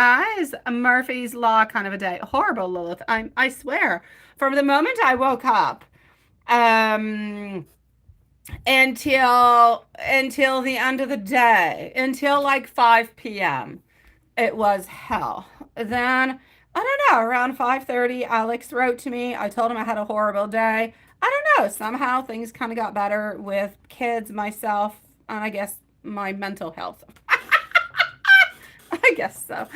Guys, Murphy's Law kind of a day. Horrible, Lilith. I swear. From the moment I woke up, um, until the end of the day, until like 5 p.m. It was hell. Then I don't know, around 5:30 Alex wrote to me. I told him I had a horrible day. I don't know, somehow things kind of got better with kids, myself, and I guess my mental health. I guess so.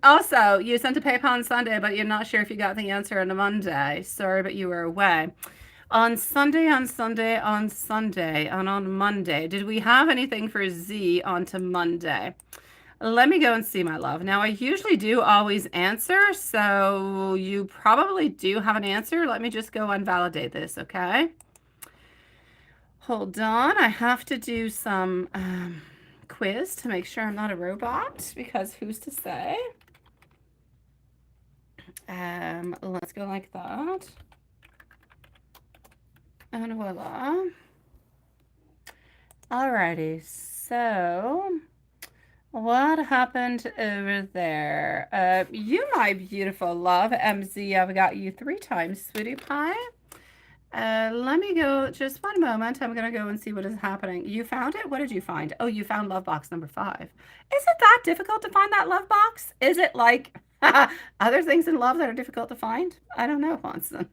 Also, you sent a PayPal on Sunday, but you're not sure if you got the answer on a Monday. Sorry, but you were away. On Sunday, and on Monday, did we have anything for Z onto Monday? Let me go and see, my love. Now, I usually do always answer, so you probably do have an answer. Let me just go and validate this, okay? Hold on. I have to do some quiz to make sure I'm not a robot, because who's to say? Let's go like that. And voila. Alrighty, so what happened over there? You, my beautiful love, MZ, I've got you 3 times, sweetie pie. Let me go, just one moment. I'm gonna go and see what is happening. You found it? What did you find? Oh, you found love box number 5. Is it that difficult to find that love box? Is it like other things in love that are difficult to find? I don't know, Watson.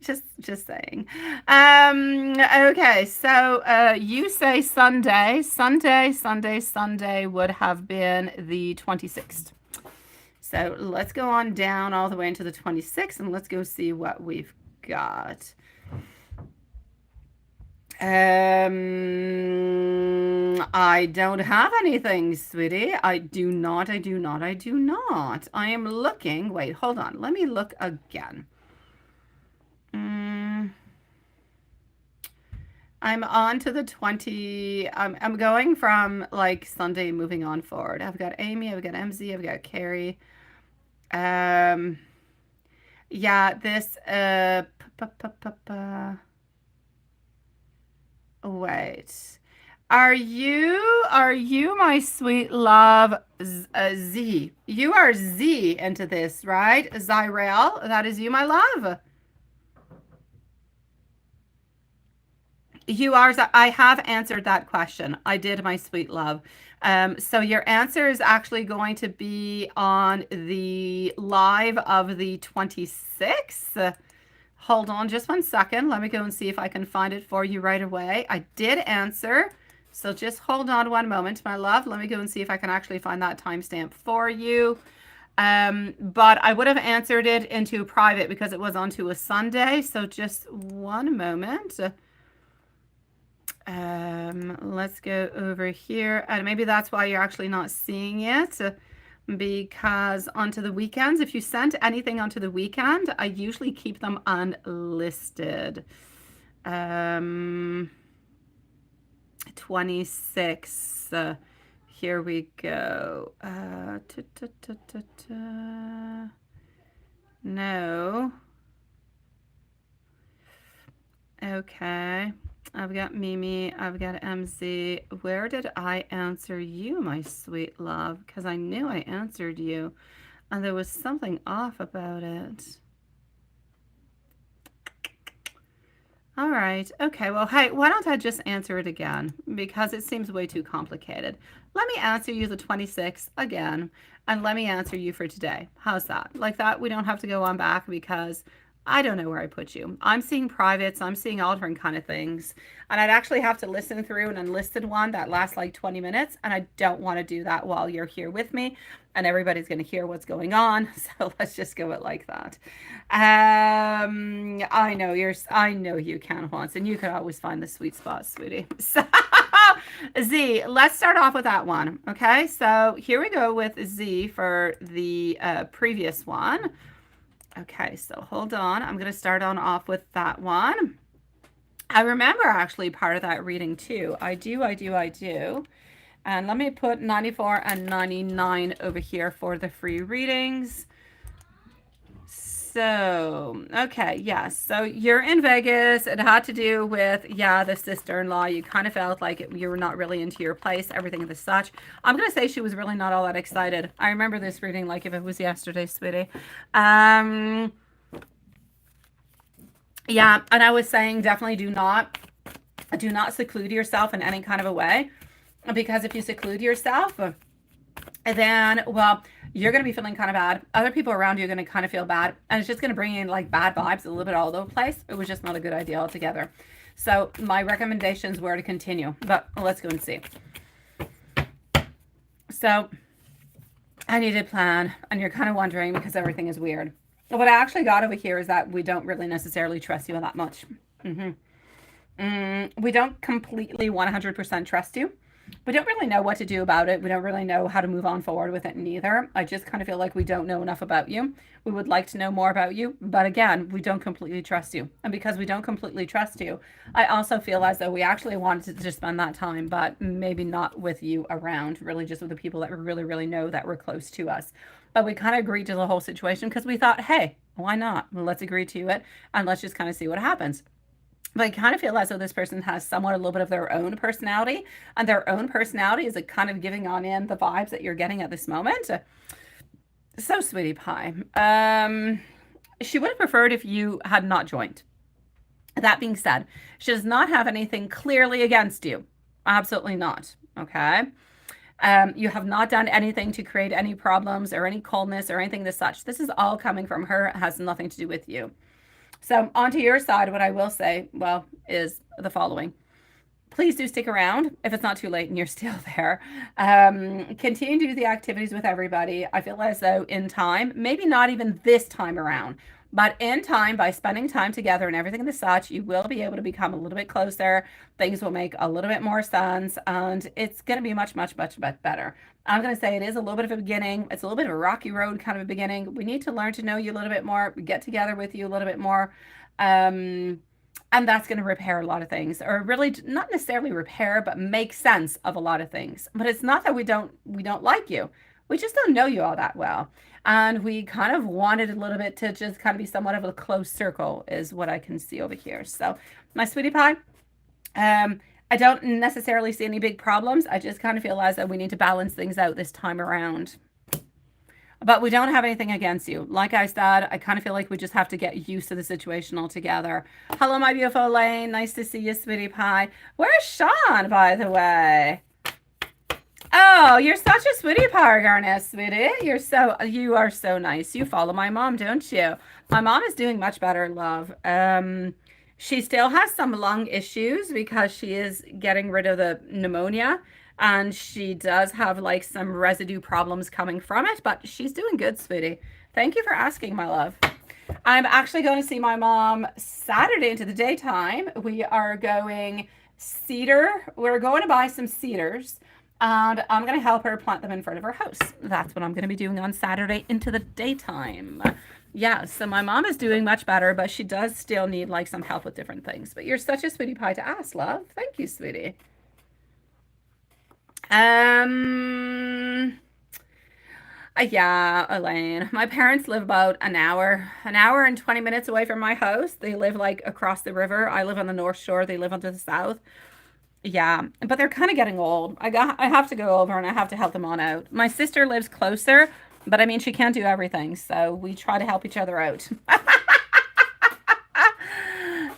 just saying. Okay, so you say Sunday would have been the 26th. So let's go on down all the way into the 26th, and let's go see what we've got. I don't have anything, sweetie. I do not. I am looking. Wait, hold on. Let me look again. I'm on to the 20. I'm going from like Sunday moving on forward. I've got Amy, I've got MZ, I've got Carrie. Yeah, this wait. Are you my sweet love Z? You are Z into this, right? Zyrel, that is you, my love. You are. I have answered that question. I did, my sweet love. So your answer is actually going to be on the live of the 26th. Hold on just one second. Let me go and see if I can find it for you right away. I did answer. So just hold on one moment, my love. Let me go and see if I can actually find that timestamp for you. But I would have answered it into private because it was onto a Sunday. So just one moment. Let's go over here, and maybe that's why you're actually not seeing it, because onto the weekends, if you sent anything onto the weekend, I usually keep them unlisted. 26, here we go. No. Okay. I've got Mimi, I've got MZ. Where did I answer you, my sweet love? Because I knew I answered you, and there was something off about it. All right. Okay. Well, hey, why don't I just answer it again? Because it seems way too complicated. Let me answer you the 26th again, and let me answer you for today. How's that? Like that, we don't have to go on back because I don't know where I put you. I'm seeing privates. I'm seeing all different kind of things. And I'd actually have to listen through an unlisted one that lasts like 20 minutes. And I don't want to do that while you're here with me. And everybody's going to hear what's going on. So let's just go it like that. I know you can once. And you could always find the sweet spot, sweetie. So Z, let's start off with that one. Okay, so here we go with Z for the previous one. Okay, so hold on. I'm going to start on off with that one. I remember actually part of that reading too. I do. And let me put 94 and 99 over here for the free readings. So, okay, yes. So you're in Vegas. It had to do with, yeah, the sister-in-law. You kind of felt like you were not really into your place, everything and the such. I'm going to say she was really not all that excited. I remember this reading like if it was yesterday, sweetie. Yeah, and I was saying definitely do not seclude yourself in any kind of a way, because if you seclude yourself, then, well, you're going to be feeling kind of bad. Other people around you are going to kind of feel bad. And it's just going to bring in like bad vibes a little bit all over the place. It was just not a good idea altogether. So my recommendations were to continue. But let's go and see. So I need a plan. And you're kind of wondering because everything is weird. What I actually got over here is that we don't really necessarily trust you that much. We don't completely 100% trust you. We don't really know what to do about it. We don't really know how to move on forward with it neither. I just kind of feel like we don't know enough about you. We would like to know more about you. But again, we don't completely trust you. And because we don't completely trust you, I also feel as though we actually wanted to just spend that time, but maybe not with you around, really just with the people that we really, really know that were close to us. But we kind of agreed to the whole situation because we thought, hey, why not? Let's agree to it and let's just kind of see what happens. But I kind of feel as though this person has somewhat a little bit of their own personality, and their own personality is kind of giving on in the vibes that you're getting at this moment. So, sweetie pie, she would have preferred if you had not joined. That being said, she does not have anything clearly against you. Absolutely not. Okay. You have not done anything to create any problems or any coldness or anything as such. This is all coming from her. It has nothing to do with you. So onto your side, what I will say, well, is the following. Please do stick around if it's not too late and you're still there. Continue to do the activities with everybody. I feel as though in time, maybe not even this time around, but in time, by spending time together and everything and such, you will be able to become a little bit closer. Things will make a little bit more sense, and it's going to be much, much, much, much better. I'm going to say it is a little bit of a beginning. It's a little bit of a rocky road kind of a beginning. We need to learn to know you a little bit more, get together with you a little bit more. And that's going to repair a lot of things, or really not necessarily repair, but make sense of a lot of things. But it's not that we don't like you. We just don't know you all that well. And we kind of wanted a little bit to just kind of be somewhat of a close circle is what I can see over here. So my sweetie pie, I don't necessarily see any big problems. I just kind of feel as though we need to balance things out this time around. But we don't have anything against you. Like I said, I kind of feel like we just have to get used to the situation altogether. Hello, my beautiful Elaine. Nice to see you, sweetie pie. Where's Sean, by the way? Oh, you're such a sweetie pie, Garnet, sweetie. You are so nice. You follow my mom, don't you? My mom is doing much better, love. She still has some lung issues because she is getting rid of the pneumonia. And she does have like some residue problems coming from it, but she's doing good, sweetie. Thank you for asking, my love. I'm actually going to see my mom Saturday into the daytime. We are going cedar. We're going to buy some cedars, and I'm going to help her plant them in front of her house. That's what I'm going to be doing on Saturday into the daytime. Yeah, so my mom is doing much better, but she does still need like some help with different things. But you're such a sweetie pie to ask, love. Thank you, sweetie. Yeah, Elaine. My parents live about an hour and 20 minutes away from my house. They live like across the river. I live on the North Shore. They live on the south. Yeah, but they're kind of getting old. I have to go over and I have to help them on out. My sister lives closer, but I mean, she can't do everything. So we try to help each other out.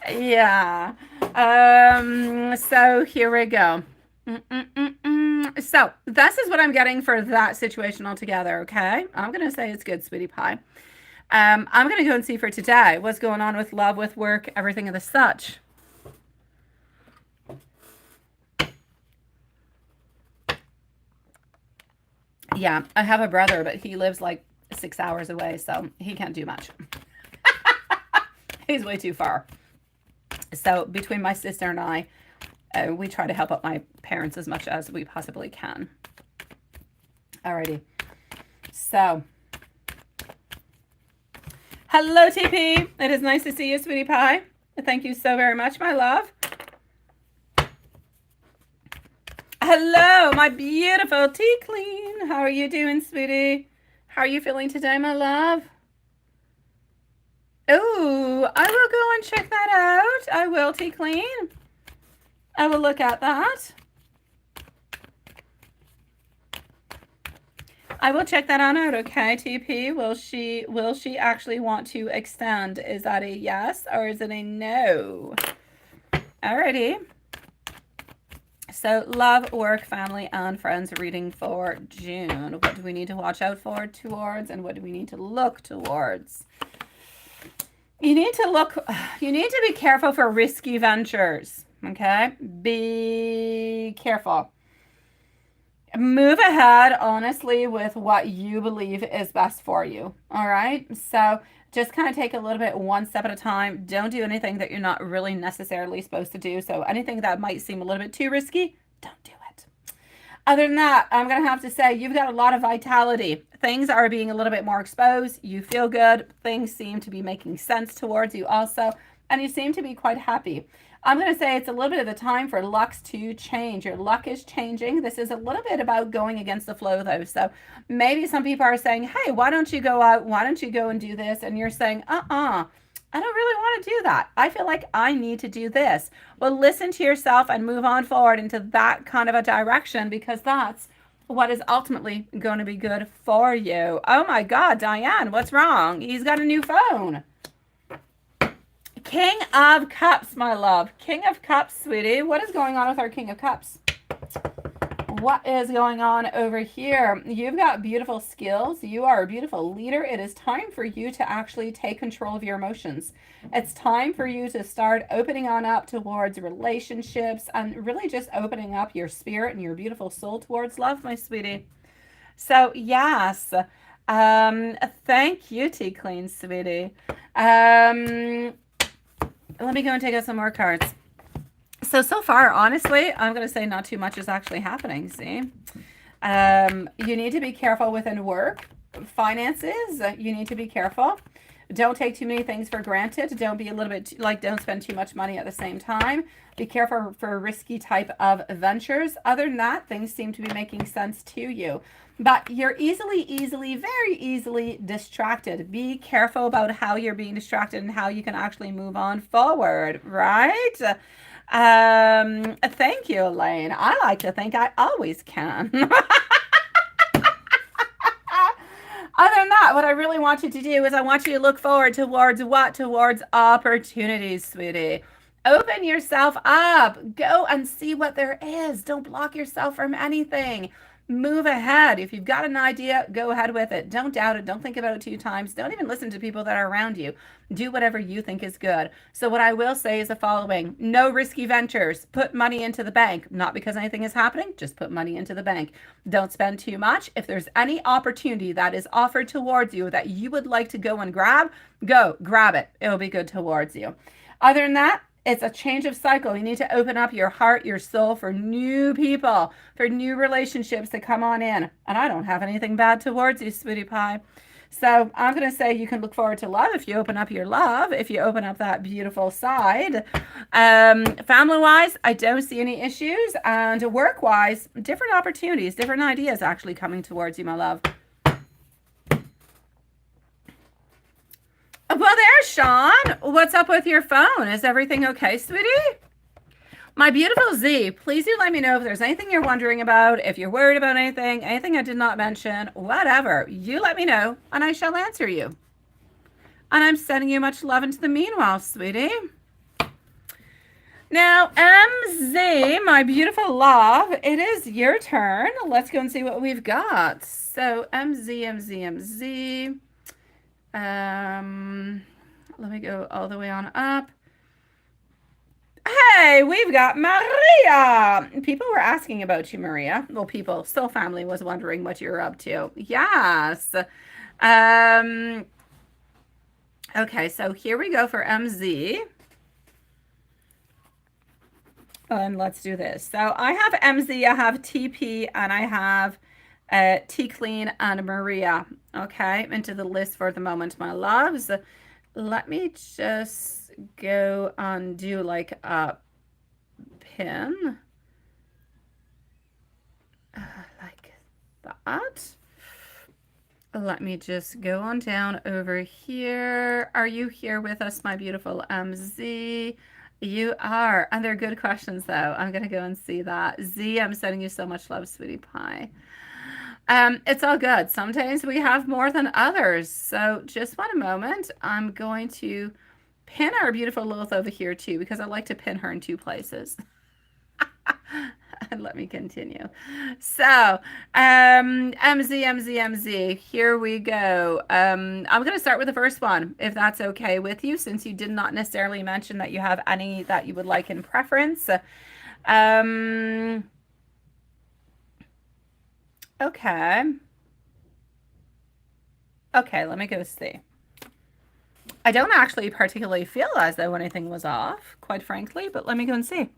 Yeah. So here we go. So this is what I'm getting for that situation altogether, okay? I'm going to say it's good, sweetie pie. I'm going to go and see for today what's going on with love, with work, everything of the such. Yeah, I have a brother, but he lives like 6 hours away, so he can't do much. He's way too far. So between my sister and I, we try to help out my parents as much as we possibly can. Alrighty. So, hello, TP. It is nice to see you, sweetie pie. Thank you so very much, my love. Hello, my beautiful tea clean. How are you doing, sweetie? How are you feeling today, my love? Oh, I will go and check that out. I will, T Clean. I will look at that. I will check that on out, okay, TP? Will she actually want to extend? Is that a yes or is it a no? Alrighty. So love, work, family, and friends reading for June. What do we need to watch out for towards and what do we need to look towards? You need to be careful for risky ventures, okay? Be careful. Move ahead, honestly, with what you believe is best for you, all right? So just kind of take a little bit one step at a time. Don't do anything that you're not really necessarily supposed to do. So anything that might seem a little bit too risky, don't do it. Other than that, I'm going to have to say you've got a lot of vitality. Things are being a little bit more exposed. You feel good. Things seem to be making sense towards you also. And you seem to be quite happy. I'm going to say it's a little bit of a time for lucks to change. Your luck is changing. This is a little bit about going against the flow, though. So maybe some people are saying, hey, why don't you go out? Why don't you go and do this? And you're saying, I don't really want to do that. I feel like I need to do this. Well, listen to yourself and move on forward into that kind of a direction because that's what is ultimately going to be good for you. Oh my God, Diane, what's wrong? He's got a new phone. King of Cups, my love. King of Cups, sweetie. What is going on with our King of Cups? What is going on over here? You've got beautiful skills. You are a beautiful leader. It is time for you to actually take control of your emotions. It's time for you to start opening on up towards relationships and really just opening up your spirit and your beautiful soul towards love, my sweetie. So, yes. Thank you, T Clean, sweetie. Let me go and take out some more cards. So far, honestly, I'm going to say not too much is actually happening, see? You need to be careful within work. Finances, you need to be careful. Don't take too many things for granted. Don't be a little bit, don't spend too much money at the same time. Be careful for risky type of ventures. Other than that, things seem to be making sense to you. But you're very easily distracted. Be careful about how you're being distracted and how you can actually move on forward, right? Thank you, Elaine. I like to think I always can. Other than that, what I really want you to do is I want you to look forward towards what? Towards opportunities, sweetie. Open yourself up. Go and see what there is. Don't block yourself from anything. Move ahead. If you've got an idea, go ahead with it. Don't doubt it. Don't think about it 2 times. Don't even listen to people that are around you. Do whatever you think is good. So what I will say is the following. No risky ventures. Put money into the bank. Not because anything is happening. Just put money into the bank. Don't spend too much. If there's any opportunity that is offered towards you that you would like to go and grab, go grab it. It'll be good towards you. Other than that, it's a change of cycle. You need to open up your heart, your soul for new people, for new relationships to come on in. And I don't have anything bad towards you, sweetie pie. So I'm going to say you can look forward to love if you open up your love, if you open up that beautiful side. Family-wise, I don't see any issues. And work-wise, different opportunities, different ideas actually coming towards you, my love. Well, there's Sean. What's up with your phone? Is everything okay, sweetie? My beautiful Z, please do let me know if there's anything you're wondering about, if you're worried about anything I did not mention, whatever. You let me know, and I shall answer you. And I'm sending you much love into the meanwhile, sweetie. Now, MZ, my beautiful love, it is your turn. Let's go and see what we've got. So, MZ. Let me go all the way on up. Hey, we've got Maria. People were asking about you, Maria. Well, people, Soul Family was wondering what you're up to. Yes. Okay, so here we go for MZ. And let's do this. So I have MZ, I have TP, and I have T Clean and Maria. Okay, into the list for the moment, my loves. Let me just go and do like a pin. Like that. Let me just go on down over here. Are you here with us, my beautiful MZ? You are. And they're good questions, though. I'm going to go and see that. Z, I'm sending you so much love, sweetie pie. It's all good. Sometimes we have more than others. So just one moment. I'm going to pin our beautiful Lilith over here, too, because I like to pin her in two places. And let me continue. So, MZ, here we go. I'm going to start with the first one, if that's okay with you, since you did not necessarily mention that you have any that you would like in preference. Okay. Okay, let me go see. I don't actually particularly feel as though anything was off, quite frankly, but let me go and see.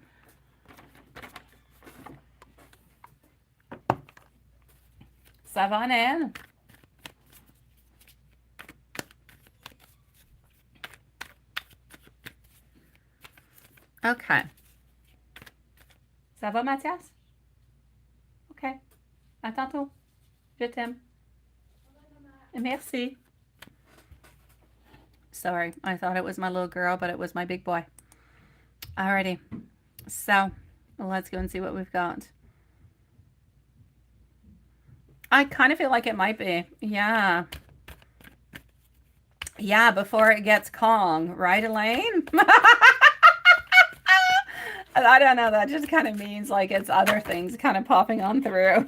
Ça va, Nan? Okay. Ça va, Mathias? Ok. À tantôt. Je t'aime. Merci. Sorry, I thought it was my little girl, but it was my big boy. Alrighty. So, let's go and see what we've got. I kind of feel like it might be. Yeah. Yeah, before it gets Kong. Right, Elaine? I don't know. That just kind of means like it's other things kind of popping on through.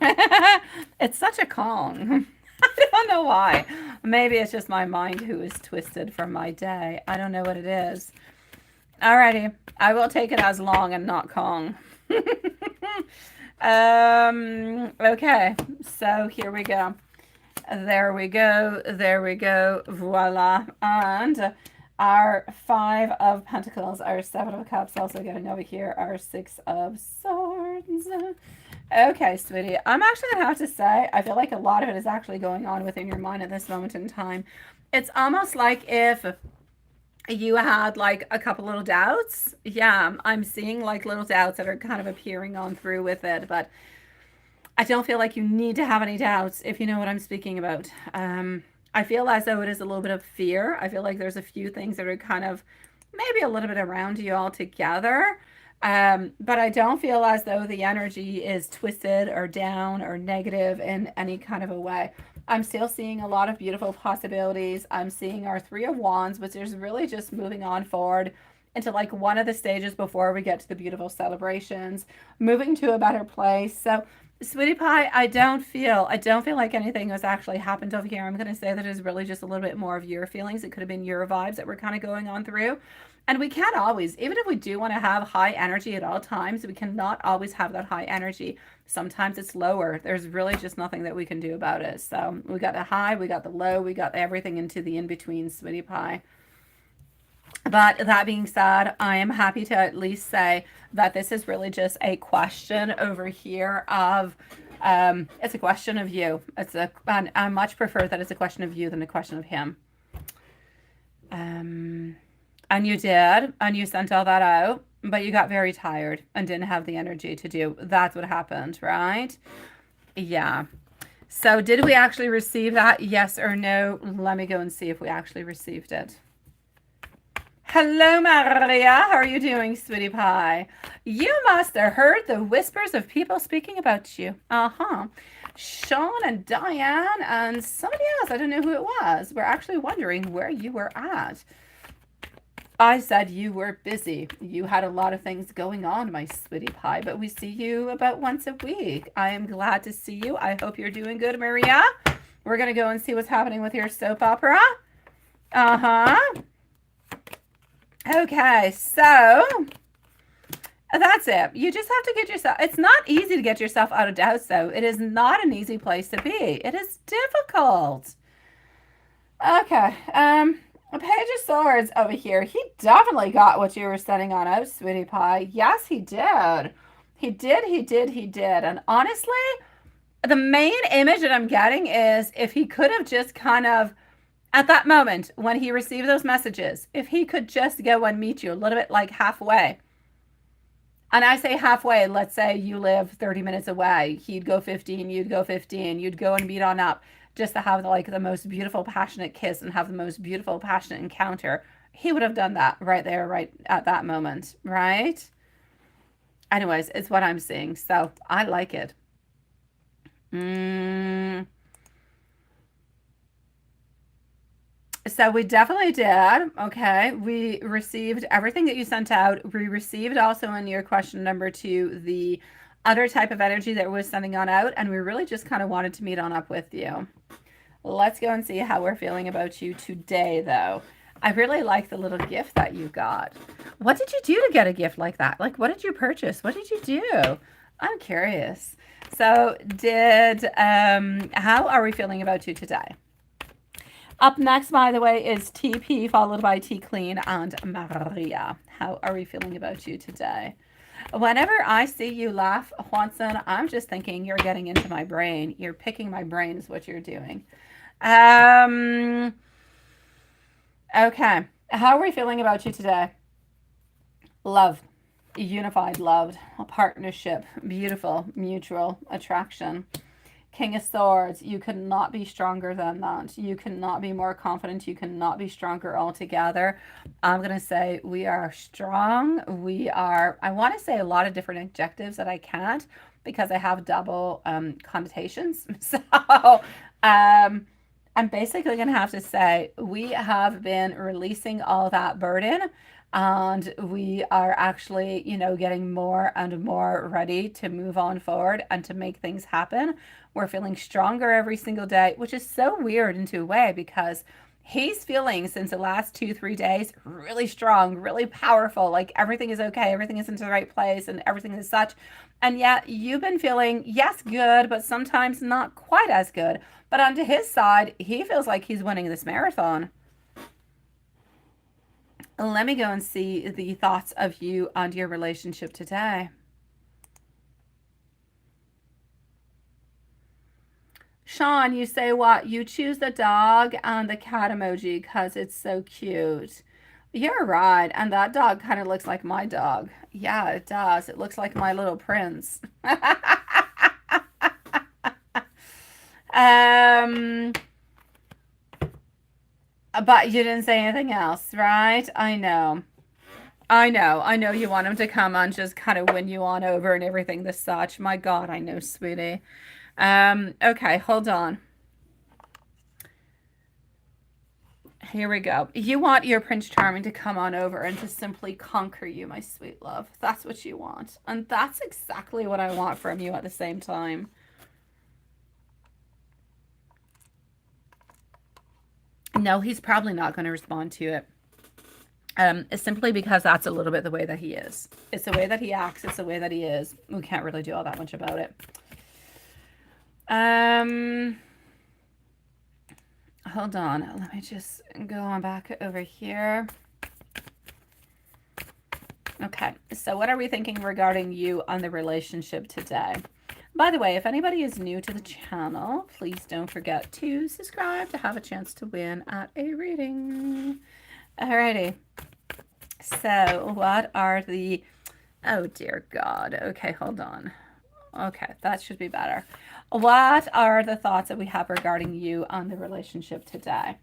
It's such a Kong. I don't know why. Maybe it's just my mind who is twisted from my day. I don't know what it is. Alrighty. I will take it as long and not Kong. Okay. So here we go. There we go. There we go. Voila. And our 5 of Pentacles, our 7 of Cups, also getting over here, our 6 of Swords. Okay, sweetie. I'm actually going to have to say, I feel like a lot of it is actually going on within your mind at this moment in time. It's almost like if you had like a couple little doubts. Yeah, I'm seeing like little doubts that are kind of appearing on through with it, but I don't feel like you need to have any doubts, if you know what I'm speaking about. I feel as though it is a little bit of fear. I feel like there's a few things that are kind of maybe a little bit around you all together. But I don't feel as though the energy is twisted or down or negative in any kind of a way. I'm still seeing a lot of beautiful possibilities. I'm seeing our 3 of Wands, which is really just moving on forward into like one of the stages before we get to the beautiful celebrations, moving to a better place. So sweetie pie, I don't feel like anything has actually happened over here. I'm going to say that is really just a little bit more of your feelings. It could have been your vibes that were kind of going on through. And we can't always, even if we do want to have high energy at all times, we cannot always have that high energy. Sometimes it's lower. There's really just nothing that we can do about it. So we got the high, we got the low, we got everything into the in-between, sweetie pie. But that being said, I am happy to at least say that this is really just a question over here of, it's a question of you. And I much prefer that it's a question of you than a question of him. And you did, and you sent all that out, but you got very tired and didn't have the energy to do. That's what happened, right? Yeah. So did we actually receive that? Yes or no? Let me go and see if we actually received it. Hello, Maria. How are you doing, sweetie pie? You must have heard the whispers of people speaking about you. Uh-huh. Sean and Diane and somebody else, I don't know who it was, were actually wondering where you were at. I said you were busy. You had a lot of things going on, my sweetie pie, but we see you about once a week. I am glad to see you. I hope you're doing good, Maria. We're going to go and see what's happening with your soap opera. Uh-huh. Okay, so that's it. You just have to get yourself, it's not easy to get yourself out of doubts, though. It is not an easy place to be. It is difficult. Okay, Page of Swords over here. He definitely got what you were setting on out, sweetie pie. Yes, he did. He did. And honestly, the main image that I'm getting is if he could have just kind of, at that moment when he received those messages, if he could just go and meet you a little bit like halfway. And I say halfway, let's say you live 30 minutes away. He'd go 15, you'd go 15, you'd go and meet on up. just to have like the most beautiful, passionate kiss and have the most beautiful, passionate encounter, he would have done that right there, right at that moment, right? Anyways, it's what I'm seeing, so I like it. So we definitely did. Okay. We received everything that you sent out. We received also in your question number 2 the other type of energy that we're sending on out. And we really just kind of wanted to meet on up with you. Let's go and see how we're feeling about you today, though. I really like the little gift that you got. What did you do to get a gift like that? Like, what did you purchase? What did you do? I'm curious. So, how are we feeling about you today? Up next, by the way, is TP, followed by T Clean and Maria. How are we feeling about you today? Whenever I see you laugh, Juanson, I'm just thinking you're getting into my brain. You're picking my brain is what you're doing. Okay. How are we feeling about you today? Love. Unified, loved. A partnership. Beautiful. Mutual attraction. King of Swords, you could not be stronger than that. You cannot be more confident. You cannot be stronger altogether. I'm going to say we are strong. We are, I want to say a lot of different adjectives that I can't because I have double connotations. So I'm basically going to have to say we have been releasing all that burden and we are actually, getting more and more ready to move on forward and to make things happen. We're feeling stronger every single day, which is so weird into a way because he's feeling since the last 2-3 days really strong, really powerful, like everything is okay, everything is into the right place and everything is such. And yet you've been feeling, yes, good, but sometimes not quite as good. But onto his side, he feels like he's winning this marathon. Let me go and see the thoughts of you and your relationship today. Sean, you say what? You choose the dog and the cat emoji because it's so cute. You're right. And that dog kind of looks like my dog. Yeah, it does. It looks like my little prince. But you didn't say anything else, right? I know. I know you want him to come and just kind of win you on over and everything the such. My God, I know, sweetie. Okay, hold on. Here we go. You want your Prince Charming to come on over and to simply conquer you, my sweet love. That's what you want. And that's exactly what I want from you at the same time. No, he's probably not going to respond to it. It's simply because that's a little bit the way that he is. It's the way that he acts. It's the way that he is. We can't really do all that much about it. Hold on. Let me just go on back over here. Okay. So what are we thinking regarding you on the relationship today? By the way, if anybody is new to the channel, please don't forget to subscribe to have a chance to win at a reading. Alrighty. So what are the... Oh, dear God. Okay, hold on. Okay, that should be better. What are the thoughts that we have regarding you on the relationship today?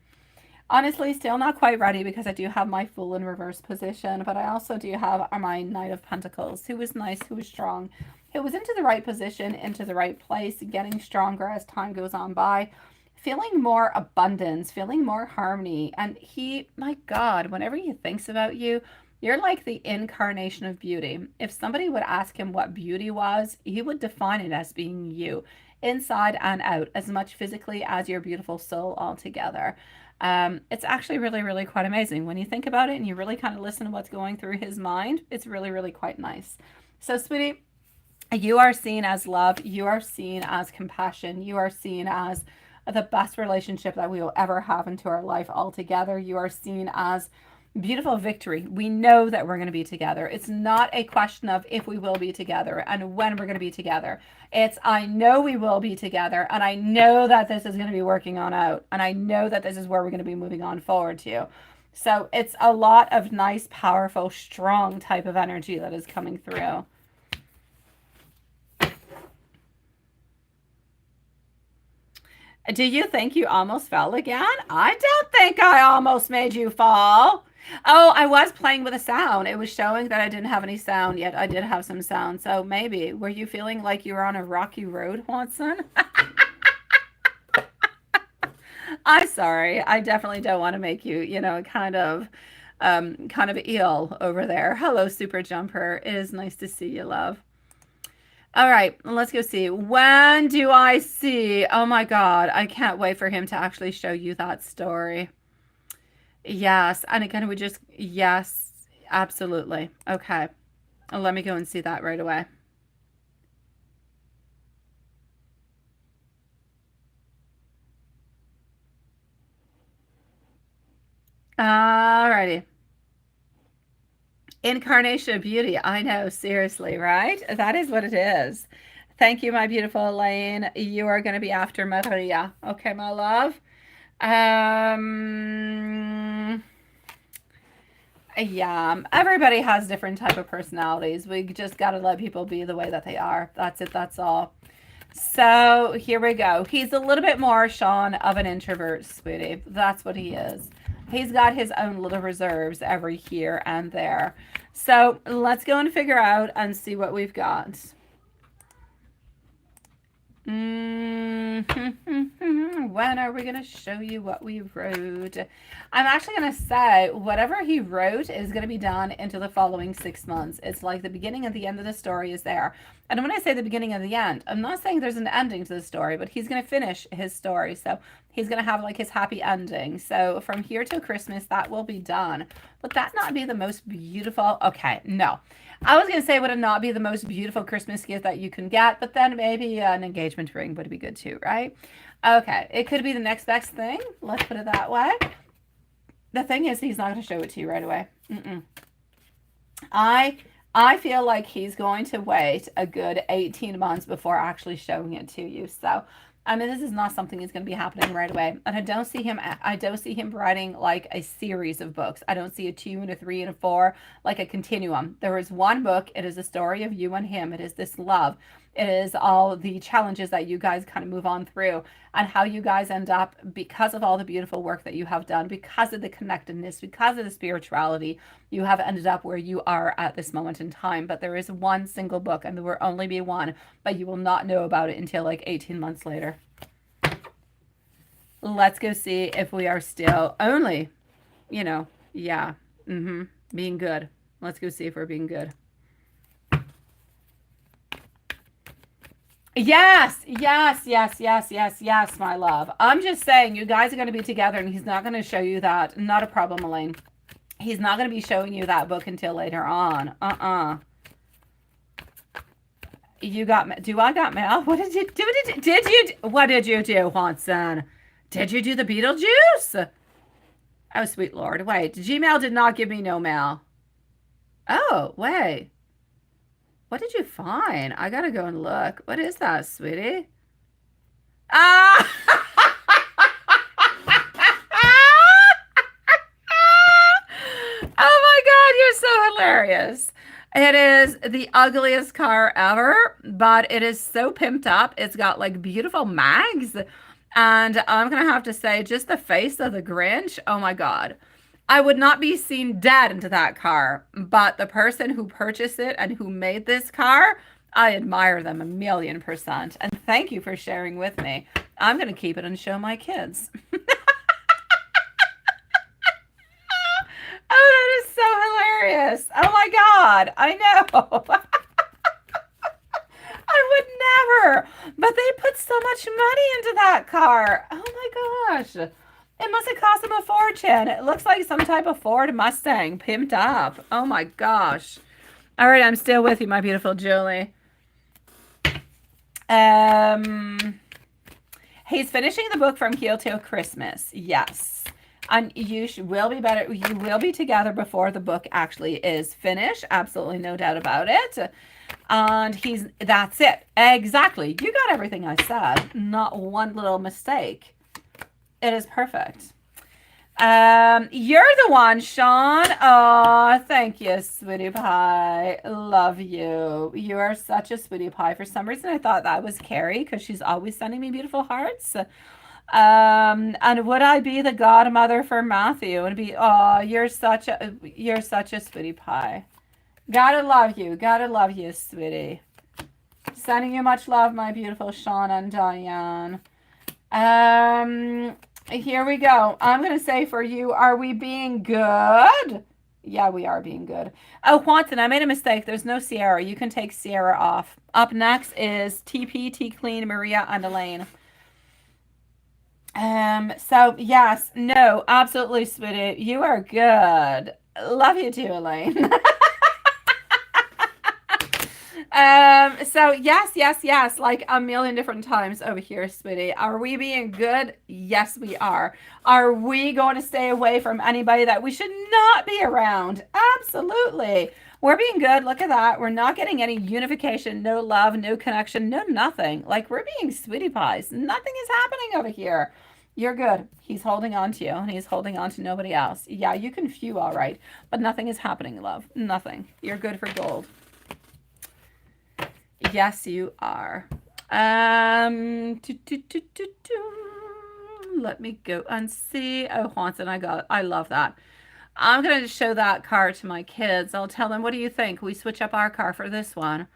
Honestly, still not quite ready because I do have my Fool in reverse position, but I also do have my Knight of Pentacles, who was nice, who was strong, who was into the right position, into the right place, getting stronger as time goes on by, feeling more abundance, feeling more harmony. And he, my God, whenever he thinks about you, you're like the incarnation of beauty. If somebody would ask him what beauty was, he would define it as being you, inside and out, as much physically as your beautiful soul altogether. It's actually really, really quite amazing. When you think about it and you really kind of listen to what's going through his mind, it's really, really quite nice. So, sweetie, you are seen as love. You are seen as compassion. You are seen as the best relationship that we will ever have into our life altogether. You are seen as beautiful victory. We know that we're going to be together. It's not a question of if we will be together and when we're going to be together. It's I know we will be together and I know that this is going to be working on out and I know that this is where we're going to be moving on forward to. So it's a lot of nice, powerful, strong type of energy that is coming through. Do you think you almost fell again? I don't think I almost made you fall. Oh, I was playing with a sound. It was showing that I didn't have any sound yet. I did have some sound. So maybe, were you feeling like you were on a rocky road, Watson? I'm sorry. I definitely don't want to make you, kind of ill over there. Hello, Super Jumper. It is nice to see you, love. All right, let's go see. When do I see? Oh my God, I can't wait for him to actually show you that story. Yes, and again, yes, absolutely. Okay, let me go and see that right away. All righty. Incarnation of beauty. I know, seriously, right? That is what it is. Thank you, my beautiful Elaine. You are going to be after Maria. Okay, my love. Um, yeah, everybody has different type of personalities. We just got to let people be the way that they are. That's it. That's all. So here we go. He's a little bit more, Sean, of an introvert, sweetie. That's what he is. He's got his own little reserves every here and there. So let's go and figure out and see what we've got. When are we going to show you what we wrote? I'm actually going to say whatever he wrote is going to be done into the following 6 months. It's like the beginning and the end of the story is there. And when I say the beginning and the end, I'm not saying there's an ending to the story, but he's going to finish his story. So he's going to have like his happy ending. So from here till Christmas, that will be done. Would that not be the most beautiful? Okay, no. I was going to say, would it not be the most beautiful Christmas gift that you can get? But then maybe an engagement ring would be good too, right? Okay, it could be the next best thing. Let's put it that way. The thing is, he's not going to show it to you right away. I feel like he's going to wait a good 18 months before actually showing it to you. So I mean, this is not something that's going to be happening right away. And I don't see him writing like a series of books. I don't see a 2 and a 3 and a 4, like a continuum. There is one book. It is a story of you and him. It is this love. It is all the challenges that you guys kind of move on through and how you guys end up because of all the beautiful work that you have done, because of the connectedness, because of the spirituality, you have ended up where you are at this moment in time. But there is one single book and there will only be one, but you will not know about it until like 18 months later. Let's go see if we are still only, yeah, being good. Let's go see if we're being good. Yes, yes, yes, yes, yes, yes, my love. I'm just saying you guys are going to be together and he's not going to show you that. Not a problem, Elaine. He's not going to be showing you that book until later on. You got, do I got mail? What did you do? What did you do, Watson? Did you do the Beetlejuice? Oh, sweet Lord. Wait, Gmail did not give me no mail. Oh, wait. What did you find? I gotta go and look. What is that, sweetie? Ah! Oh my God, you're so hilarious. It is the ugliest car ever, but it is so pimped up. It's got like beautiful mags. And I'm going to have to say, just the face of the Grinch. Oh my God. I would not be seen dead into that car, but the person who purchased it and who made this car, I admire them 1,000,000%. And thank you for sharing with me. I'm going to keep it and show my kids. Oh, that is so hilarious. Oh my God. I know. I would never. But they put so much money into that car. Oh my gosh. It must have cost them a fortune. It looks like some type of Ford Mustang pimped up. Oh my gosh. All right, I'm still with you, my beautiful Julie. He's finishing the book From Here Till Christmas. Yes. And will be better. You will be together before the book actually is finished. Absolutely no doubt about it. And that's it. Exactly. You got everything I said. Not one little mistake. It is perfect. You're the one, Sean. Oh, thank you, sweetie pie. Love you. You are such a sweetie pie. For some reason, I thought that was Carrie because she's always sending me beautiful hearts. And would I be the godmother for Matthew? And be, oh, you're such a sweetie pie. Gotta love you. Gotta love you, sweetie. Sending you much love, my beautiful Sean and Diane. Here we go. I'm going to say for you, are we being good? Yeah, we are being good. Oh, Juanton, I made a mistake. There's no Sierra. You can take Sierra off. Up next is TP, T Clean, Maria, and Elaine. So yes, no, absolutely, sweetie. You are good. Love you too, Elaine. So yes, like a million different times over here, sweetie. Are we being good? Yes, we are. Are we going to stay away from anybody that we should not be around? Absolutely. We're being good. Look at that. We're not getting any unification, no love, no connection, no nothing. Like we're being sweetie pies. Nothing is happening over here. You're good. He's holding on to you and he's holding on to nobody else. Yeah, you can few all right, but nothing is happening, love. Nothing. You're good for gold. Yes, you are. Let me go and see. Oh, Juanson, I love that. I'm going to show that car to my kids. I'll tell them, what do you think? We switch up our car for this one.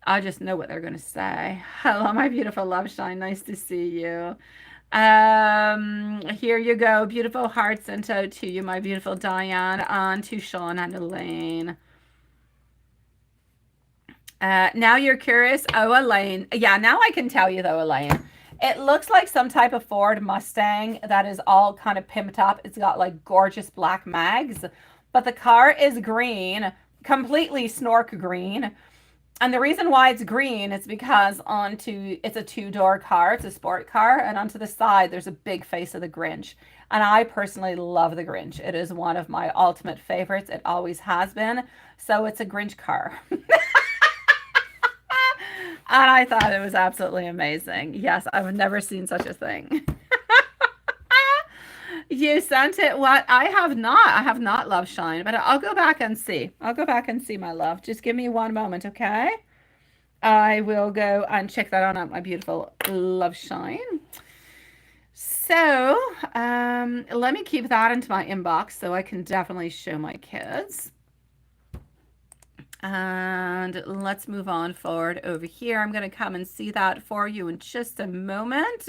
I just know what they're going to say. Hello, my beautiful love shine. Nice to see you. Here you go. Beautiful hearts sent out to you, my beautiful Diane, and to Sean and Elaine. Now you're curious. Oh, Elaine. Yeah, now I can tell you though, Elaine. It looks like some type of Ford Mustang that is all kind of pimped up. It's got like gorgeous black mags, but the car is green, completely snork green. And the reason why it's green is because it's a two-door car, it's a sport car, and onto the side there's a big face of the Grinch. And I personally love the Grinch. It is one of my ultimate favorites. It always has been. So it's a Grinch car. And I thought it was absolutely amazing. Yes, I've never seen such a thing. You sent it? What? I have not. I have not, love shine, but I'll go back and see. I'll go back and see, my love. Just give me one moment, okay? I will go and check that out, my beautiful love shine. So, let me keep that into my inbox so I can definitely show my kids. And let's move on forward over here. I'm going to come and see that for you in just a moment.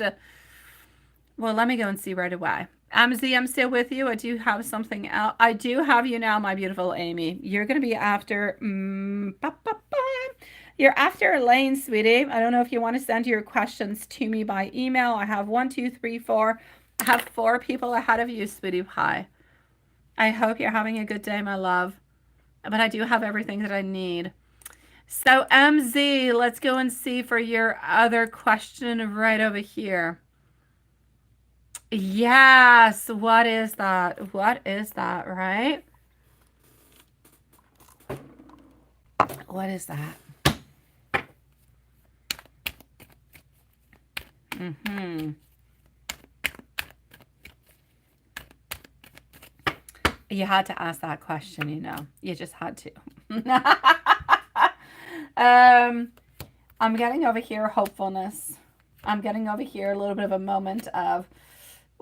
Well, let me go and see right away. MZ, I'm still with you. I do have something else. I do have you now, my beautiful Amy. You're going to be after... You're after Elaine, sweetie. I don't know if you want to send your questions to me by email. I have 1, 2, 3, 4. I have 4 people ahead of you, sweetie pie. I hope you're having a good day, my love. But I do have everything that I need. So MZ, let's go and see for your other question right over here. Yes, what is that? What is that, right? What is that? You had to ask that question, you know. You just had to. I'm getting over here hopefulness. I'm getting over here a little bit of a moment of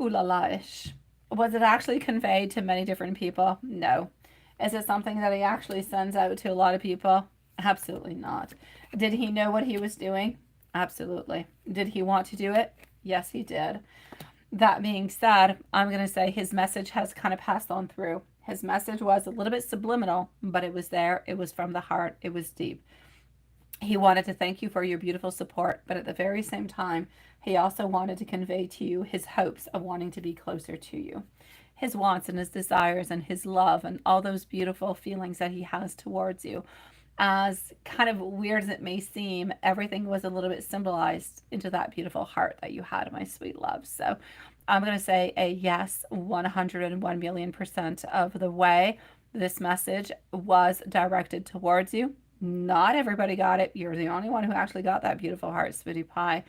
ooh la la-ish. Was it actually conveyed to many different people? No. Is it something that he actually sends out to a lot of people? Absolutely not. Did he know what he was doing? Absolutely. Did he want to do it? Yes, he did. That being said, I'm going to say his message has kind of passed on through. His message was a little bit subliminal, but it was there. It was from the heart. It was deep. He wanted to thank you for your beautiful support, but at the very same time, he also wanted to convey to you his hopes of wanting to be closer to you. His wants and his desires and his love and all those beautiful feelings that he has towards you. As kind of weird as it may seem, everything was a little bit symbolized into that beautiful heart that you had, my sweet love. So I'm going to say a yes, 101,000,000% of the way. This message was directed towards you. Not everybody got it. You're the only one who actually got that beautiful heart, sweetie pie.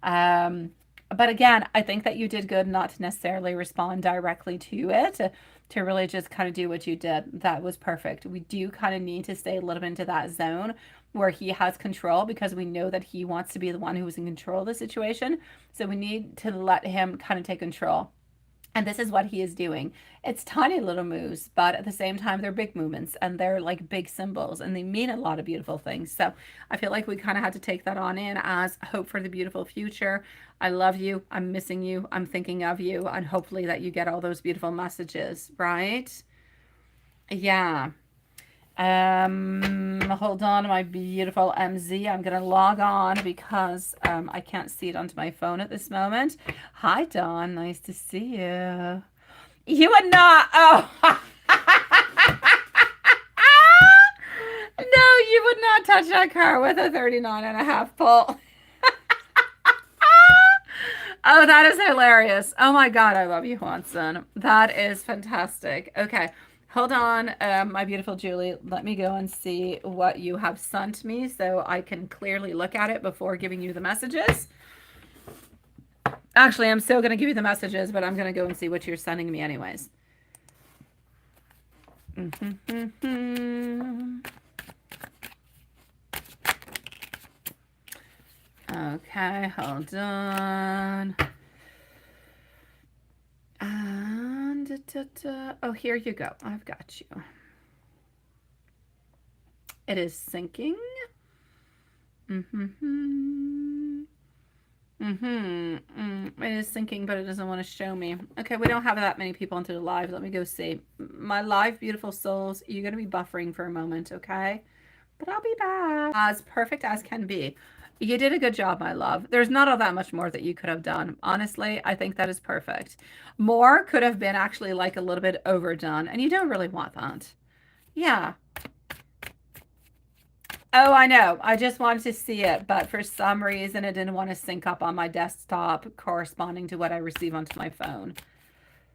But again, I think that you did good not to necessarily respond directly to it, to really just kind of do what you did. That was perfect. We do kind of need to stay a little bit into that zone where he has control, because we know that he wants to be the one who is in control of the situation. So we need to let him kind of take control. And this is what he is doing. It's tiny little moves, but at the same time, they're big movements and they're like big symbols and they mean a lot of beautiful things. So I feel like we kind of had to take that on in as hope for the beautiful future. I love you. I'm missing you. I'm thinking of you. And hopefully that you get all those beautiful messages, right? Yeah. Hold on, my beautiful MZ. I'm gonna log on because I can't see it onto my phone at this moment. Hi, Dawn. Nice to see you. You would not. Oh, no, you would not touch that car with a 39.5 pull. Oh, that is hilarious. Oh my God, I love you, Juanson. That is fantastic. Okay. Hold on, my beautiful Julie. Let me go and see what you have sent me so I can clearly look at it before giving you the messages. Actually, I'm still going to give you the messages, but I'm going to go and see what you're sending me anyways. Okay, hold on. And oh, here you go. I've got you. It is sinking. It is sinking, but it doesn't want to show me. Okay, we don't have that many people into the live. Let me go see. My live beautiful souls, you're going to be buffering for a moment, okay? But I'll be back. As perfect as can be. You did a good job, my love. There's not all that much more that you could have done. Honestly, I think that is perfect. More could have been actually like a little bit overdone, and you don't really want that. Yeah. Oh, I know. I just wanted to see it, but for some reason it didn't want to sync up on my desktop corresponding to what I receive onto my phone.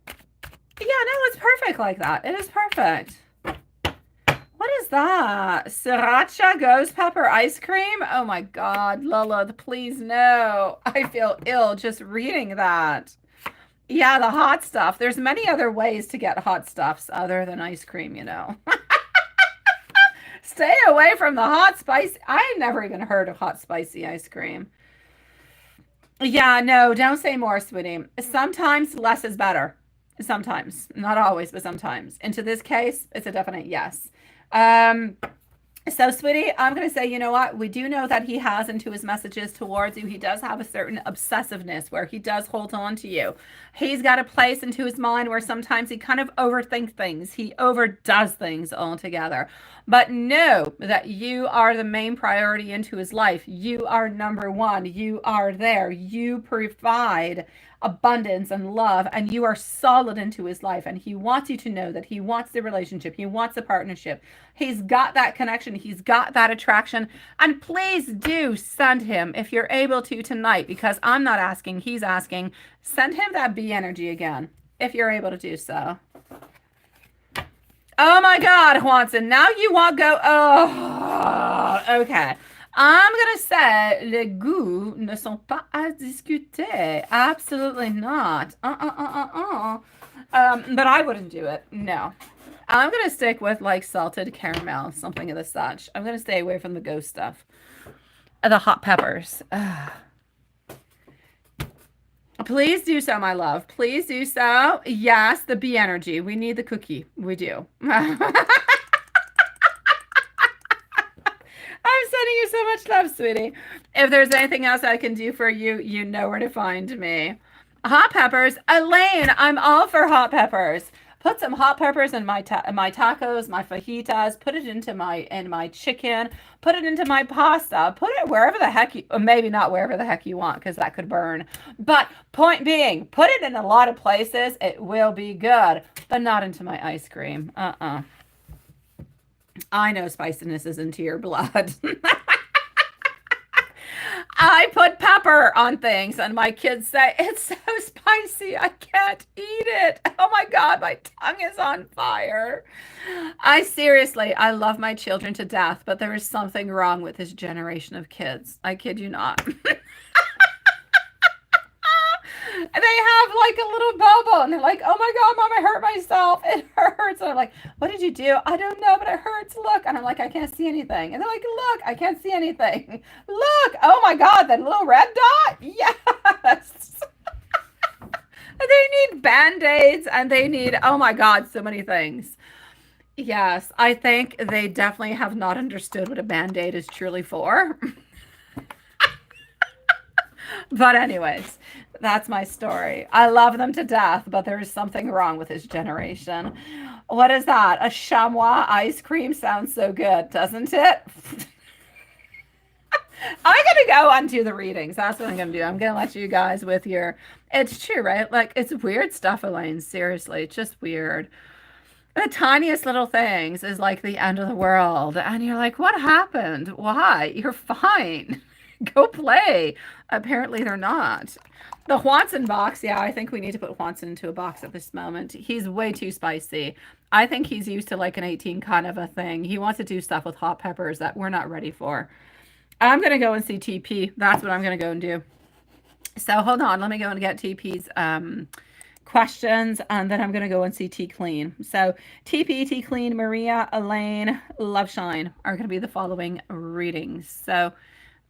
Yeah, no, it's perfect like that. It is perfect. What is that? Sriracha ghost pepper ice cream? Oh my God, Lilith, please no. I feel ill just reading that. Yeah, the hot stuff. There's many other ways to get hot stuffs other than ice cream, you know. Stay away from the hot spicy. I never even heard of hot spicy ice cream. Yeah, no, don't say more, sweetie. Sometimes less is better. Sometimes. Not always, but sometimes. Into this case, it's a definite yes. So, sweetie, I'm going to say, you know what? We do know that he has into his messages towards you. He does have a certain obsessiveness where he does hold on to you. He's got a place into his mind where sometimes he kind of overthinks things. He overdoes things altogether. But know that you are the main priority into his life. You are number one. You are there. You provide abundance and love, and you are solid into his life, and he wants you to know that he wants the relationship, he wants the partnership, he's got that connection, he's got that attraction. And please do send him, if you're able to tonight, because I'm not asking, he's asking, send him that bee energy again if you're able to do so. Oh my God, Juanson, now you want go. Oh, okay. I'm going to say, les goûts ne sont pas à discuter. Absolutely not. But I wouldn't do it. No. I'm going to stick with like salted caramel, something of the such. I'm going to stay away from the ghost stuff. The hot peppers. Please do so, my love. Please do so. Yes, the bee energy. We need the cookie. We do. I'm sending you so much love, sweetie. If there's anything else I can do for you, you know where to find me. Hot peppers. Elaine, I'm all for hot peppers. Put some hot peppers in my tacos, my fajitas. Put it into my chicken. Put it into my pasta. Put it wherever the heck you, maybe not wherever the heck you want, because that could burn. But point being, put it in a lot of places. It will be good, but not into my ice cream. I know spiciness is into your blood. I put pepper on things and my kids say, it's so spicy, I can't eat it. Oh my God, my tongue is on fire. I love my children to death, but there is something wrong with this generation of kids. I kid you not. they have like a little bubble and they're like, oh my God, mom, I hurt myself. It hurts. And I'm like, what did you do? I don't know, but it hurts. Look. And I'm like, I can't see anything. And they're like, look, I can't see anything. Look. Oh my God, that little red dot. Yes. They need band-aids and they need, oh my God, so many things. Yes, I think they definitely have not understood what a band-aid is truly for. But anyways, that's my story. I love them to death, but there is something wrong with this generation. What is that? A chamois ice cream sounds so good, doesn't it? I'm going to go onto the readings. That's what I'm going to do. I'm going to let you guys with your... It's true, right? Like, it's weird stuff, Elaine. Seriously, it's just weird. The tiniest little things is like the end of the world. And you're like, what happened? Why? You're fine. Go play. Apparently they're not. The Juanson box, yeah, I think we need to put Juanson into a box at this moment. He's way too spicy. I think he's used to like an 18 kind of a thing. He wants to do stuff with hot peppers that we're not ready for. I'm going to go and see TP. That's what I'm going to go and do. So hold on. Let me go and get TP's questions, and then I'm going to go and see T Clean. So TP, T Clean, Maria, Elaine, Love Shine are going to be the following readings. So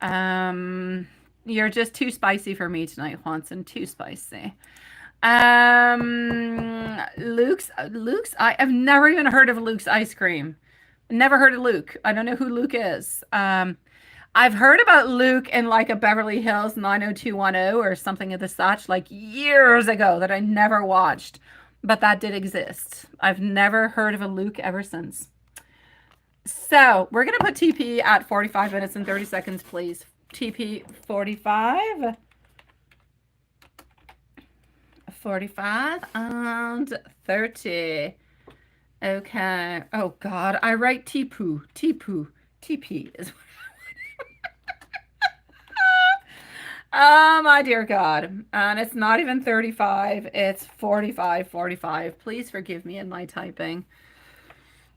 you're just too spicy for me tonight, Juanson. Too spicy. Luke's, I've never even heard of Luke's ice cream. Never heard of Luke. I don't know who Luke is. I've heard about Luke in like a Beverly Hills 90210 or something of the such, like years ago, that I never watched, but that did exist. I've never heard of a Luke ever since. So we're going to put TP at 45 minutes and 30 seconds, please. TP 45. 45 and 30. Okay. Oh God, I write T-poo. T-poo. TP is what oh my dear God. And it's not even 35. It's 45. Please forgive me in my typing.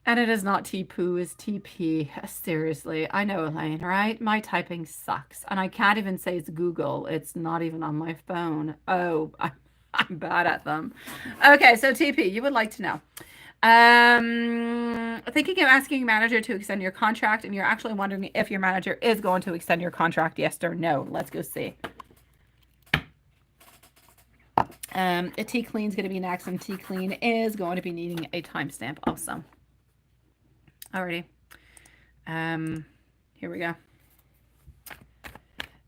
And it is not T-poo, it's TP. Seriously. I know, Elaine, right? My typing sucks. And I can't even say it's Google. It's not even on my phone. Oh, I'm bad at them. Okay, so TP, you would like to know. Thinking of asking your manager to extend your contract, and you're actually wondering if your manager is going to extend your contract, yes or no. Let's go see. A T Clean is going to be next, and T Clean is going to be needing a timestamp also. Alrighty. Here we go.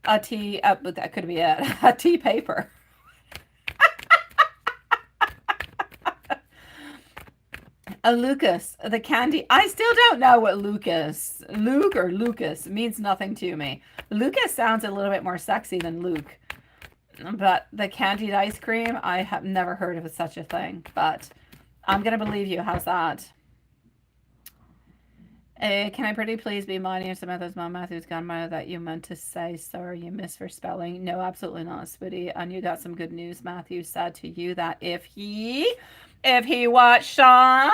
A T, that could be it. A T paper. A Lucas, the candy. I still don't know what Lucas, Luke or Lucas means nothing to me. Lucas sounds a little bit more sexy than Luke. But the candied ice cream, I have never heard of such a thing. But I'm going to believe you. How's that? Can I pretty please be minding of Samantha's mom, Matthew's godmother, that you meant to say? Sorry, you missed for spelling. No, absolutely not, sweetie. And you got some good news. Matthew said to you that if he watched Sean,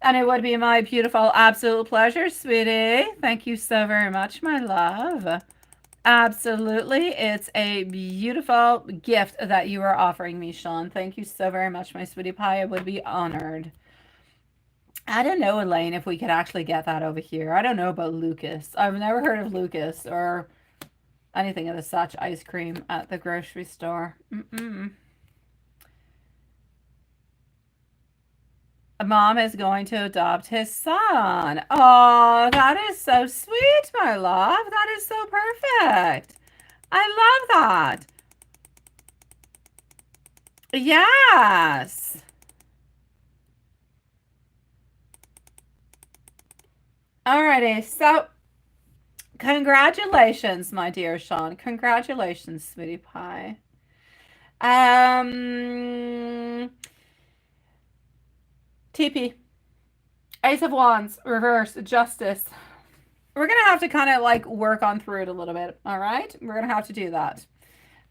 and it would be my beautiful absolute pleasure, sweetie. Thank you so very much, my love. Absolutely. It's a beautiful gift that you are offering me, Sean. Thank you so very much, my sweetie pie. I would be honored. I don't know, Elaine, if we could actually get that over here. I don't know about Lucas. I've never heard of Lucas or anything of the such ice cream at the grocery store. Mom is going to adopt his son. Oh, that is so sweet, my love. That is so perfect. I love that. Yes. Alrighty, so congratulations, my dear Sean. Congratulations, sweetie pie. TP. Ace of Wands, reverse, justice. We're going to have to kind of like work on through it a little bit, all right? We're going to have to do that.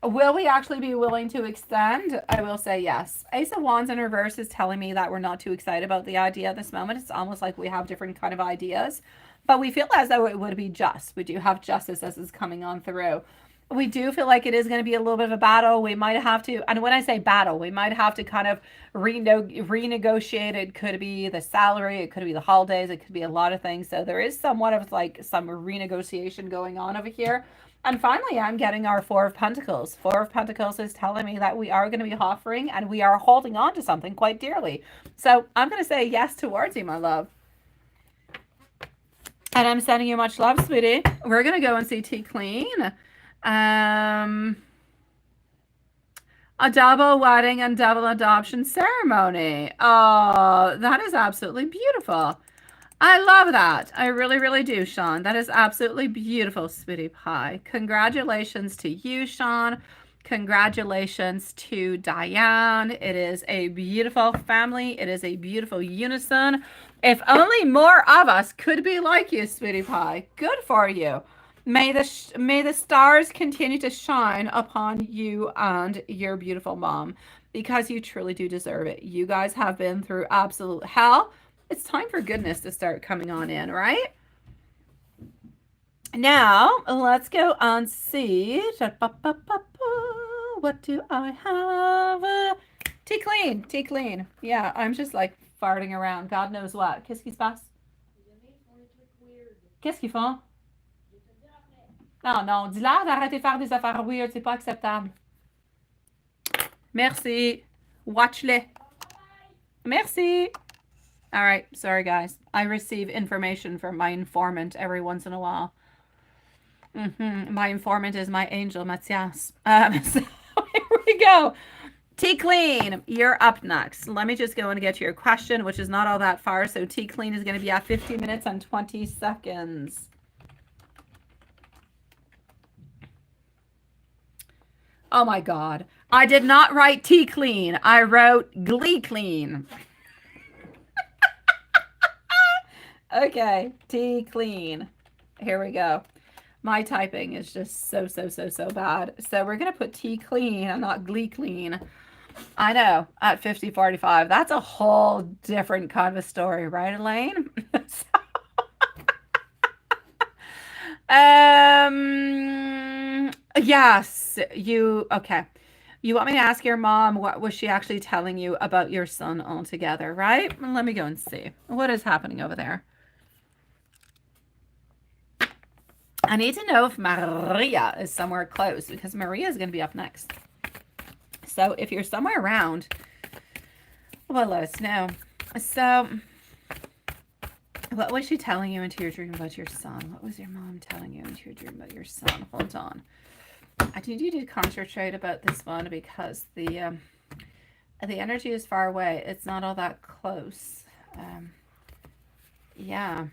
Will we actually be willing to extend? I will say yes. Ace of Wands in reverse is telling me that we're not too excited about the idea at this moment. It's almost like we have different kind of ideas, but we feel as though it would be just. We do have justice as is coming on through. we do feel like it is going to be a little bit of a battle. We might have to, and when I say battle, we might have to kind of renegotiate. It could be the salary, it could be the holidays, it could be a lot of things. So there is somewhat of like some renegotiation going on over here. And finally, I'm getting our Four of Pentacles. Four of Pentacles is telling me that we are going to be offering and we are holding on to something quite dearly. So I'm going to say yes towards you, my love. And I'm sending you much love, sweetie. We're going to go and see T Clean. A double wedding and double adoption ceremony. Oh, that is absolutely beautiful. I love that. I really, really do, Sean. That is absolutely beautiful, sweetie pie. Congratulations to you, Sean. Congratulations to Diane. It is a beautiful family. It is a beautiful unison. If only more of us could be like you, sweetie pie. Good for you. May the stars continue to shine upon you and your beautiful mom, because you truly do deserve it. You guys have been through absolute hell. It's time for goodness to start coming on in, right? Now, let's go and see. What do I have? Tea clean, tea clean. Yeah, I'm just like farting around. God knows what. Qu'est-ce qui se passe? Qu'est-ce qu'ils font? Non, non, dis-leur d'arrêter de faire des affaires weird, c'est pas acceptable. Merci. Watch-les. Merci. All right, sorry guys. I receive information from my informant every once in a while. My informant is my angel, Matthias. So here we go. T Clean, you're up next. Let me just go and get to your question, which is not all that far. So T Clean is going to be at 15 minutes and 20 seconds. Oh my God. I did not write T Clean. I wrote Glee Clean. Okay, T Clean. Here we go. My typing is just so bad. So we're going to put T Clean and not Glee Clean. I know, at 50:45. That's a whole different kind of story, right, Elaine? Yes, okay. You want me to ask your mom what was she actually telling you about your son altogether, right? Let me go and see. What is happening over there? I need to know if Maria is somewhere close, because Maria is going to be up next. So if you're somewhere around, well, let us know. So what was she telling you into your dream about your son? What was your mom telling you into your dream about your son? Hold on. I need you to concentrate about this one, because the energy is far away. It's not all that close. Yeah.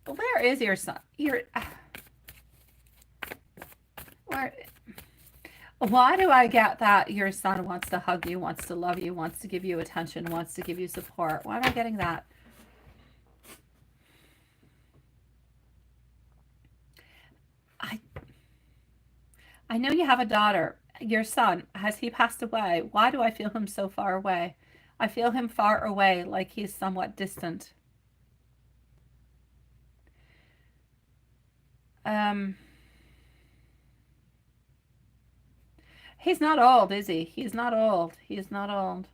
Where is your son? Why do I get that your son wants to hug you, wants to love you, wants to give you attention, wants to give you support? Why am I getting that? I know you have a daughter. Your son, has he passed away? Why do I feel him so far away? I feel him far away, like he's somewhat distant. He's not old, is he? He's not old. He's not old.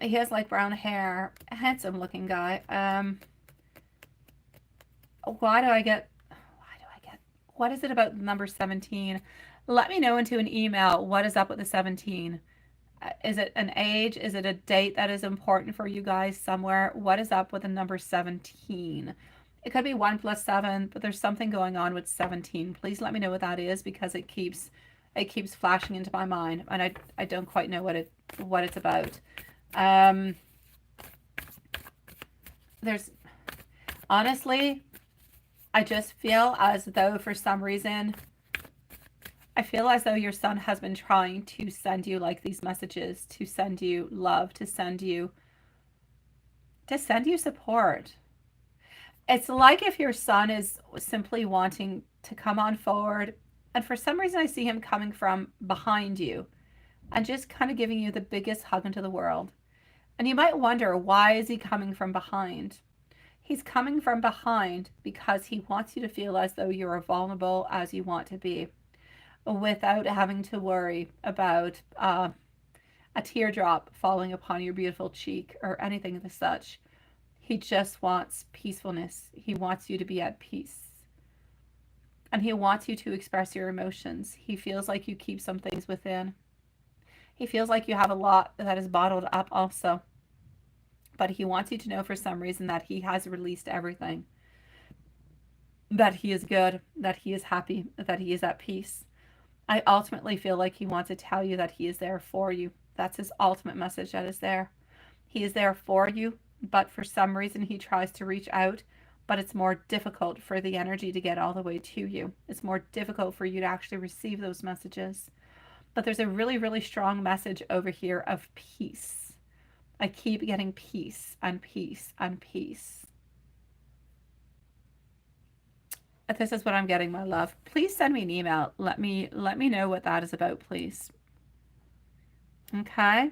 He has like brown hair, handsome looking guy. What is it about number 17? Let me know into an email. What is up with the 17? Is it an age? Is it a date that is important for you guys somewhere? What is up with the number 17? It could be 1 plus 7, but there's something going on with 17. Please let me know what that is, because it keeps flashing into my mind, and I don't quite know what it's about. There's honestly, I just feel as though for some reason, I feel as though your son has been trying to send you like these messages, to send you love, to send you support. It's like if your son is simply wanting to come on forward, and for some reason I see him coming from behind you and just kind of giving you the biggest hug into the world. And you might wonder, why is he coming from behind? He's coming from behind because he wants you to feel as though you're as vulnerable as you want to be, without having to worry about a teardrop falling upon your beautiful cheek or anything of the such. He just wants peacefulness. He wants you to be at peace. And he wants you to express your emotions. He feels like you keep some things within. He feels like you have a lot that is bottled up also. But he wants you to know for some reason that he has released everything. That he is good, that he is happy, that he is at peace. I ultimately feel like he wants to tell you that he is there for you. That's his ultimate message that is there. He is there for you, but for some reason he tries to reach out, but it's more difficult for the energy to get all the way to you. It's more difficult for you to actually receive those messages. But there's a really, really strong message over here of peace. I keep getting peace and peace and peace. This is what I'm getting, my love. Please send me an email. Let me know what that is about, please. Okay?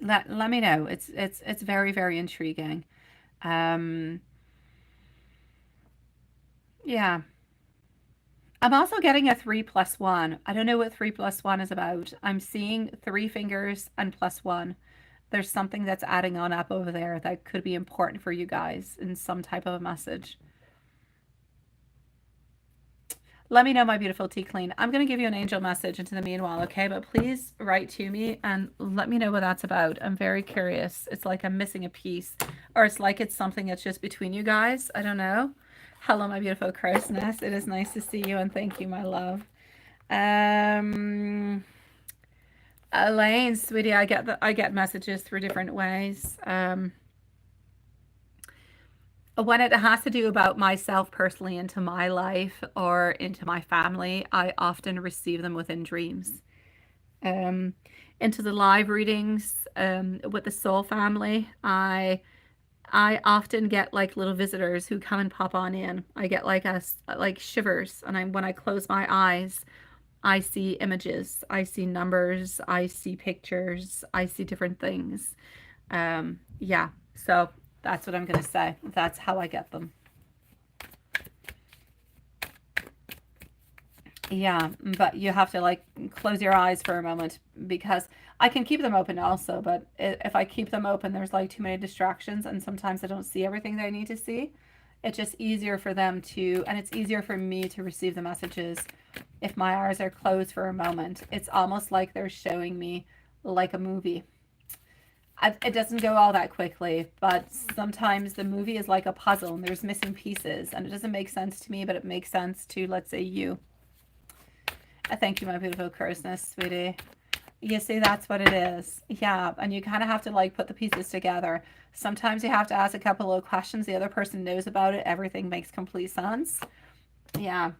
Let me know. It's very, very intriguing. Yeah. I'm also getting a 3 plus 1. I don't know what 3 plus 1 is about. I'm seeing 3 fingers and plus 1. There's something that's adding on up over there that could be important for you guys in some type of a message. Let me know, my beautiful tea clean. I'm going to give you an angel message into the meanwhile, okay? But please write to me and let me know what that's about. I'm very curious. It's like I'm missing a piece, or it's like it's something that's just between you guys. I don't know. Hello, my beautiful crow's nest. It is nice to see you, and thank you, my love. Elaine, sweetie, I get messages through different ways. When it has to do about myself personally, into my life or into my family, I often receive them within dreams. Into the live readings with the soul family, I often get like little visitors who come and pop on in. I get like shivers, and when I close my eyes, I see images, I see numbers, I see pictures, I see different things. Yeah, so that's what I'm going to say. That's how I get them. Yeah, but you have to like close your eyes for a moment, because I can keep them open also, but if I keep them open, there's like too many distractions, and sometimes I don't see everything that I need to see. It's just easier for them to, and it's easier for me to receive the messages if my eyes are closed for a moment. It's almost like they're showing me like a movie. It doesn't go all that quickly, but sometimes the movie is like a puzzle and there's missing pieces, and it doesn't make sense to me, but it makes sense to, let's say, you. Thank you, my beautiful crow's nest, sweetie. You see, that's what it is. Yeah, and you kind of have to like put the pieces together. Sometimes you have to ask a couple of questions. The other person knows about it. Everything makes complete sense. Yeah.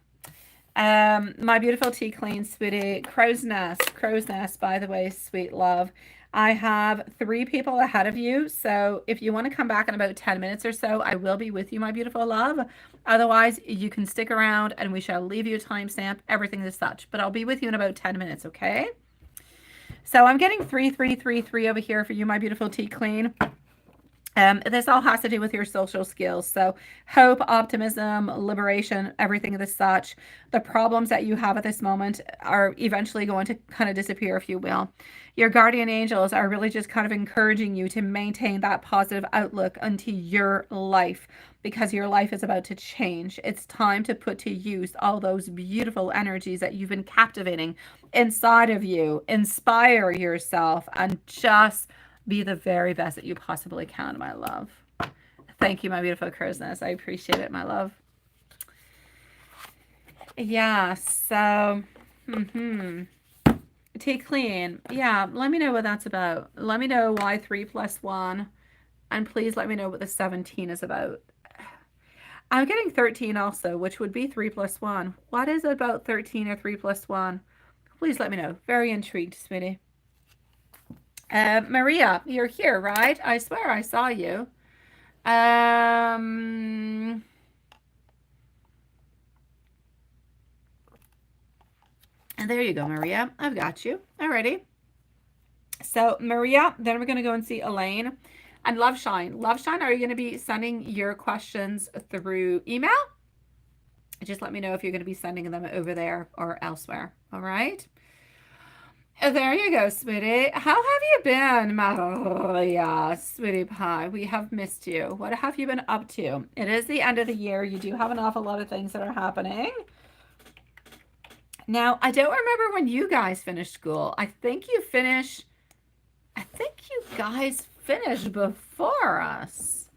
My beautiful tea clean, sweetie. Crow's nest, by the way, sweet love. I have 3 people ahead of you, so if you want to come back in about 10 minutes or so, I will be with you, my beautiful love. Otherwise, you can stick around and we shall leave you a timestamp, everything as such. But I'll be with you in about 10 minutes, okay? So I'm getting 3 over here for you, my beautiful tea clean. This all has to do with your social skills. So hope, optimism, liberation, everything of the such. The problems that you have at this moment are eventually going to kind of disappear, if you will. Your guardian angels are really just kind of encouraging you to maintain that positive outlook into your life, because your life is about to change. It's time to put to use all those beautiful energies that you've been captivating inside of you. Inspire yourself and just be the very best that you possibly can, my love. Thank you, my beautiful crow's nest. I appreciate it, my love. Yeah, so, Take clean. Yeah, let me know what that's about. Let me know why 3 plus 1. And please let me know what the 17 is about. I'm getting 13 also, which would be 3 plus 1. What is it about 13 or 3 plus 1? Please let me know. Very intrigued, sweetie. Maria, you're here, right? I swear I saw you. And there you go, Maria. I've got you. Alrighty. So Maria, then we're going to go and see Elaine. And Love Shine. Love Shine, are you going to be sending your questions through email? Just let me know if you're going to be sending them over there or elsewhere. All right. There you go, sweetie. How have you been, Maria, sweetie pie? We have missed you. What have you been up to? It is the end of the year. You do have an awful lot of things that are happening. Now, I don't remember when you guys finished school. I think you guys finished before us.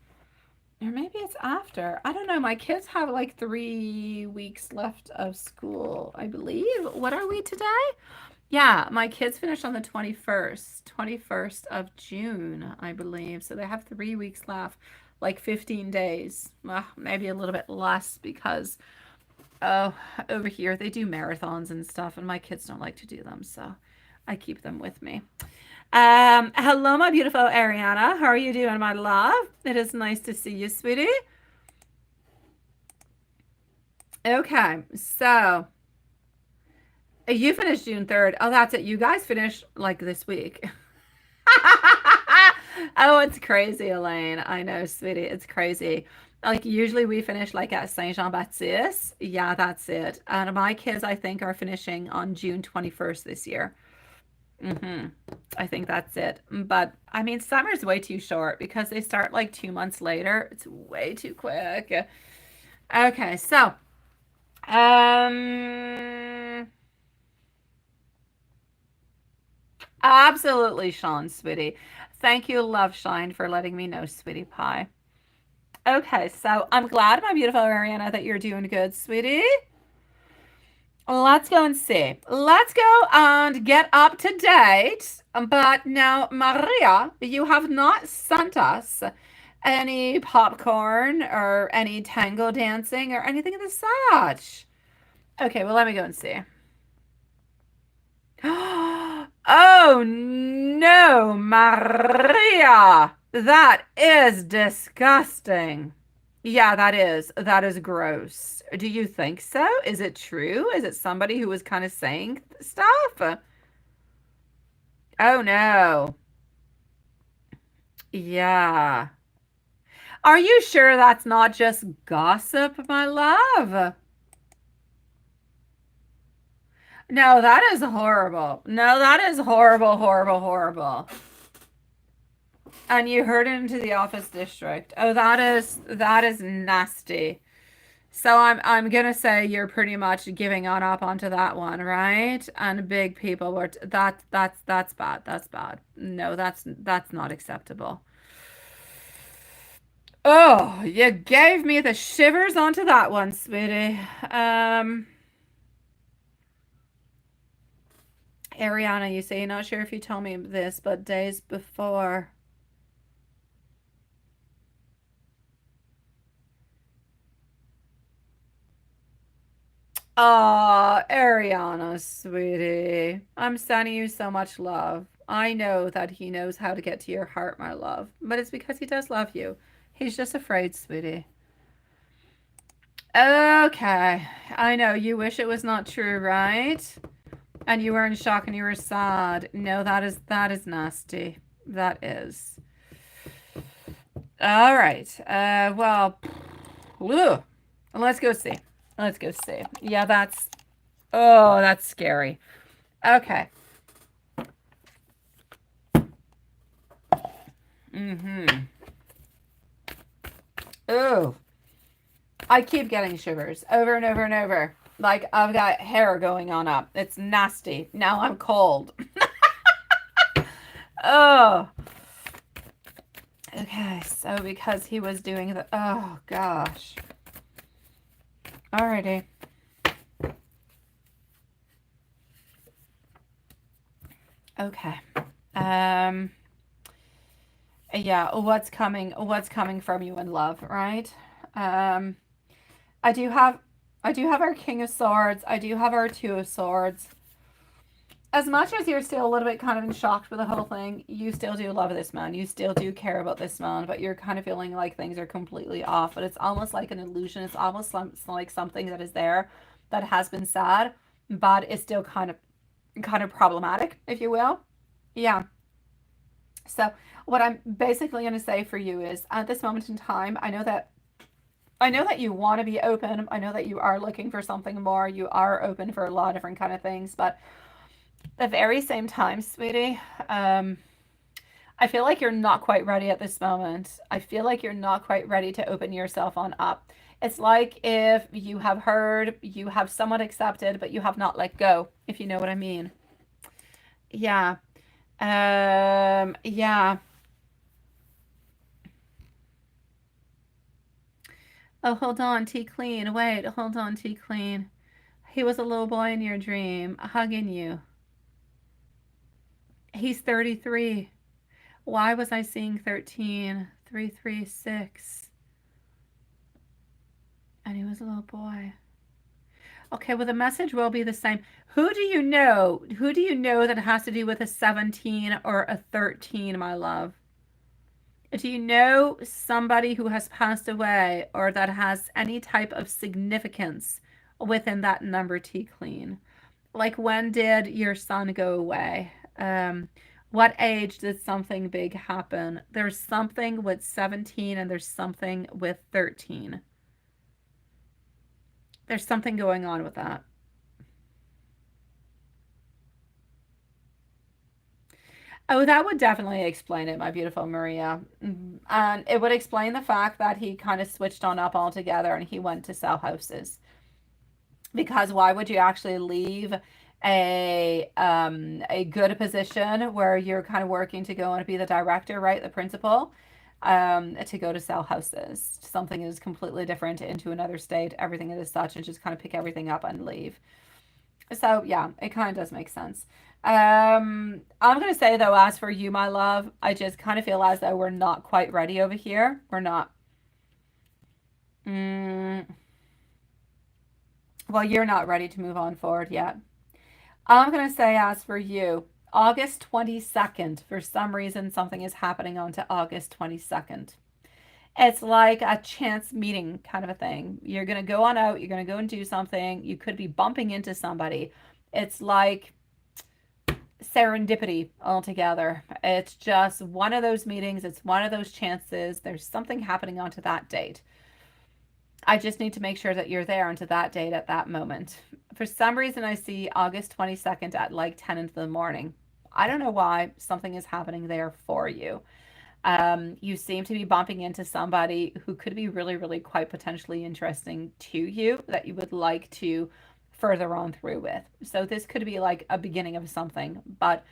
Or maybe it's after. I don't know. My kids have like 3 weeks left of school, I believe. What are we today? Yeah, my kids finished on the 21st of June, I believe. So they have 3 weeks left, like 15 days. Well, maybe a little bit less because, oh, over here they do marathons and stuff, and my kids don't like to do them, so I keep them with me. Hello, my beautiful Ariana. How are you doing, my love? It is nice to see you, sweetie. Okay, so you finished June 3rd. Oh, that's it. You guys finished like this week. Oh, it's crazy, Elaine. I know, sweetie. It's crazy. Like usually we finish like at Saint Jean-Baptiste. Yeah, that's it. And my kids, I think, are finishing on June 21st this year. I think that's it. But I mean, summer's way too short because they start like 2 months later. It's way too quick. Okay, so um absolutely, Sean, sweetie. Thank you, Love Shine, for letting me know, sweetie pie. Okay, so I'm glad, my beautiful Ariana, that you're doing good, sweetie. Let's go and see. Let's go and get up to date. But now, Maria, you have not sent us any popcorn or any tango dancing or anything of the such. Okay, well, let me go and see. Oh no, Maria! That is disgusting. Yeah, that is. That is gross. Do you think so? Is it true? Is it somebody who was kind of saying stuff? Oh no. Yeah. Are you sure that's not just gossip, my love? No, that is horrible. No, that is horrible, horrible, horrible. And you heard it into the office district. Oh, that is nasty. So I'm gonna say you're pretty much giving on up onto that one, right? And big people were that's bad. That's bad. No, that's not acceptable. Oh, you gave me the shivers onto that one, sweetie. Ariana, you say you're not sure if you told me this, but days before. Oh, Ariana, sweetie. I'm sending you so much love. I know that he knows how to get to your heart, my love, but it's because he does love you. He's just afraid, sweetie. Okay. I know you wish it was not true, right? And you were in shock and you were sad. No, that is nasty. That is. All right. Well, ugh. Let's go see. Let's go see. Yeah, that's scary. Okay. Oh, I keep getting shivers over and over and over. Like I've got hair going on up. It's nasty. Now I'm cold. Oh. Okay, so because he was doing the oh gosh. Alrighty. Okay. Um yeah, what's coming from you in love, right? Um I do have our King of Swords. I do have our Two of Swords. As much as you're still a little bit kind of in shock with the whole thing, you still do love this man. You still do care about this man, but you're kind of feeling like things are completely off. But it's almost like an illusion. It's almost like something that is there that has been said, but it's still kind of problematic, if you will. Yeah. So what I'm basically going to say for you is at this moment in time, I know that you want to be open. I know that you are looking for something more. You are open for a lot of different kind of things, but at the very same time, sweetie, um, I feel like you're not quite ready at this moment. I feel like you're not quite ready to open yourself on up. It's like if you have heard, you have somewhat accepted, but you have not let go, if you know what I mean. Yeah. Yeah. Oh, hold on, T Clean. Wait, hold on, T Clean. He was a little boy in your dream, hugging you. He's 33. Why was I seeing 13? 336. And he was a little boy. Okay, well, the message will be the same. Who do you know? Who do you know that has to do with a 17 or a 13, my love? Do you know somebody who has passed away or that has any type of significance within that number, T Clean? Like, when did your son go away? What age did something big happen? There's something with 17 and there's something with 13. There's something going on with that. Oh, that would definitely explain it, my beautiful Maria. And it would explain the fact that he kind of switched on up altogether and he went to sell houses. Because why would you actually leave a good position where you're kind of working to go and be the director, right? The principal, to go to sell houses. Something is completely different into another state, everything is such, and just kind of pick everything up and leave. So yeah, it kind of does make sense. I'm gonna say though, as for you, my love, I just kind of feel as though we're not quite ready over here. We're not. Mm, well, you're not ready to move on forward yet. I'm gonna say as for you, August 22nd. For some reason, something is happening on to August 22nd. It's like a chance meeting kind of a thing. You're gonna go on out. You're gonna go and do something. You could be bumping into somebody. It's like serendipity altogether. It's just one of those meetings, it's one of those chances. There's something happening onto that date. I just need to make sure that you're there onto that date at that moment. For some reason, I see August 22nd at like 10 in the morning. I don't know why. Something is happening there for you. You seem to be bumping into somebody who could be really, really quite potentially interesting to you that you would like to further on through with. So this could be like a beginning of something, but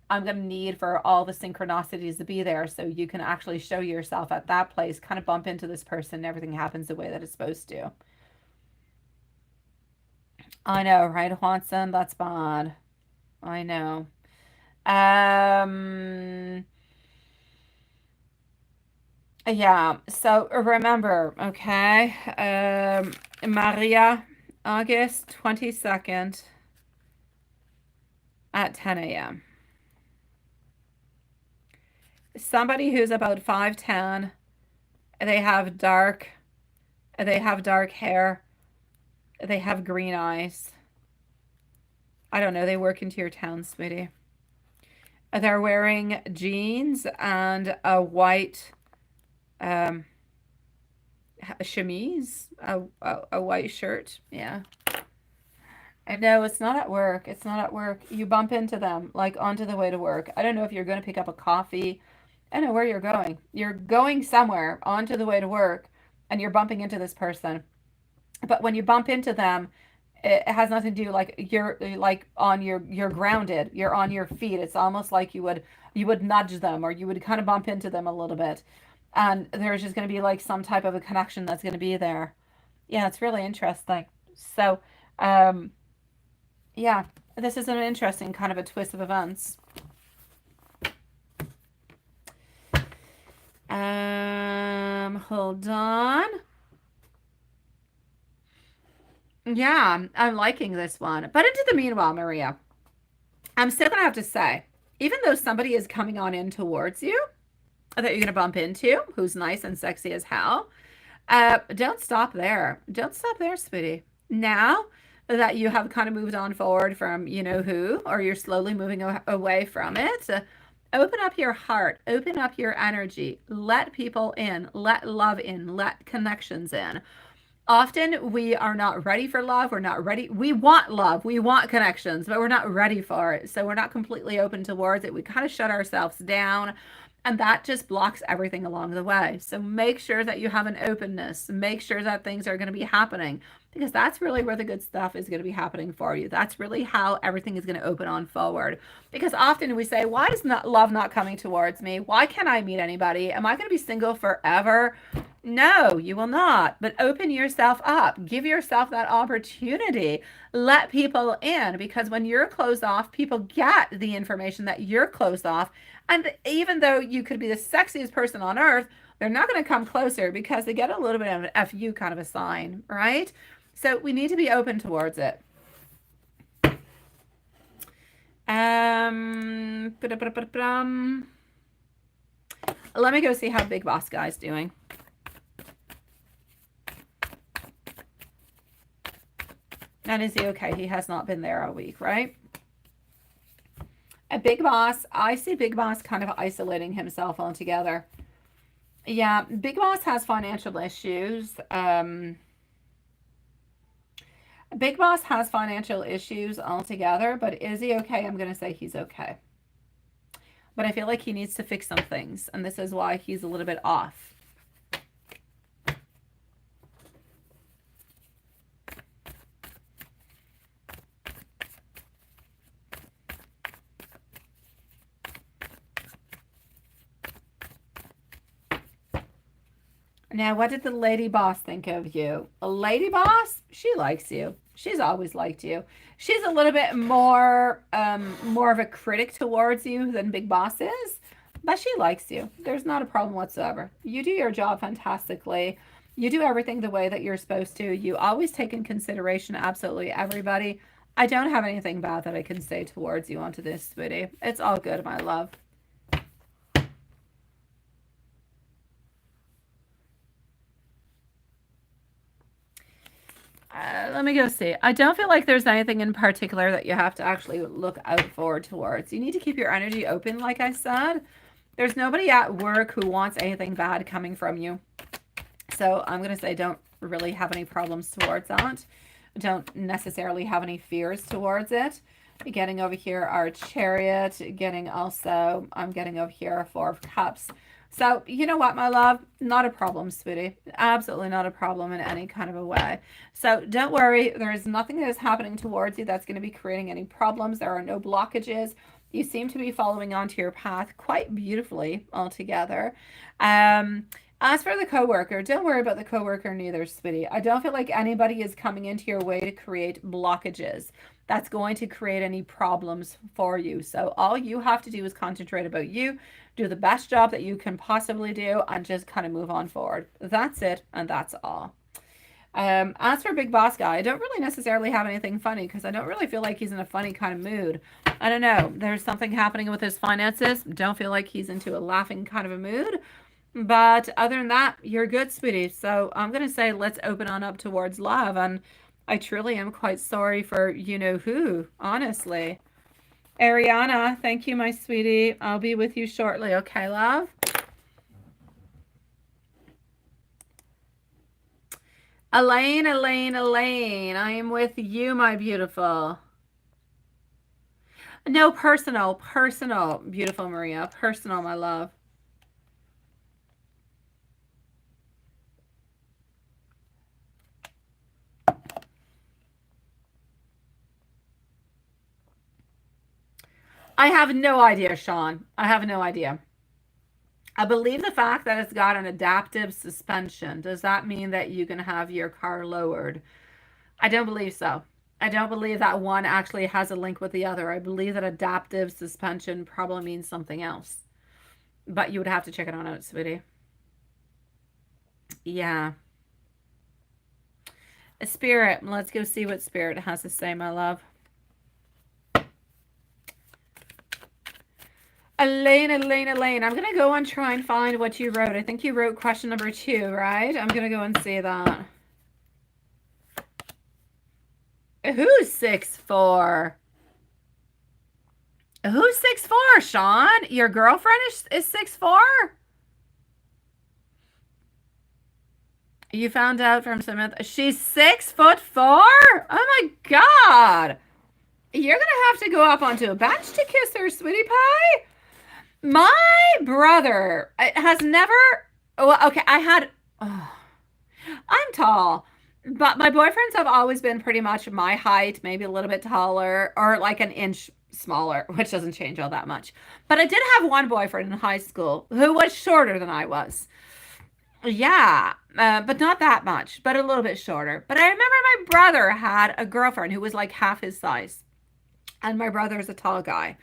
I'm going to need for all the synchronicities to be there so you can actually show yourself at that place, kind of bump into this person, and everything happens the way that it's supposed to. I know, right, Watson? That's bad. I know. Um, yeah, so remember, okay? Maria, August 22nd at 10 a.m. Somebody who's about 5'10", they have dark hair, they have green eyes. I don't know, they work into your town, sweetie. They're wearing jeans and a white um chemise, a white shirt. Yeah. I know it's not at work. It's not at work. You bump into them like onto the way to work. I don't know if you're going to pick up a coffee. I don't know where you're going. You're going somewhere onto the way to work and you're bumping into this person. But when you bump into them, it has nothing to do like you're like on you're grounded. You're on your feet. It's almost like you would nudge them or you would kind of bump into them a little bit. And there's just going to be like some type of a connection that's going to be there. Yeah, it's really interesting. So, um, yeah, this is an interesting kind of a twist of events. Hold on. Yeah, I'm liking this one. But into the meanwhile, Maria, I'm still gonna have to say, even though somebody is coming on in towards you that you're gonna bump into, who's nice and sexy as hell, don't stop there. Don't stop there, sweetie. Now that you have kind of moved on forward from you know who, or you're slowly moving away from it, Open up your heart, open up your energy, let people in, let love in, let connections in. Often we are not ready for love. We're not ready. We want love. We want connections, but we're not ready for it. So we're not completely open towards it. We kind of shut ourselves down, and that just blocks everything along the way. So make sure that you have an openness. Make sure that things are going to be happening, because that's really where the good stuff is going to be happening for you. That's really how everything is going to open on forward. Because often we say, why is not love not coming towards me? Why can't I meet anybody? Am I going to be single forever? No, you will not. But open yourself up. Give yourself that opportunity. Let people in, because when you're closed off, people get the information that you're closed off. And even though you could be the sexiest person on earth, they're not going to come closer because they get a little bit of an FU kind of a sign, right? So we need to be open towards it. Let me go see how Big Boss Guy's doing. And is he okay? He has not been there all week, right? A Big Boss, I see Big Boss kind of isolating himself altogether. Yeah, Big Boss has financial issues. Big Boss has financial issues altogether, but is he okay? I'm going to say he's okay. But I feel like he needs to fix some things, and this is why he's a little bit off. Now, what did the lady boss think of you? A lady boss? She likes you. She's always liked you. She's a little bit more of a critic towards you than Big Boss is, but she likes you. There's not a problem whatsoever. You do your job fantastically. You do everything the way that you're supposed to. You always take in consideration absolutely everybody. I don't have anything bad that I can say towards you onto this, sweetie. It's all good, my love. Let me go see. I don't feel like there's anything in particular that you have to actually look out forward towards. You need to keep your energy open, like I said. There's nobody at work who wants anything bad coming from you. So I'm going to say don't really have any problems towards that. Don't necessarily have any fears towards it. Getting over here our Chariot. I'm getting over here 4 of Cups. So, you know what, my love? Not a problem, sweetie. Absolutely not a problem in any kind of a way. So don't worry. There is nothing that is happening towards you that's going to be creating any problems. There are no blockages. You seem to be following onto your path quite beautifully altogether. As for the coworker, don't worry about the coworker neither, sweetie. I don't feel like anybody is coming into your way to create blockages that's going to create any problems for you. So all you have to do is concentrate about you, do the best job that you can possibly do, and just kind of move on forward. That's it, and that's all. As for Big Boss Guy, I don't really necessarily have anything funny because I don't really feel like he's in a funny kind of mood. I don't know. There's something happening with his finances. Don't feel like he's into a laughing kind of a mood. But other than that, you're good, sweetie. So I'm going to say let's open on up towards love. And I truly am quite sorry for you-know-who, honestly. Ariana, thank you, my sweetie. I'll be with you shortly. Okay, love? Elaine, Elaine, Elaine. I am with you, my beautiful. No, personal, beautiful Maria. Personal, my love. I have no idea, Sean. I have no idea. I believe the fact that it's got an adaptive suspension, does that mean that you can have your car lowered? I don't believe so. I don't believe that one actually has a link with the other. I believe that adaptive suspension probably means something else. But you would have to check it on out, sweetie. Yeah. Spirit. Let's go see what Spirit has to say, my love. Elaine, Elaine, Elaine. I'm going to go and try and find what you wrote. I think you wrote question number 2, right? I'm going to go and see that. Who's 6'4"? Who's 6'4", Sean? Your girlfriend is 6'4"? You found out from Samantha. She's 6'4"? Oh my God. You're going to have to go up onto a bench to kiss her, sweetie pie. My brother has never. Well, okay, oh, I'm tall, but my boyfriends have always been pretty much my height, maybe a little bit taller, or like an inch smaller, which doesn't change all that much. But I did have one boyfriend in high school who was shorter than I was. Yeah, but not that much, but a little bit shorter. But I remember my brother had a girlfriend who was like half his size, and my brother is a tall guy.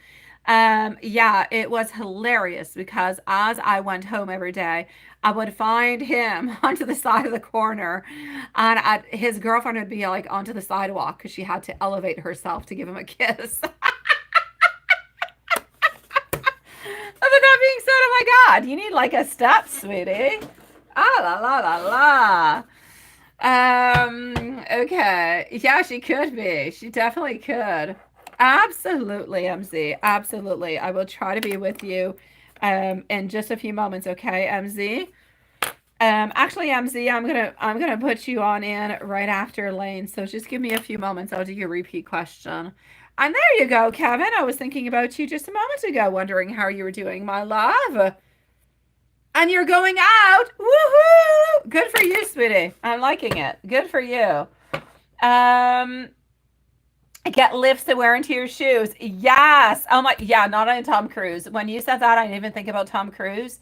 Yeah, it was hilarious because as I went home every day, I would find him onto the side of the corner, and his girlfriend would be like onto the sidewalk because she had to elevate herself to give him a kiss. But that being said, oh my God, you need like a step, sweetie. Ah, la, la, la, la. Okay. Yeah, she could be. She definitely could. Absolutely, MZ. Absolutely. I will try to be with you in just a few moments, okay, MZ? Actually, MZ, I'm gonna put you on in right after Elaine. So just give me a few moments. I'll do your repeat question. And there you go, Kevin. I was thinking about you just a moment ago, wondering how you were doing, my love. And you're going out. Woohoo! Good for you, sweetie. I'm liking it. Good for you. Get lifts to wear into your shoes. Yes. Oh my, yeah, not on Tom Cruise. When you said that, I didn't even think about Tom Cruise.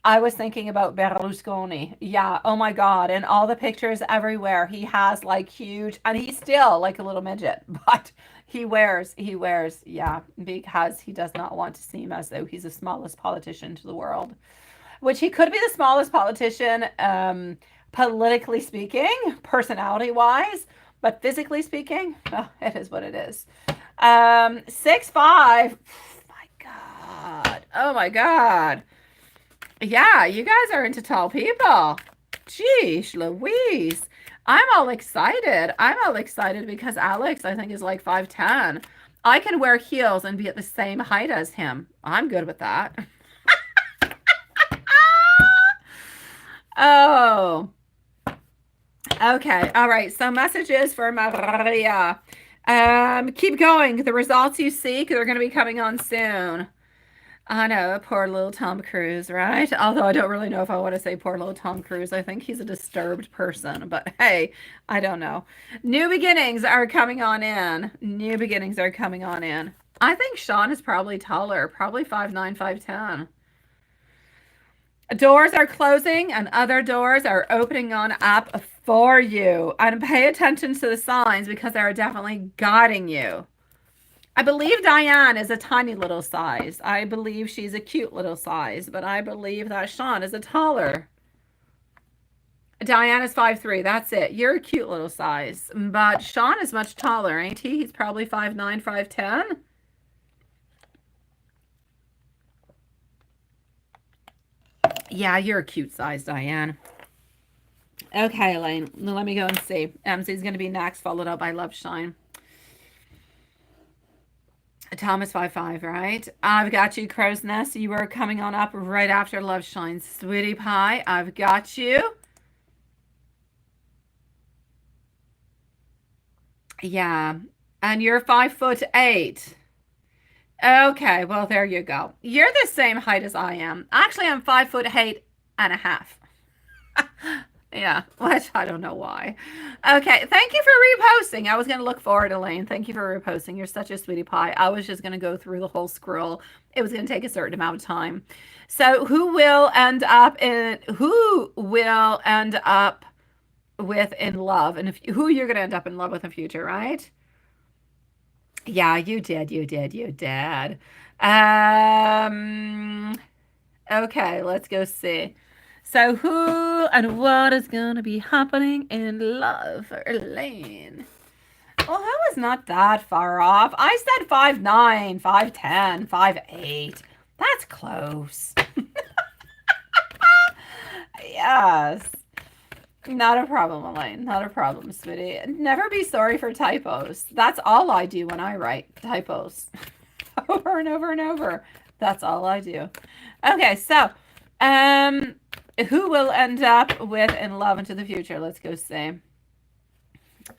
I was thinking about Berlusconi. Yeah. Oh my God. And all the pictures everywhere. He has like huge, and he's still like a little midget, but yeah, because he does not want to seem as though he's the smallest politician to the world, which he could be the smallest politician, politically speaking, personality wise, but physically speaking, oh, it is what it is. 6'5". My God. Oh my God. Yeah, you guys are into tall people. Jeez Louise. I'm all excited. I'm all excited because Alex, I think, is like 5'10". I can wear heels and be at the same height as him. I'm good with that. Oh, okay. All right. So messages for Maria. Keep going. The results you seek, they're going to be coming on soon. I know, poor little Tom Cruise, right? Although I don't really know if I want to say poor little Tom Cruise. I think he's a disturbed person, but hey, I don't know. New beginnings are coming on in. New beginnings are coming on in. I think Sean is probably taller, probably 5'9", 5'10". Doors are closing and other doors are opening on up for you. And pay attention to the signs because they are definitely guiding you. I believe Diane is a tiny little size. I believe she's a cute little size, but I believe that Sean is a taller. Diane is 5'3". That's it. You're a cute little size, but Sean is much taller, ain't he? He's probably 5'9", 5'10". Yeah, you're a cute size, Diane. Okay, Elaine, let me go and see. MC's going to be next, followed up by Love Shine. Thomas 5'5", right? I've got you, Crow's Nest. You are coming on up right after Love Shine. Sweetie Pie, I've got you. Yeah, and you're 5'8". Okay, well, there you go. You're the same height as I am. Actually, I'm 5'8.5". Yeah, which I don't know why. Okay, thank you for reposting. I was going to look forward, Elaine. Thank you for reposting. You're such a sweetie pie. I was just going to go through the whole scroll. It was going to take a certain amount of time. So who will end up with in love, and who you're going to end up in love with in the future, right? Yeah, you did. Okay, let's go see. So who and what is going to be happening in love for Elaine? Well, that was not that far off. I said 5'9", 5'10", 5'8". That's close. Yes. Not a problem, Elaine. Not a problem, sweetie. Never be sorry for typos. That's all I do when I write typos. over and over and over. That's all I do. Okay, so who will end up with in love into the future? Let's go see.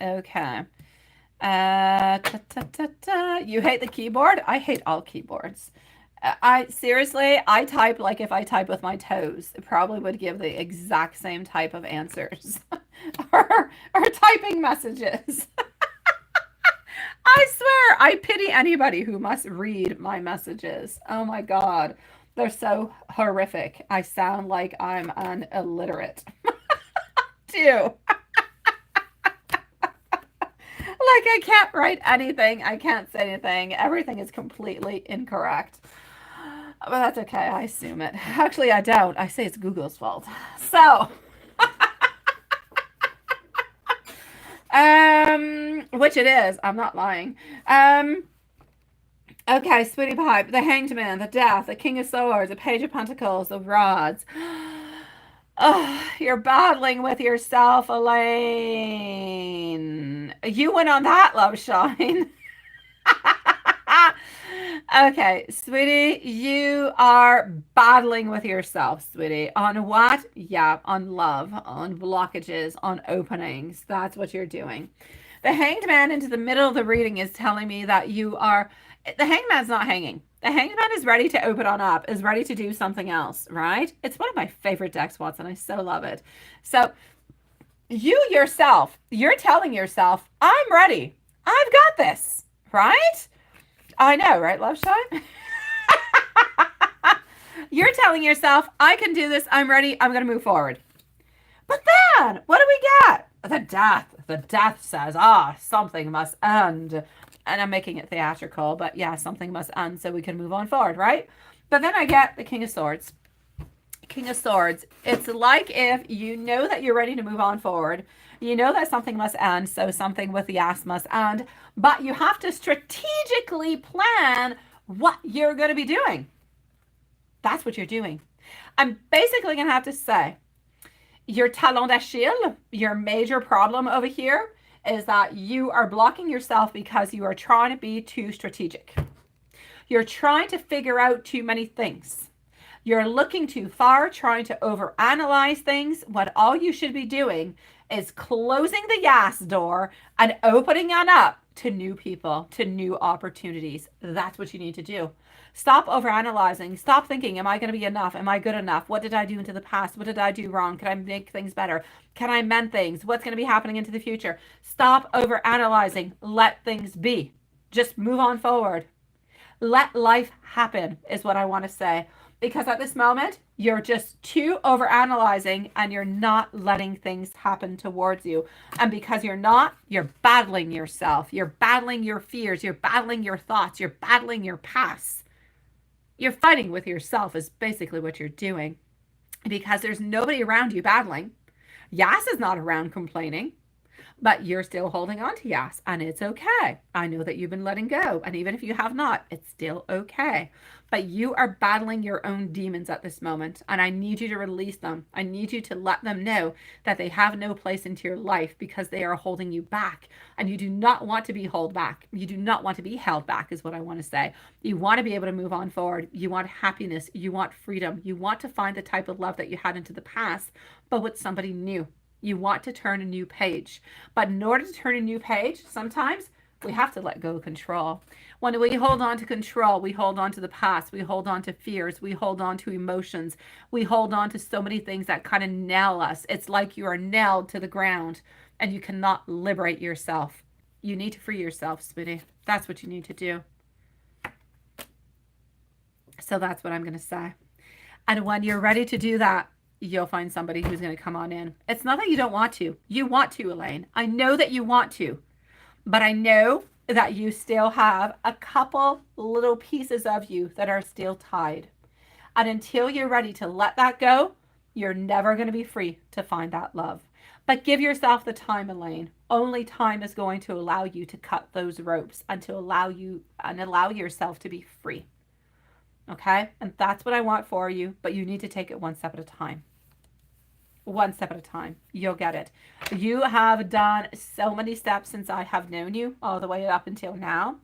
Okay. You hate the keyboard? I hate all keyboards. I seriously, I type like if I type with my toes, it probably would give the exact same type of answers or typing messages. I swear, I pity anybody who must read my messages. Oh my God. They're so horrific. I sound like I'm an illiterate. Too. Like I can't write anything. I can't say anything. Everything is completely incorrect. But that's okay. I assume it. Actually, I don't. I say it's Google's fault. So, which it is. I'm not lying. Okay, sweetie pie. The Hanged Man, the Death, the King of Swords, the Page of Pentacles, the Rods. Oh, you're battling with yourself, Elaine. You went on that, love shine. Okay, sweetie, you are battling with yourself, sweetie. On what? Yeah, on love, on blockages, on openings. That's what you're doing. The Hanged Man into the middle of the reading is telling me that you are... The Hanged Man's not hanging. The Hanged Man is ready to open on up, is ready to do something else, right? It's one of my favorite decks, Watson. I so love it. So you yourself, you're telling yourself, I'm ready. I've got this, right? I know, right, love shine? You're telling yourself, I can do this. I'm ready. I'm going to move forward. But then, what do we get? The Death. The Death says, something must end. And I'm making it theatrical, but yeah, something must end so we can move on forward, right? But then I get the King of Swords. King of Swords. It's like if you know that you're ready to move on forward, you know that something must end, so something with the ass must end, but you have to strategically plan what you're going to be doing. That's what you're doing. I'm basically going to have to say, your talon d'Achille, your major problem over here, is that you are blocking yourself because you are trying to be too strategic. You're trying to figure out too many things. You're looking too far, trying to overanalyze things, when all you should be doing is closing the yes door and opening on up to new people, to new opportunities. That's what you need to do. Stop overanalyzing. Stop thinking, am I going to be enough? Am I good enough? What did I do into the past? What did I do wrong? Can I make things better? Can I mend things? What's going to be happening into the future? Stop overanalyzing. Let things be. Just move on forward. Let life happen is what I want to say. Because at this moment, you're just too overanalyzing and you're not letting things happen towards you. And because you're not, you're battling yourself. You're battling your fears. You're battling your thoughts. You're battling your past. You're fighting with yourself is basically what you're doing. Because there's nobody around you battling. Yas is not around complaining. But you're still holding on to Yas, and it's okay. I know that you've been letting go, and even if you have not, it's still okay. But you are battling your own demons at this moment, and I need you to release them. I need you to let them know that they have no place into your life because they are holding you back, and you do not want to be held back. You do not want to be held back is what I want to say. You want to be able to move on forward. You want happiness. You want freedom. You want to find the type of love that you had into the past, but with somebody new. You want to turn a new page. But in order to turn a new page, sometimes we have to let go of control. When we hold on to control, we hold on to the past. We hold on to fears. We hold on to emotions. We hold on to so many things that kind of nail us. It's like you are nailed to the ground and you cannot liberate yourself. You need to free yourself, sweetie. That's what you need to do. So that's what I'm going to say. And when you're ready to do that, you'll find somebody who's going to come on in. It's not that you don't want to. You want to, Elaine. I know that you want to. But I know that you still have a couple little pieces of you that are still tied. And until you're ready to let that go, you're never going to be free to find that love. But give yourself the time, Elaine. Only time is going to allow you to cut those ropes and to allow yourself to be free. Okay? And that's what I want for you. But you need to take it one step at a time. One step at a time. You'll get it. You have done so many steps since I have known you all the way up until now.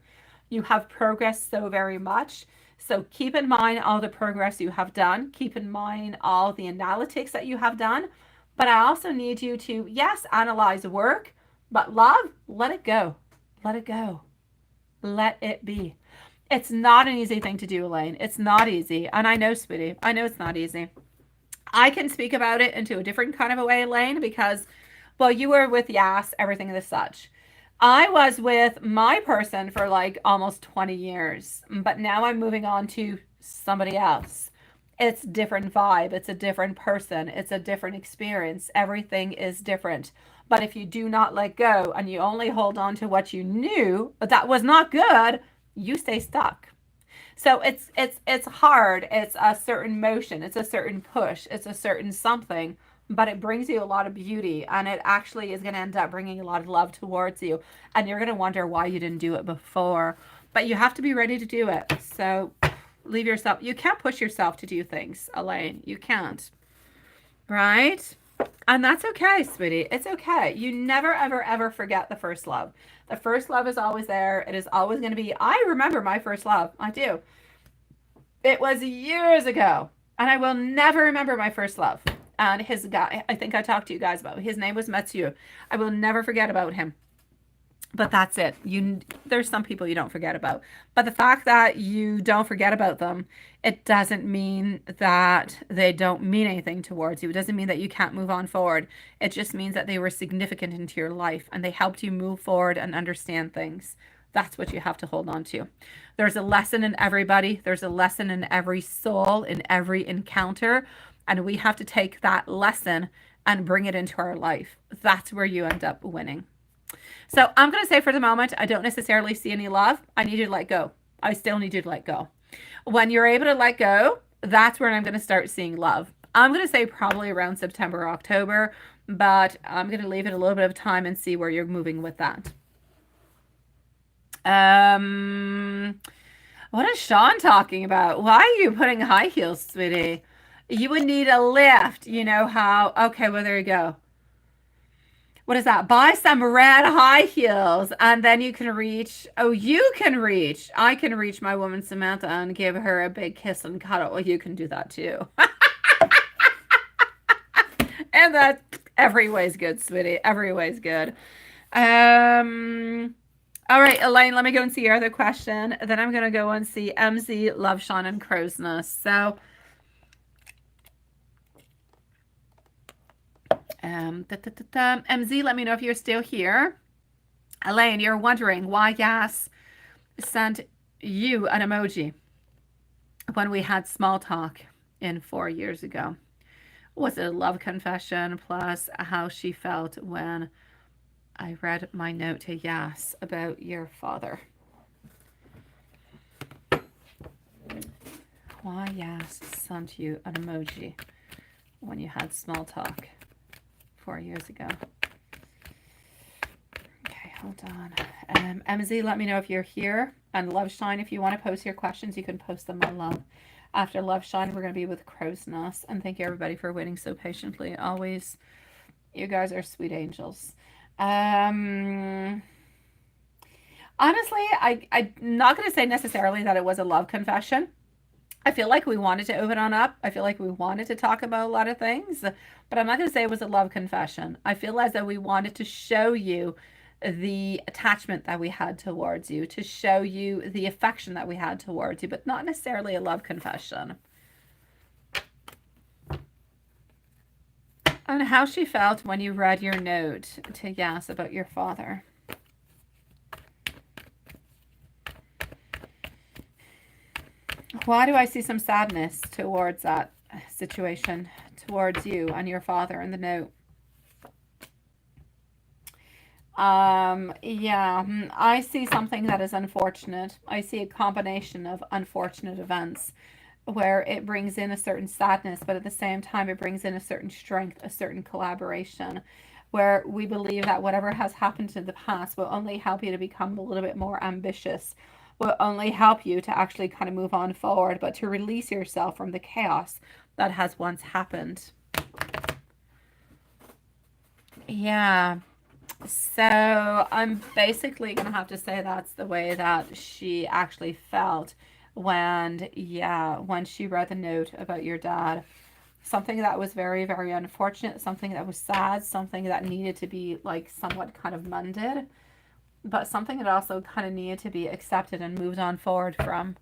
You have progressed so very much. So keep in mind all the progress you have done. Keep in mind all the analytics that you have done. But I also need you to, yes, analyze work, but love, let it go. Let it go. Let it be. It's not an easy thing to do, Elaine. It's not easy. And I know, sweetie, I know it's not easy. I can speak about it into a different kind of a way, Elaine, because, well, you were with Yas, everything and such. I was with my person for like almost 20 years, but now I'm moving on to somebody else. It's different vibe. It's a different person. It's a different experience. Everything is different. But if you do not let go and you only hold on to what you knew, but that was not good, you stay stuck. So it's hard. It's a certain motion. It's a certain push. It's a certain something, but it brings you a lot of beauty, and it actually is going to end up bringing a lot of love towards you. And you're going to wonder why you didn't do it before, but you have to be ready to do it. So leave yourself. You can't push yourself to do things, Elaine. You can't, right? And that's okay, sweetie. It's okay. You never, ever, ever forget the first love. The first love is always there. It is always going to be. I remember my first love. I do. It was years ago, and I will never remember my first love. And his guy, I think I talked to you guys about. His name was Mathieu. I will never forget about him. But that's it. There's some people you don't forget about. But the fact that you don't forget about them, it doesn't mean that they don't mean anything towards you. It doesn't mean that you can't move on forward. It just means that they were significant into your life and they helped you move forward and understand things. That's what you have to hold on to. There's a lesson in everybody. There's a lesson in every soul, in every encounter. And we have to take that lesson and bring it into our life. That's where you end up winning. So I'm going to say for the moment, I don't necessarily see any love. I need you to let go. I still need you to let go. When you're able to let go, that's where I'm going to start seeing love. I'm going to say probably around September, October, but I'm going to leave it a little bit of time and see where you're moving with that. What is Sean talking about? Why are you putting high heels, sweetie? You would need a lift. You know how? Okay, well, there you go. What is that? Buy some red high heels and then you can reach. Oh, you can reach. I can reach my woman Samantha and give her a big kiss and cuddle. Well, you can do that too. And that every way's good, sweetie. Every way's good. All right, Elaine, let me go and see your other question. Then I'm going to go and see MZ, Love, Sean, and Crow's Nest. So, MZ, let me know if you're still here. Elaine, you're wondering why Yas sent you an emoji when we had small talk in 4 years ago. Was it a love confession plus how she felt when I read my note to Yas about your father? Why Yas sent you an emoji when you had small talk 4 years ago. Okay, hold on. MZ, let me know if you're here. And Love Shine, if you want to post your questions, you can post them on Love. After Love Shine, we're going to be with Crow's Nest. And thank you, everybody, for waiting so patiently. Always, you guys are sweet angels. Honestly, I'm not going to say necessarily that it was a love confession. I feel like we wanted to open on up. I feel like we wanted to talk about a lot of things, but I'm not going to say it was a love confession. I feel as though we wanted to show you the attachment that we had towards you, to show you the affection that we had towards you, but not necessarily a love confession. And how she felt when you read your note to Yas about your father. Why do I see some sadness towards that situation, towards you and your father in the note? Yeah, I see something that is unfortunate. I see a combination of unfortunate events where it brings in a certain sadness, but at the same time, it brings in a certain strength, a certain collaboration, where we believe that whatever has happened in the past will only help you to become a little bit more ambitious, will only help you to actually kind of move on forward, but to release yourself from the chaos that has once happened. Yeah. So I'm basically going to have to say that's the way that she actually felt when, yeah, when she read the note about your dad. Something that was very, very unfortunate, something that was sad, something that needed to be like somewhat kind of mended, but something that also kind of needed to be accepted and moved on forward from.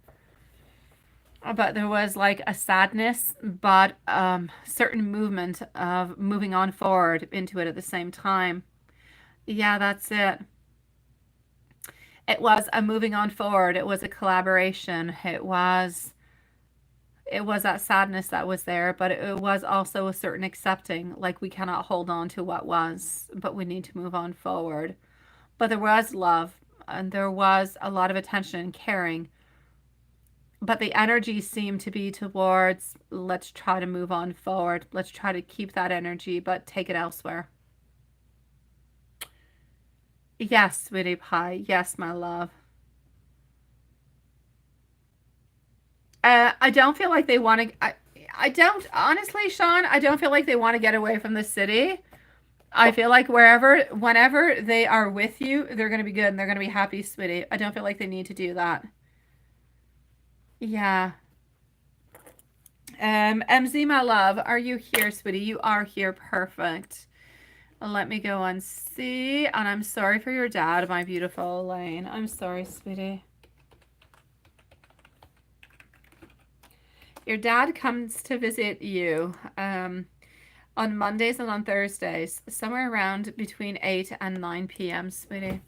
But there was like a sadness, but certain movement of moving on forward into it at the same time. Yeah, that's it. It was a moving on forward. It was a collaboration. It was that sadness that was there, but it was also a certain accepting, like we cannot hold on to what was, but we need to move on forward. But there was love and there was a lot of attention and caring, but the energy seemed to be towards let's try to move on forward. Let's try to keep that energy, but take it elsewhere. Yes, sweetie pie. Yes, my love. I don't feel like they want to. I don't, honestly, Sean, I don't feel like they want to get away from the city. I feel like whenever they are with you, they're going to be good and they're going to be happy, sweetie. I don't feel like they need to do that. Yeah. MZ, my love, are you here, sweetie? You are here. Perfect. Let me go and see. And I'm sorry for your dad, my beautiful Elaine. I'm sorry, sweetie. Your dad comes to visit you on Mondays and on Thursdays, somewhere around between 8 and 9 p.m., sweetie.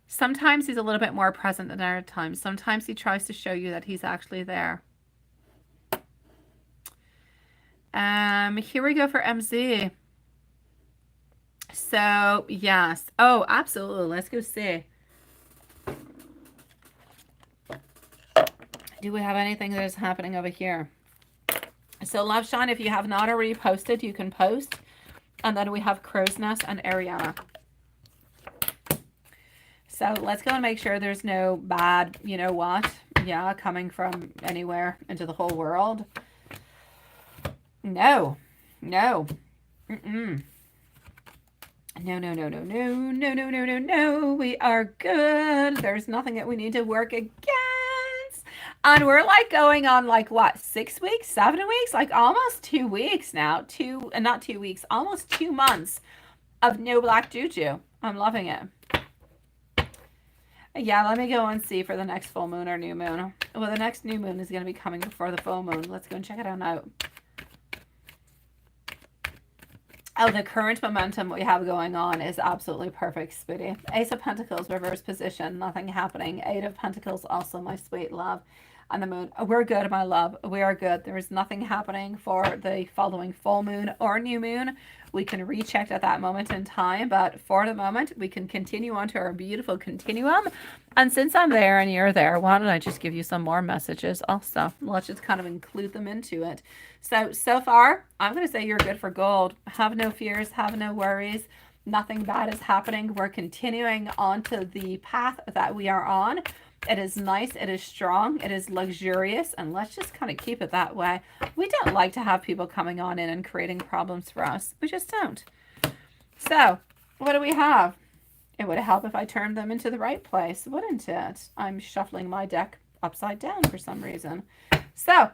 Sometimes he's a little bit more present than other times. Sometimes he tries to show you that he's actually there. Here we go for MZ. So, yes. Oh, absolutely. Let's go see. Do we have anything that is happening over here? So, Love Sean, if you have not already posted, you can post. And then we have Crow's Nest and Ariana. So let's go and make sure there's no bad, you know what, yeah, coming from anywhere into the whole world. No, no, mm-mm. No, no, no, no, no, no, no, no, no, no. We are good. There's nothing that we need to work against. And we're like going on like what, 6 weeks, 7 weeks, like almost 2 weeks now. Not 2 weeks, almost 2 months of no black juju. I'm loving it. Yeah, let me go and see for the next full moon or new moon. Well, the next new moon is going to be coming before the full moon. Let's go and check it out. Oh, the current momentum we have going on is absolutely perfect, Spooty. Ace of Pentacles, reverse position, nothing happening. Eight of Pentacles, also my sweet love. On the moon, we're good, my love. We are good. There is nothing happening for the following full moon or new moon. We can recheck at that moment in time, but for the moment, we can continue on to our beautiful continuum. And since I'm there and you're there, why don't I just give you some more messages also? Let's just kind of include them into it. So far, I'm going to say you're good for gold. Have no fears, have no worries. Nothing bad is happening. We're continuing on to the path that we are on. It is nice, it is strong, it is luxurious, and let's just kind of keep it that way. We don't like to have people coming on in and creating problems for us. We just don't. So, what do we have? It would help if I turned them into the right place, wouldn't it? I'm shuffling my deck upside down for some reason. So,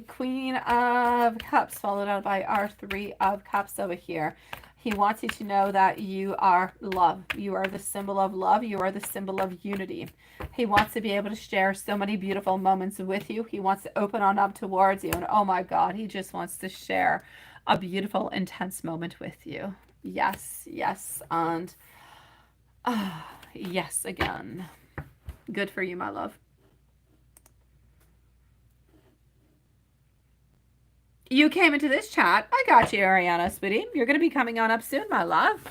Queen of Cups followed out by our Three of Cups over here. He wants you to know that you are love. You are the symbol of love. You are the symbol of unity. He wants to be able to share so many beautiful moments with you. He wants to open on up towards you. And oh my God, he just wants to share a beautiful, intense moment with you. Yes, yes, and yes again. Good for you, my love. You came into this chat. I got you, Ariana, sweetie. You're going to be coming on up soon, my love.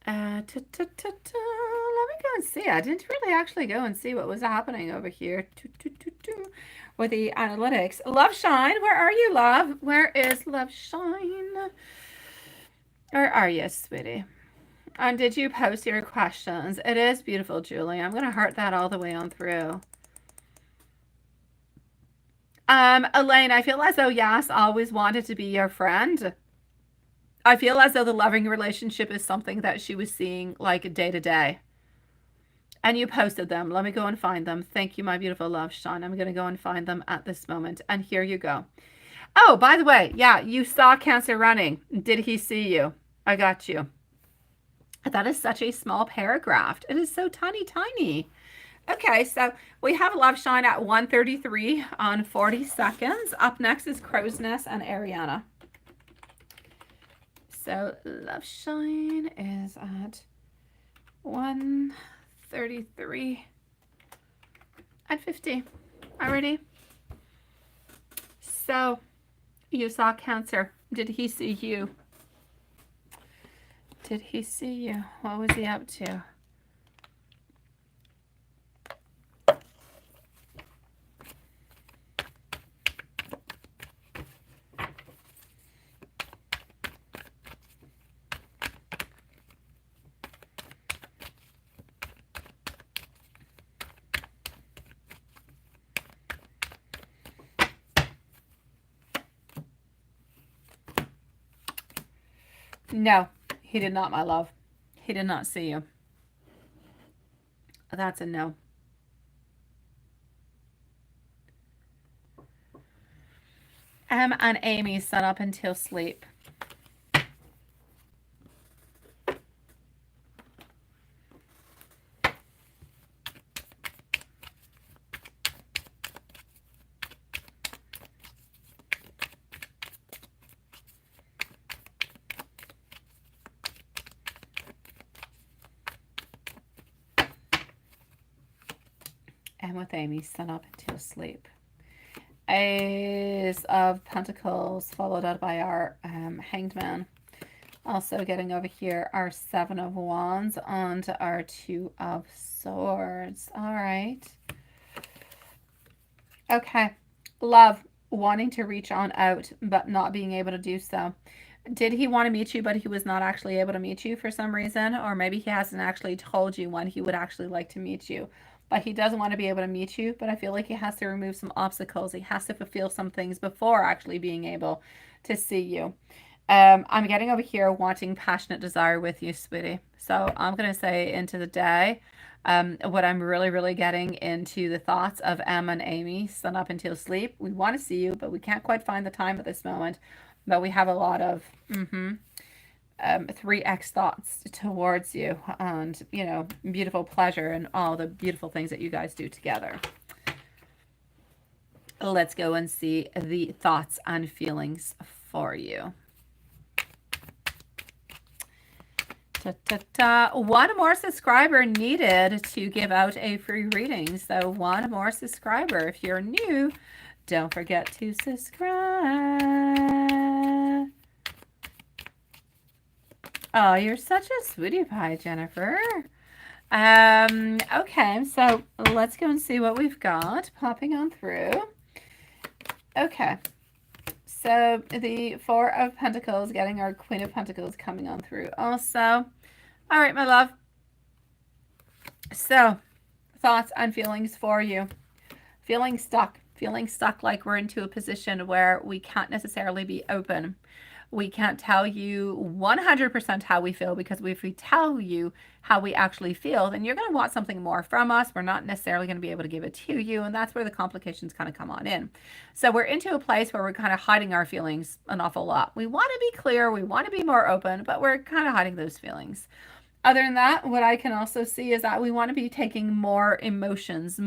Let me go and see. I didn't really actually go and see what was happening over here with the analytics. Love Shine, where are you, love? Where is Love Shine? Where are you, sweetie? And did you post your questions? It is beautiful, Julie. I'm going to heart that all the way on through. Elaine, I feel as though Yas always wanted to be your friend. I feel as though the loving relationship is something that she was seeing like day to day. And you posted them. Let me go and find them. Thank you, my beautiful love, Sean. I'm going to go and find them at this moment. And here you go. Oh, by the way, yeah, you saw Cancer running. Did he see you? I got you. That is such a small paragraph. It is so tiny, tiny. Okay, so we have Love Shine at 1:33 on 40 seconds. Up next is Crow's Nest and Ariana. So Love Shine is at 1:33 at 50. Alrighty. So you saw Cancer. Did he see you? Did he see you? What was he up to? No, he did not, my love. He did not see you. That's a no. And Amy sat up until sleep. And with Amy, sun up until sleep. Ace of Pentacles, followed out by our Hanged Man. Also getting over here, our Seven of Wands onto our Two of Swords. All right. Okay. Love, wanting to reach on out, but not being able to do so. Did he want to meet you, but he was not actually able to meet you for some reason? Or maybe he hasn't actually told you when he would actually like to meet you. But he doesn't want to be able to meet you, but I feel like he has to remove some obstacles. He has to fulfill some things before actually being able to see you. I'm getting over here wanting passionate desire with you, sweetie. So I'm going to say into the day, what I'm really getting into the thoughts of Emma and Amy, sun up until sleep. We want to see you, but we can't quite find the time at this moment. But we have a lot of 3x thoughts towards you, and you know, beautiful pleasure and all the beautiful things that you guys do together. Let's go and see the thoughts and feelings for you. One more subscriber needed to give out a free reading. So one more subscriber. If you're new, don't forget to subscribe. Oh, you're such a sweetie pie, Jennifer. Okay, so let's go and see what we've got popping on through. Okay, so the Four of Pentacles, getting our Queen of Pentacles coming on through also. All right, my love. So, thoughts and feelings for you. Feeling stuck like we're into a position where we can't necessarily be open. We can't tell you 100% how we feel, because if we tell you how we actually feel, then you're going to want something more from us. We're not necessarily going to be able to give it to you, and that's where the complications kind of come on in. So we're into a place where we're kind of hiding our feelings an awful lot. We want to be clear, we want to be more open, but we're kind of hiding those feelings. Other than that, what I can also see is that we want to be taking more emotions,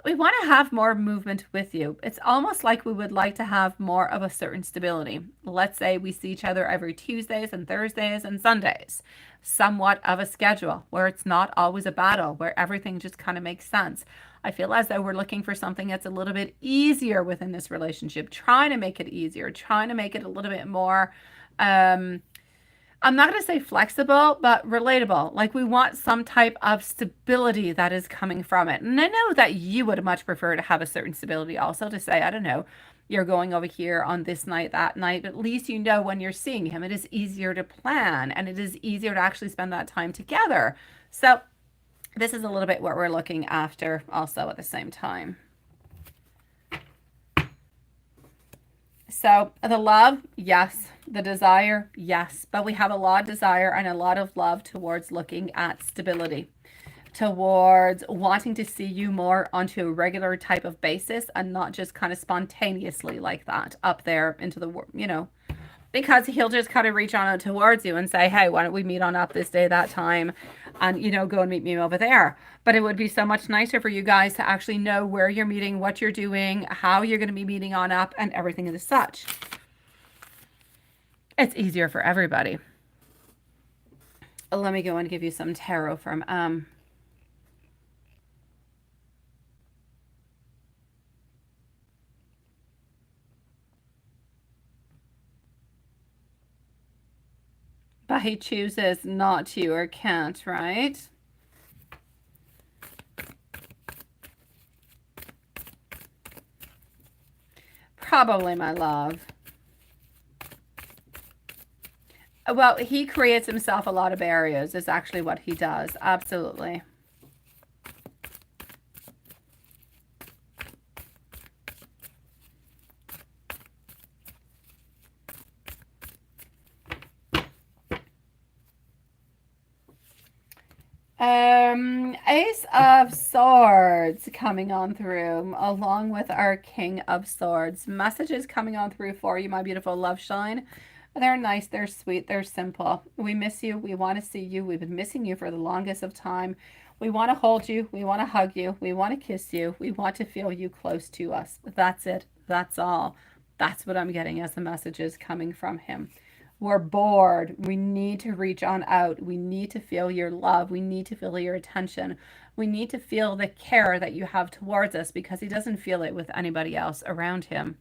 we want to have more movement with you. It's almost like we would like to have more of a certain stability. Let's say we see each other every Tuesdays and Thursdays and Sundays. Somewhat of a schedule where it's not always a battle, where everything just kind of makes sense. I feel as though we're looking for something that's a little bit easier within this relationship, trying to make it easier, trying to make it a little bit more I'm not going to say flexible, but relatable. Like we want some type of stability that is coming from it. And I know that you would much prefer to have a certain stability also, to say, I don't know, you're going over here on this night, that night. At least you know when you're seeing him, it is easier to plan and it is easier to actually spend that time together. So this is a little bit what we're looking after also at the same time. So the love, yes. The desire, yes. But we have a lot of desire and a lot of love towards looking at stability, towards wanting to see you more onto a regular type of basis and not just kind of spontaneously like that up there into the, you know, because he'll just kind of reach on towards you and say, hey, why don't we meet on up this day, that time, and, you know, go and meet me over there. But it would be so much nicer for you guys to actually know where you're meeting, what you're doing, how you're going to be meeting on up, and everything as such. It's easier for everybody. Let me go and give you some tarot from but he chooses not to or can't, right? Probably, my love. Well, he creates himself a lot of barriers is actually what he does. Absolutely. Ace of Swords coming on through, along with our King of Swords. Messages coming on through for you, my beautiful love shine. They're nice, they're sweet, they're simple. We miss you. We want to see you. We've been missing you for the longest of time. We want to hold you. We want to hug you. We want to kiss you. We want to feel you close to us. That's it. That's all. That's what I'm getting as the messages coming from him. We're bored. We need to reach on out. We need to feel your love. We need to feel your attention. We need to feel the care that you have towards us because he doesn't feel it with anybody else around him.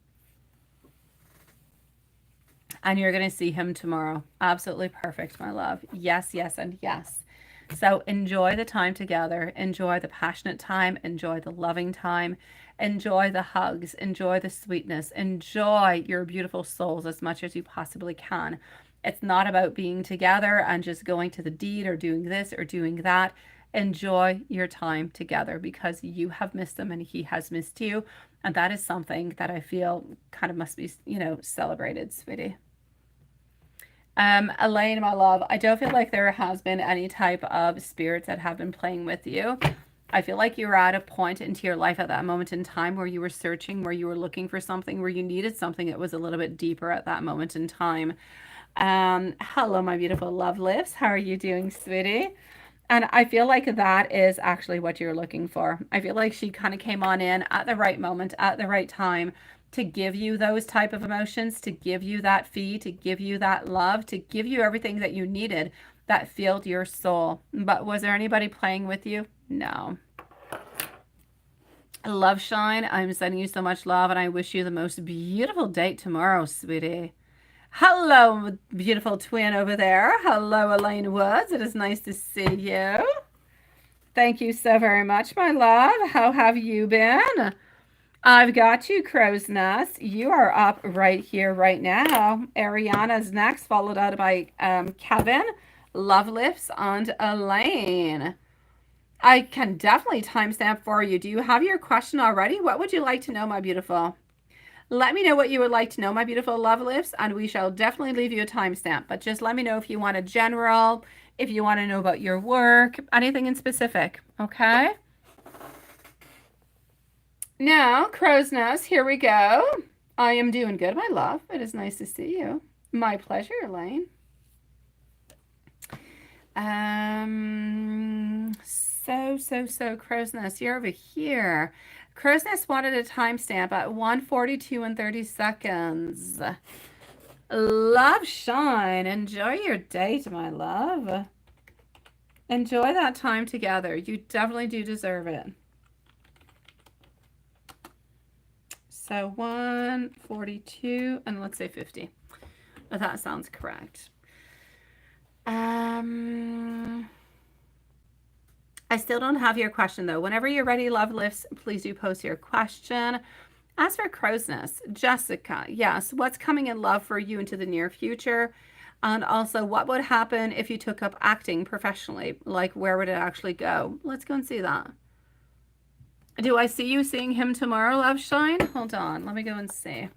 And you're going to see him tomorrow. Absolutely perfect, my love. Yes, yes, and yes. So enjoy the time together. Enjoy the passionate time. Enjoy the loving time. Enjoy the hugs. Enjoy the sweetness. Enjoy your beautiful souls as much as you possibly can. It's not about being together and just going to the deed or doing this or doing that. Enjoy your time together because you have missed him and he has missed you. And that is something that I feel kind of must be, you know, celebrated, sweetie. Elaine, my love, I don't feel like there has been any type of spirits that have been playing with you. I feel like you were at a point into your life at that moment in time where you were searching, where you were looking for something, where you needed something that was a little bit deeper at that moment in time. Hello, my beautiful love lips. How are you doing, sweetie? And I feel like that is actually what you're looking for. I feel like she kind of came on in at the right moment, at the right time, to give you those type of emotions, to give you that feed, to give you that love, to give you everything that you needed that filled your soul. But was there anybody playing with you? No. Love shine, I'm sending you so much love and I wish you the most beautiful date tomorrow, sweetie. Hello, beautiful twin over there. Hello, Elaine Woods. It is nice to see you. Thank you so very much, my love. How have you been? I've got you, Crow's Nest. You are up right here, right now. Ariana's next, followed out by Kevin, Love Lifts, and Elaine. I can definitely timestamp for you. Do you have your question already? What would you like to know, my beautiful? Let me know what you would like to know, my beautiful love lifts, and we shall definitely leave you a timestamp. But just let me know if you want a general, if you want to know about your work, anything in specific, okay? Now, Crow's Nest, here we go. I am doing good, my love. It is nice to see you. My pleasure, Elaine. So, Crow's Nest, you're over here. Crow's Nest wanted a timestamp at 1:42 and 30 seconds. Love shine. Enjoy your date, my love. Enjoy that time together. You definitely do deserve it. So 1:42 and let's say 50. That sounds correct. I still don't have your question though. Whenever you're ready, love lifts, please do post your question. As for Crow's Nest, Jessica, yes, what's coming in love for you into the near future? And also, what would happen if you took up acting professionally? Like, where would it actually go? Let's go and see that. Do I see you seeing him tomorrow, Love Shine? Hold on, let me go and see.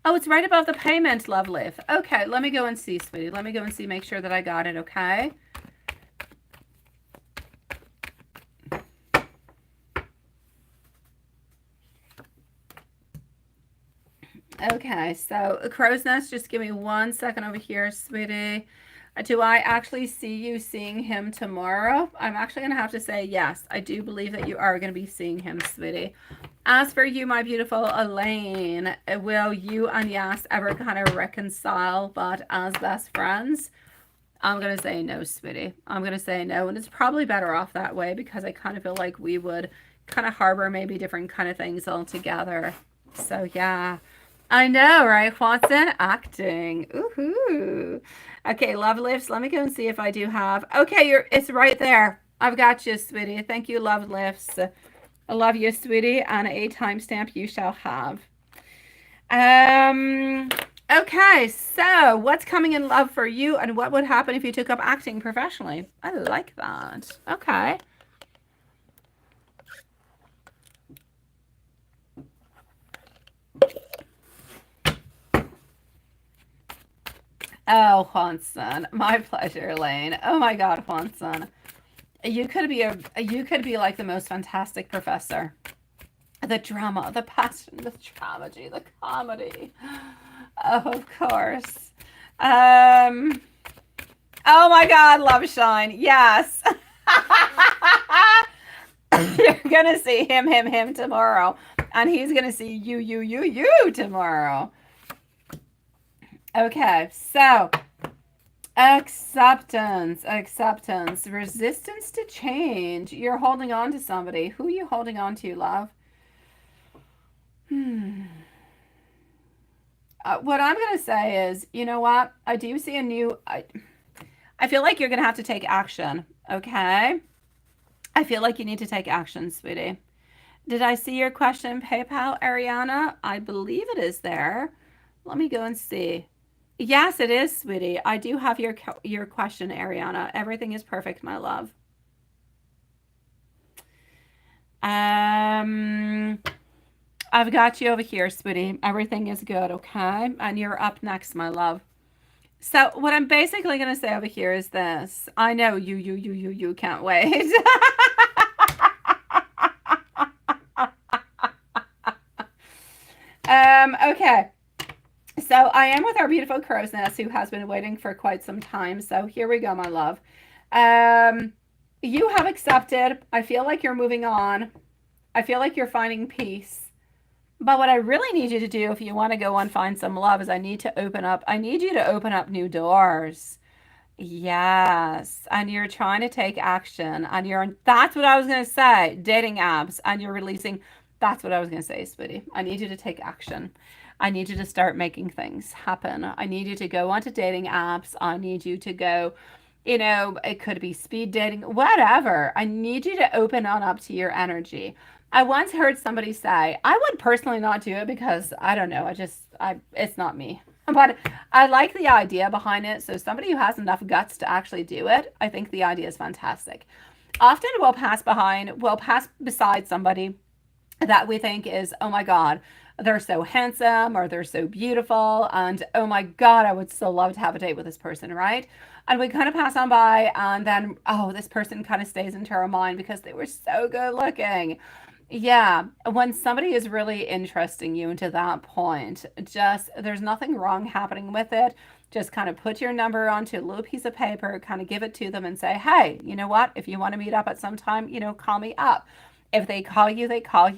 Oh, it's right above the payment, lovely. Okay, let me go and see, sweetie. Let me go and see, make sure that I got it, okay? Okay, so crow's nest, just give me 1 second over here, sweetie. Do I actually see you seeing him tomorrow? I'm actually going to have to say yes. I do believe that you are going to be seeing him, sweetie. As for you, my beautiful Elaine, will you and Yas ever kind of reconcile, but as best friends? I'm going to say no, sweetie. I'm going to say no, and it's probably better off that way because I kind of feel like we would kind of harbor maybe different kind of things altogether. So, yeah. I know, right? Watson acting. Ooh. Okay, love lifts. Let me go and see if I do have. Okay, it's right there. I've got you, sweetie. Thank you, love lifts. I love you, sweetie, and a timestamp you shall have. Okay, so what's coming in love for you, and what would happen if you took up acting professionally? I like that. Okay. Oh, Juanson, my pleasure, Elaine. Oh my God, Juanson, you could be like the most fantastic professor. The drama, the passion, the tragedy, the comedy. Oh, of course. Oh my God, love shine. Yes. You're gonna see him tomorrow, and he's gonna see you tomorrow. Okay, so acceptance, resistance to change. You're holding on to somebody. Who are you holding on to, love? What I'm going to say is, you know what? I do see a new, I feel like you're going to have to take action, okay? I feel like you need to take action, sweetie. Did I see your question, PayPal, Ariana? I believe it is there. Let me go and see. Yes, it is, sweetie. I do have your question, Ariana. Everything is perfect, my love. I've got you over here, sweetie. Everything is good, okay? And you're up next, my love. So what I'm basically going to say over here is this. I know you can't wait. Okay. So I am with our beautiful crow's nest who has been waiting for quite some time. So here we go, my love. You have accepted. I feel like you're moving on. I feel like you're finding peace. But what I really need you to do if you want to go and find some love is I need you to open up new doors. Yes. And you're trying to take action and that's what I was going to say, dating apps, and you're releasing, that's what I was going to say, sweetie. I need you to take action. I need you to start making things happen. I need you to go onto dating apps. I need you to go, it could be speed dating, whatever. I need you to open on up to your energy. I once heard somebody say, I would personally not do it because I don't know, it's not me. But I like the idea behind it. So somebody who has enough guts to actually do it, I think the idea is fantastic. Often we'll pass beside somebody that we think is, oh my God, they're so handsome or they're so beautiful. And oh my God, I would so love to have a date with this person, right? And we kind of pass on by and then, oh, this person kind of stays into our mind because they were so good looking. Yeah, when somebody is really interesting you to that point, there's nothing wrong happening with it. Just kind of put your number onto a little piece of paper, kind of give it to them and say, hey, you know what? If you want to meet up at some time, call me up. If they call you,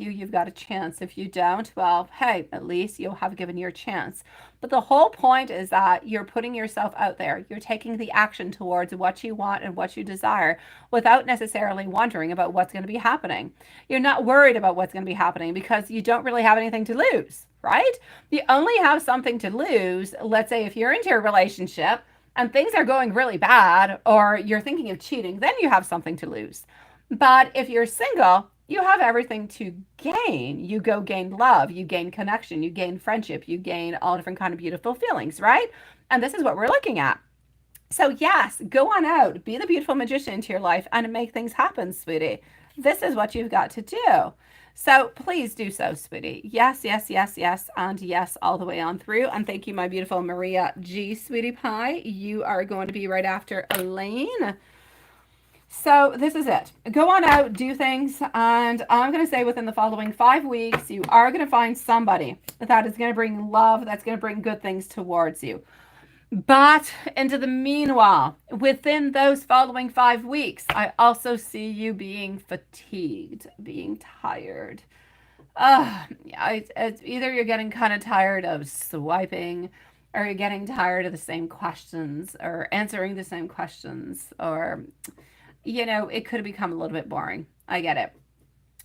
you've got a chance. If you don't, well, hey, at least you'll have given your chance. But the whole point is that you're putting yourself out there. You're taking the action towards what you want and what you desire without necessarily wondering about what's going to be happening. You're not worried about what's going to be happening because you don't really have anything to lose, right? You only have something to lose. Let's say if you're into a relationship and things are going really bad or you're thinking of cheating, then you have something to lose. But if you're single, you have everything to gain. You go gain love, you gain connection, you gain friendship, you gain all different kind of beautiful feelings, right? And this is what we're looking at. So yes, go on out, be the beautiful magician into your life and make things happen, sweetie. This is what you've got to do. So please do so, sweetie. Yes, yes, yes, yes, and yes, all the way on through. And thank you, my beautiful Maria G, sweetie pie. You are going to be right after Elaine. So this is it. Go on out, do things, and I'm going to say within the following 5 weeks, you are going to find somebody that is going to bring love, that's going to bring good things towards you. But into the meanwhile, within those following 5 weeks, I also see you being fatigued, being tired. It's either you're getting kind of tired of swiping, or you're getting tired of the same questions, or answering the same questions, or, it could become a little bit boring. I get it.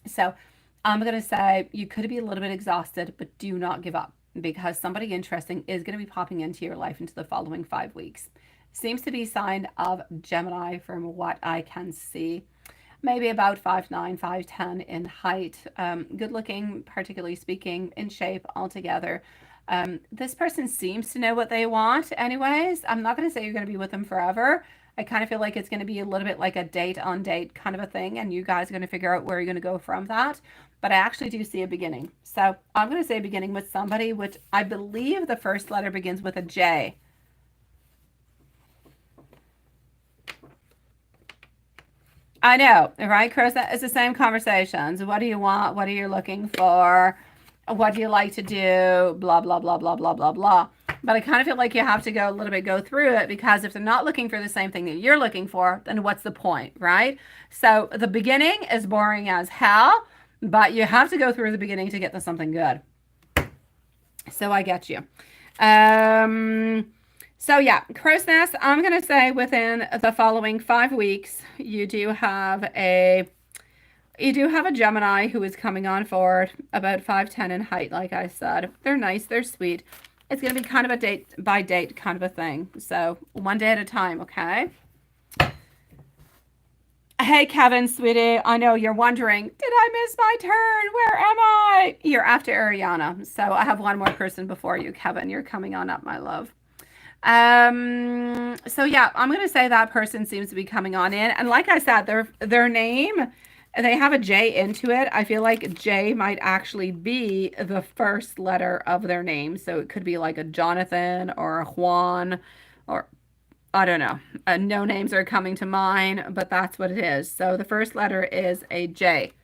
So I'm going to say you could be a little bit exhausted, but do not give up because somebody interesting is going to be popping into your life into the following 5 weeks. Seems to be a sign of Gemini from what I can see. Maybe about 5'9", 5'10" in height. Good looking, particularly speaking, in shape altogether. This person seems to know what they want anyways. I'm not going to say you're going to be with them forever. I kind of feel like it's going to be a little bit like a date on date kind of a thing, and you guys are going to figure out where you're going to go from that. But I actually do see a beginning. So I'm going to say beginning with somebody, which I believe the first letter begins with a J. I know, right, Chris? It's the same conversations. What do you want? What are you looking for? What do you like to do? Blah, blah, blah, blah, blah, blah, blah. But I kind of feel like you have to go a little bit, go through it, because if they're not looking for the same thing that you're looking for, then what's the point, right? So the beginning is boring as hell, but you have to go through the beginning to get to something good. So I get you. So yeah, crow's nest, I'm going to say within the following 5 weeks, you do have a Gemini who is coming on forward, about 5'10" in height, like I said. They're nice, they're sweet. It's going to be kind of a date by date kind of a thing. So one day at a time, okay? Hey, Kevin, sweetie, I know you're wondering, did I miss my turn? Where am I? You're after Ariana. So I have one more person before you, Kevin. You're coming on up, my love. So yeah, I'm going to say that person seems to be coming on in. And like I said, their name, they have a J into it. I feel like J might actually be the first letter of their name. So it could be like a Jonathan or a Juan, or I don't know. No names are coming to mind, but that's what it is. So the first letter is a J.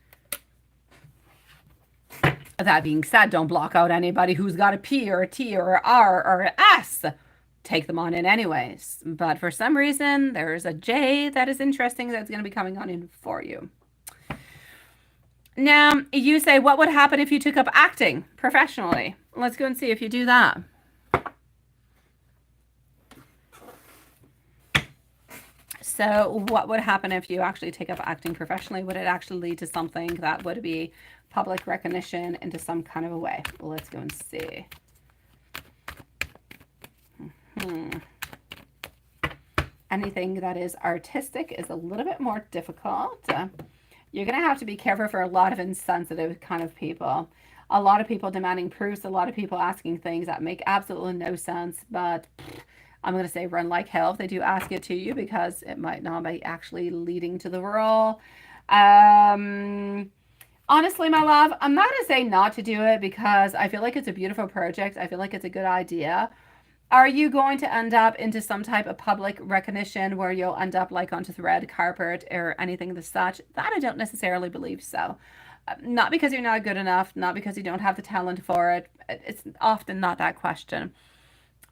That being said, don't block out anybody who's got a P or a T or an R or an S. Take them on in anyways. But for some reason, there's a J that is interesting that's going to be coming on in for you. Now, you say, what would happen if you took up acting professionally? Let's go and see if you do that. So what would happen if you actually take up acting professionally? Would it actually lead to something that would be public recognition into some kind of a way? Well, let's go and see. Anything that is artistic is a little bit more difficult. You're going to have to be careful for a lot of insensitive kind of people. A lot of people demanding proofs, a lot of people asking things that make absolutely no sense, but I'm going to say run like hell if they do ask it to you, because it might not be actually leading to the role. Honestly, my love, I'm not going to say not to do it because I feel like it's a beautiful project. I feel like it's a good idea. Are you going to end up into some type of public recognition where you'll end up like onto the red carpet or anything of the such? That I don't necessarily believe so. Not because you're not good enough, not because you don't have the talent for it. It's often not that question.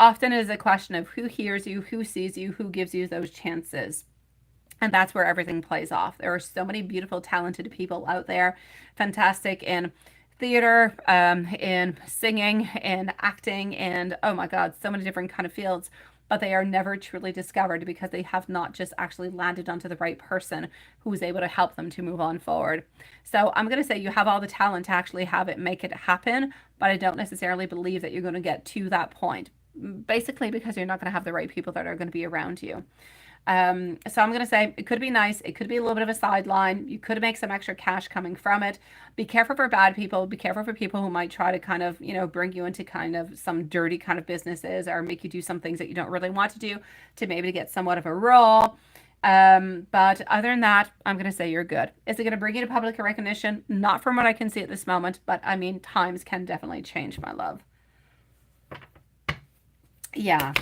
Often it is a question of who hears you, who sees you, who gives you those chances. And that's where everything plays off. There are so many beautiful, talented people out there, fantastic in theater, in singing, in acting, and oh my God, so many different kind of fields, but they are never truly discovered because they have not just actually landed onto the right person who is able to help them to move on forward. So I'm going to say you have all the talent to actually have it, make it happen, but I don't necessarily believe that you're going to get to that point, basically because you're not going to have the right people that are going to be around you. So I'm going to say it could be nice. It could be a little bit of a sideline. You could make some extra cash coming from it. Be careful for bad people. Be careful for people who might try to kind of, bring you into kind of some dirty kind of businesses or make you do some things that you don't really want to do to maybe get somewhat of a role. But other than that, I'm going to say you're good. Is it going to bring you to public recognition? Not from what I can see at this moment, but I mean, times can definitely change, my love. Yeah.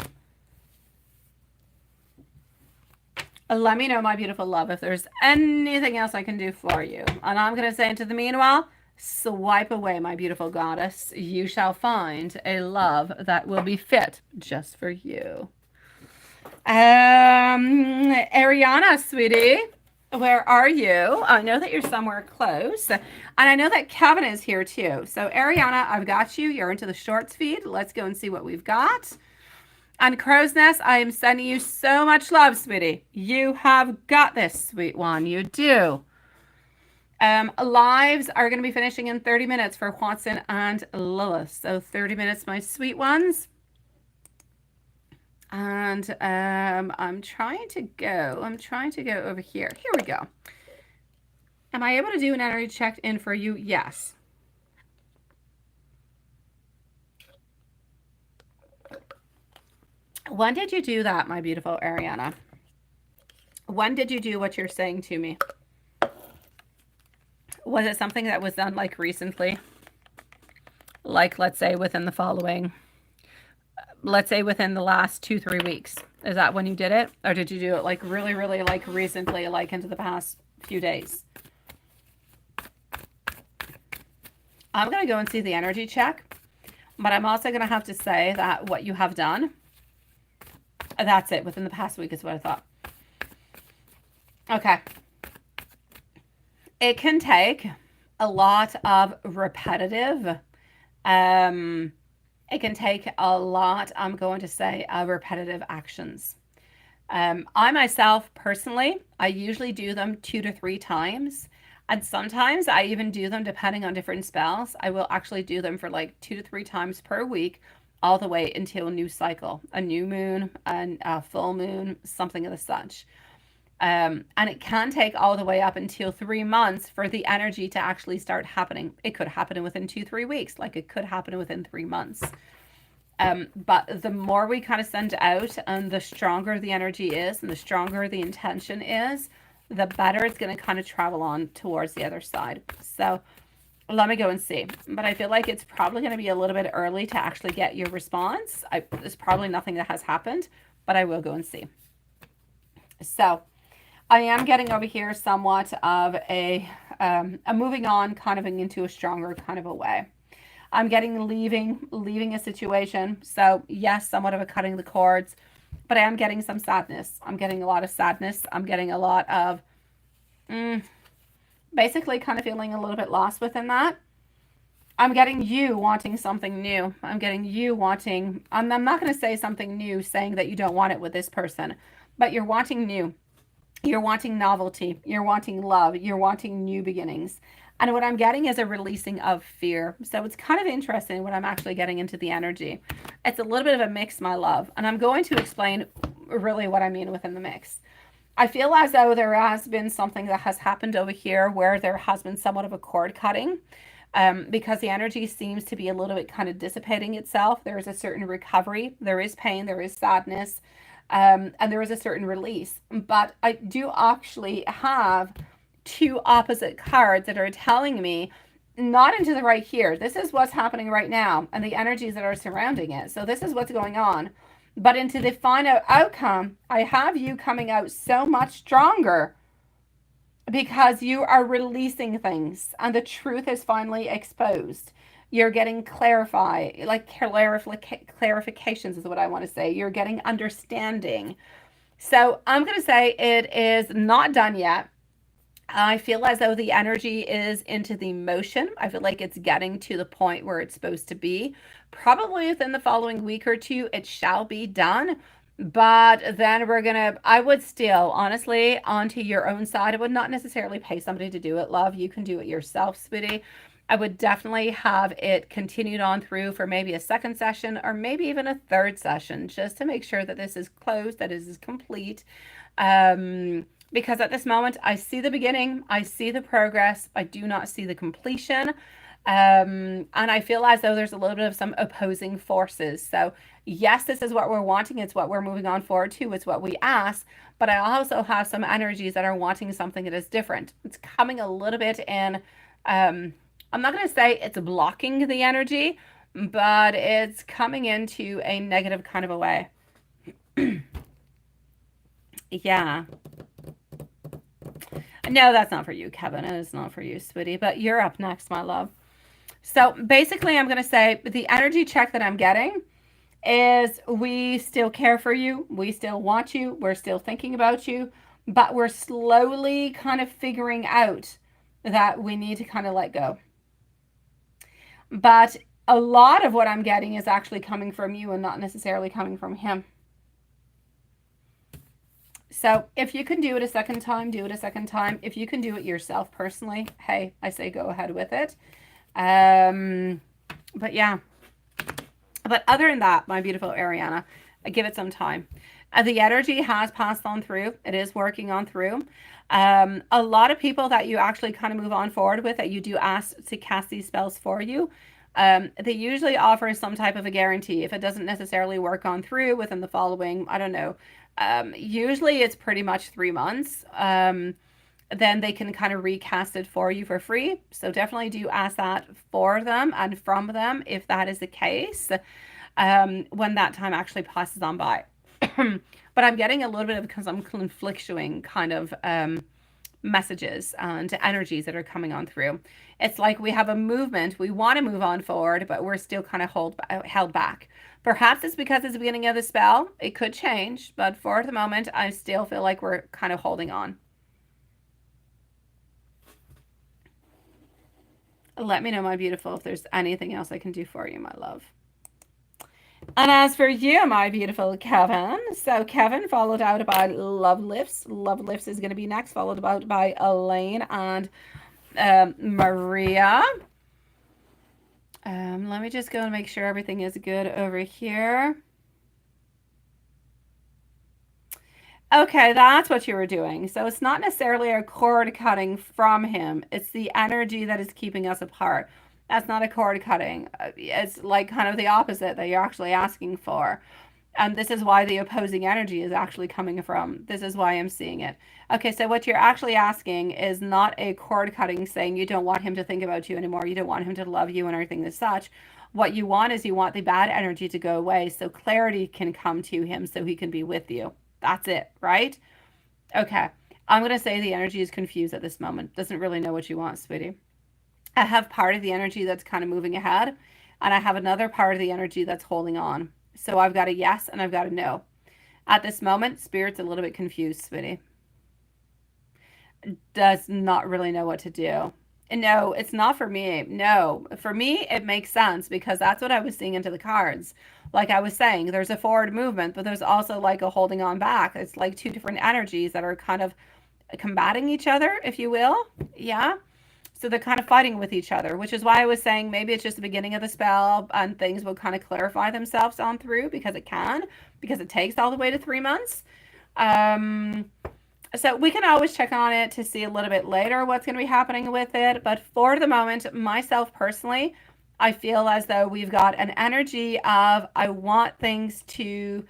Let me know, my beautiful love, if there's anything else I can do for you. And I'm going to say into the meanwhile, swipe away, my beautiful goddess. You shall find a love that will be fit just for you. Ariana, sweetie, where are you? I know that you're somewhere close. And I know that Kevin is here too. So Ariana, I've got you. You're into the shorts feed. Let's go and see what we've got. On Crow's Nest, I am sending you so much love, sweetie. You have got this, sweet one. You do. Lives are going to be finishing in 30 minutes for Watson and Lilith. So 30 minutes, my sweet ones. And I'm trying to go over here. Here we go. Am I able to do an energy check in for you? Yes. When did you do that, my beautiful Ariana? When did you do what you're saying to me? Was it something that was done like recently? Like, let's say within the following, let's say within the last 2-3 weeks. Is that when you did it? Or did you do it like really, really like recently, like into the past few days? I'm going to go and see the energy check, but I'm also going to have to say that what you have done, that's it. Within the past week is what I thought. Okay. It can take a lot of repetitive, it can take a lot, I'm going to say, of repetitive actions. I myself, personally, I usually do them 2 to 3 times. And sometimes I even do them depending on different spells. I will actually do them for like 2 to 3 times per week, all the way until a new cycle, a new moon, and a full moon, something of the such. And it can take all the way up until 3 months for the energy to actually start happening. It could happen within 2-3 weeks, like it could happen within 3 months. But the more we kind of send out and the stronger the energy is and the stronger the intention is, the better it's going to kind of travel on towards the other side. So let me go and see. But I feel like it's probably going to be a little bit early to actually get your response. There's probably nothing that has happened, but I will go and see. So I am getting over here somewhat of a moving on, kind of into a stronger kind of a way. I'm getting leaving a situation. So yes, somewhat of a cutting the cords, but I am getting some sadness. I'm getting a lot of sadness. I'm getting a lot of basically kind of feeling a little bit lost within that. I'm getting you wanting something new. I'm getting you wanting, I'm not going to say something new, saying that you don't want it with this person, but you're wanting new. You're wanting novelty. You're wanting love. You're wanting new beginnings. And what I'm getting is a releasing of fear. So it's kind of interesting when I'm actually getting into the energy. It's a little bit of a mix, my love. And I'm going to explain really what I mean within the mix. I feel as though there has been something that has happened over here where there has been somewhat of a cord cutting. Because the energy seems to be a little bit kind of dissipating itself. There is a certain recovery. There is pain. There is sadness. And there is a certain release. But I do actually have 2 opposite cards that are telling me not into the right here. This is what's happening right now and the energies that are surrounding it. So this is what's going on. But into the final outcome, I have you coming out so much stronger because you are releasing things and the truth is finally exposed. You're getting clarifications is what I want to say. You're getting understanding. So I'm going to say it is not done yet. I feel as though the energy is into the motion. I feel like it's getting to the point where it's supposed to be. Probably within the following week or 2, it shall be done. But then I would still, honestly, onto your own side, I would not necessarily pay somebody to do it, love. You can do it yourself, sweetie. I would definitely have it continued on through for maybe a 2nd session or maybe even a 3rd session, just to make sure that this is closed, that it is complete. Because at this moment, I see the beginning, I see the progress, I do not see the completion. And I feel as though there's a little bit of some opposing forces. So yes, this is what we're wanting. It's what we're moving on forward to. It's what we ask. but I also have some energies that are wanting something that is different. It's coming a little bit in, I'm not going to say it's blocking the energy, but it's coming into a negative kind of a way. Yeah. No, that's not for you, Kevin. It is not for you, sweetie, but you're up next, my love. So basically, I'm going to say the energy check that I'm getting is we still care for you. We still want you. We're still thinking about you, but we're slowly kind of figuring out that we need to kind of let go. But a lot of what I'm getting is actually coming from you and not necessarily coming from him. So if you can do it a second time, do it a second time. If you can do it yourself personally, hey, I say go ahead with it. But yeah. But other than that, my beautiful Ariana, I give it some time. The energy has passed on through. It is working on through. A lot of people that you actually kind of move on forward with, that you do ask to cast these spells for you, they usually offer some type of a guarantee. If it doesn't necessarily work on through within the following, I don't know, usually it's pretty much 3 months. Then they can kind of recast it for you for free. So definitely do ask that for them and from them if that is the case, when that time actually passes on by. But I'm getting a little bit of some conflictuing kind of messages and energies that are coming on through. It's like we have a movement, we want to move on forward, but we're still kind of held back. Perhaps it's because it's the beginning of the spell. It could change, but for the moment, I still feel like we're kind of holding on. Let me know, my beautiful, if there's anything else I can do for you, my love. And as for you, my beautiful Kevin, so Kevin followed out by Love Lifts. Love Lifts is going to be next, followed about by Elaine and Maria. Let me just go and make sure everything is good over here. Okay, that's what you were doing. So it's not necessarily a cord cutting from him. It's the energy that is keeping us apart. That's not a cord cutting. It's like kind of the opposite that you're actually asking for. And this is why the opposing energy is actually coming from. This is why I'm seeing it. Okay, so what you're actually asking is not a cord cutting saying you don't want him to think about you anymore. You don't want him to love you and everything as such. What you want is you want the bad energy to go away so clarity can come to him so he can be with you. That's it, right? Okay. I'm going to say the energy is confused at this moment. Doesn't really know what you want, sweetie. I have part of the energy that's kind of moving ahead, and I have another part of the energy that's holding on. So I've got a yes and I've got a no. At this moment, Spirit's a little bit confused, sweetie. Does not really know what to do. No, it's not for me. No, for me, it makes sense because that's what I was seeing into the cards. Like I was saying, there's a forward movement, but there's also like a holding on back. It's like two different energies that are kind of combating each other, if you will. Yeah. So they're kind of fighting with each other, which is why I was saying maybe it's just the beginning of the spell and things will kind of clarify themselves on through because it takes all the way to 3 months. So we can always check on it to see a little bit later what's going to be happening with it. But for the moment, myself personally, I feel as though we've got an energy of I kind of want things to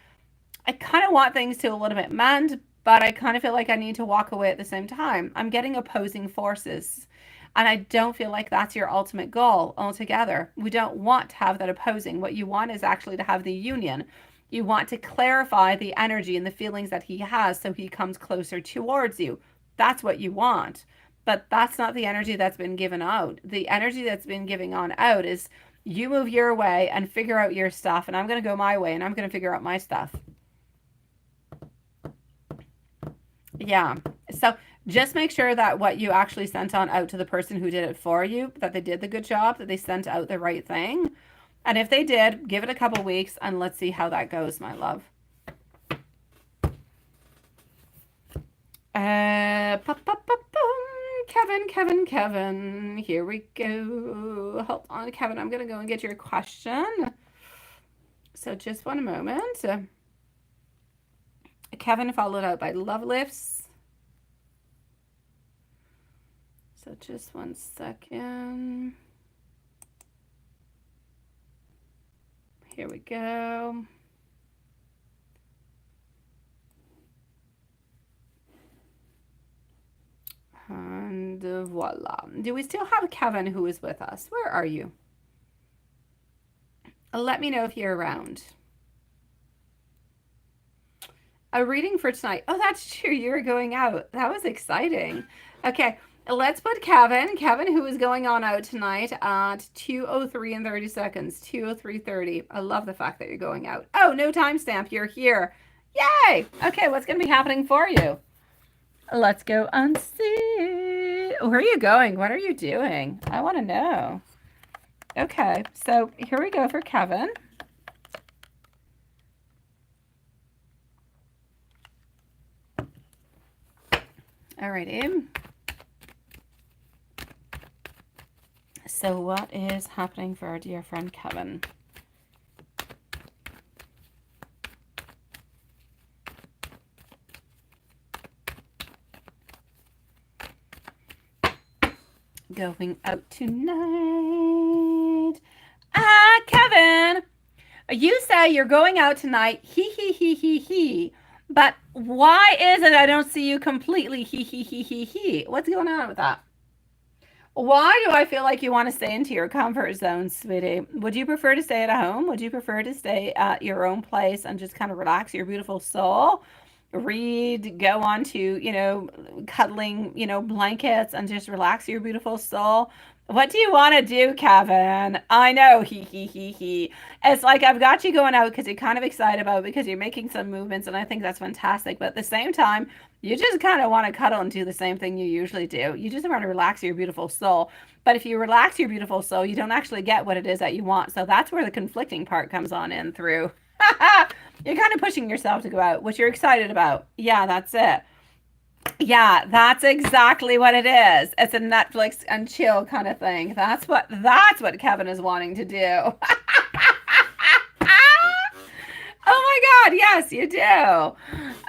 a little bit mend, but I kind of feel like I need to walk away at the same time. I'm getting opposing forces. And I don't feel like that's your ultimate goal altogether. We don't want to have that opposing. What you want is actually to have the union. You want to clarify the energy and the feelings that he has so he comes closer towards you. That's what you want. But that's not the energy that's been given out. The energy that's been giving on out is you move your way and figure out your stuff, and I'm going to go my way and I'm going to figure out my stuff. Yeah. So just make sure that what you actually sent on out to the person who did it for you, that they did the good job, that they sent out the right thing. And if they did, give it a couple weeks and let's see how that goes, my love. Kevin. Here we go. Hold on, Kevin. I'm going to go and get your question. So just one moment. Kevin followed out by Love Lifts. So just one second. Here we go. And voila. Do we still have Kevin who is with us? Where are you? Let me know if you're around. A reading for tonight. Oh, that's true. You're going out. That was exciting. Okay, let's put Kevin. Kevin, who is going on out tonight at 2:03 and 30 seconds. 2:03:30. I love the fact that you're going out. Oh, no timestamp. You're here. Yay! Okay, what's going to be happening for you? Let's go and see. Where are you going? What are you doing? I want to know. Okay, so here we go for Kevin. Alrighty. So what is happening for our dear friend Kevin? Going out tonight. Kevin, you say you're going out tonight. He. But why is it I don't see you completely he? What's going on with that? Why do I feel like you want to stay into your comfort zone, sweetie? Would you prefer to stay at home? Would you prefer to stay at your own place and just kind of relax your beautiful soul? Read, go on to, cuddling, blankets and just relax your beautiful soul. What do you want to do, Kevin? I know, he. It's like I've got you going out because you're kind of excited about it because you're making some movements, and I think that's fantastic. But at the same time, you just kind of want to cuddle and do the same thing you usually do. You just want to relax your beautiful soul. But if you relax your beautiful soul, you don't actually get what it is that you want. So that's where the conflicting part comes on in through. You're kind of pushing yourself to go out, which you're excited about. Yeah, that's it. Yeah, that's exactly what it is. It's a Netflix and chill kind of thing. That's what Kevin is wanting to do. Oh my God, yes, you do. Oh,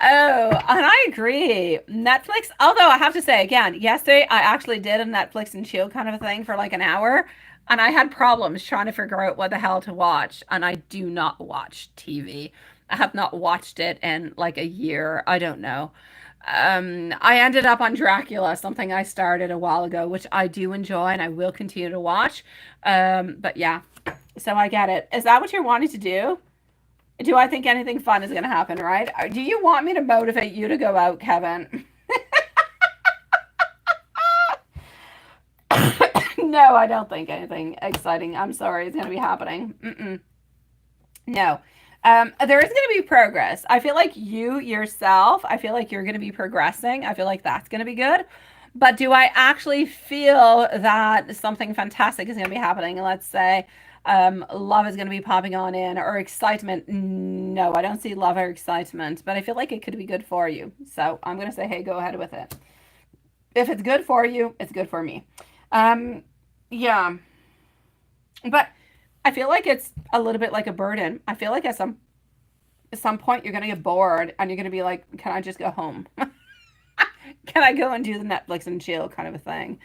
and I agree. Netflix, although I have to say again, yesterday I actually did a Netflix and chill kind of a thing for like an hour, and I had problems trying to figure out what the hell to watch. And I do not watch TV. I have not watched it in like a year. I don't know. I ended up on Dracula, something I started a while ago, which I do enjoy and I will continue to watch. But yeah, so I get it. Is that what you're wanting to do? Do I think anything fun is going to happen, right? Do you want me to motivate you to go out, Kevin? No, I don't think anything exciting. I'm sorry, it's going to be happening. No. There is going to be progress. I feel like you yourself, I feel like you're going to be progressing. I feel like that's going to be good. But do I actually feel that something fantastic is going to be happening? Let's say love is going to be popping on in, or excitement. No, I don't see love or excitement, but I feel like it could be good for you. So I'm going to say, hey, go ahead with it. If it's good for you, it's good for me. Yeah. But I feel like it's a little bit like a burden. I feel like at some point you're going to get bored and you're going to be like, can I just go home? Can I go and do the Netflix and chill kind of a thing?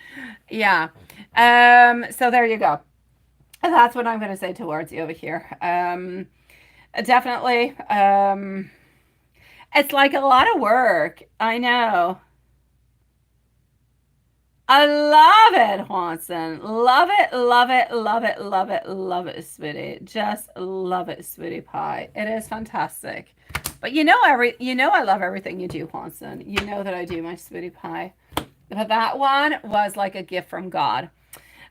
Yeah. So there you go. That's what I'm going to say towards you over here. Definitely. It's like a lot of work. I know. I love it, Juanson. Love it, love it, love it, love it, love it, sweetie. Just love it, sweetie pie. It is fantastic. But I love everything you do, Juanson. You know that I do, my sweetie pie. But that one was like a gift from God.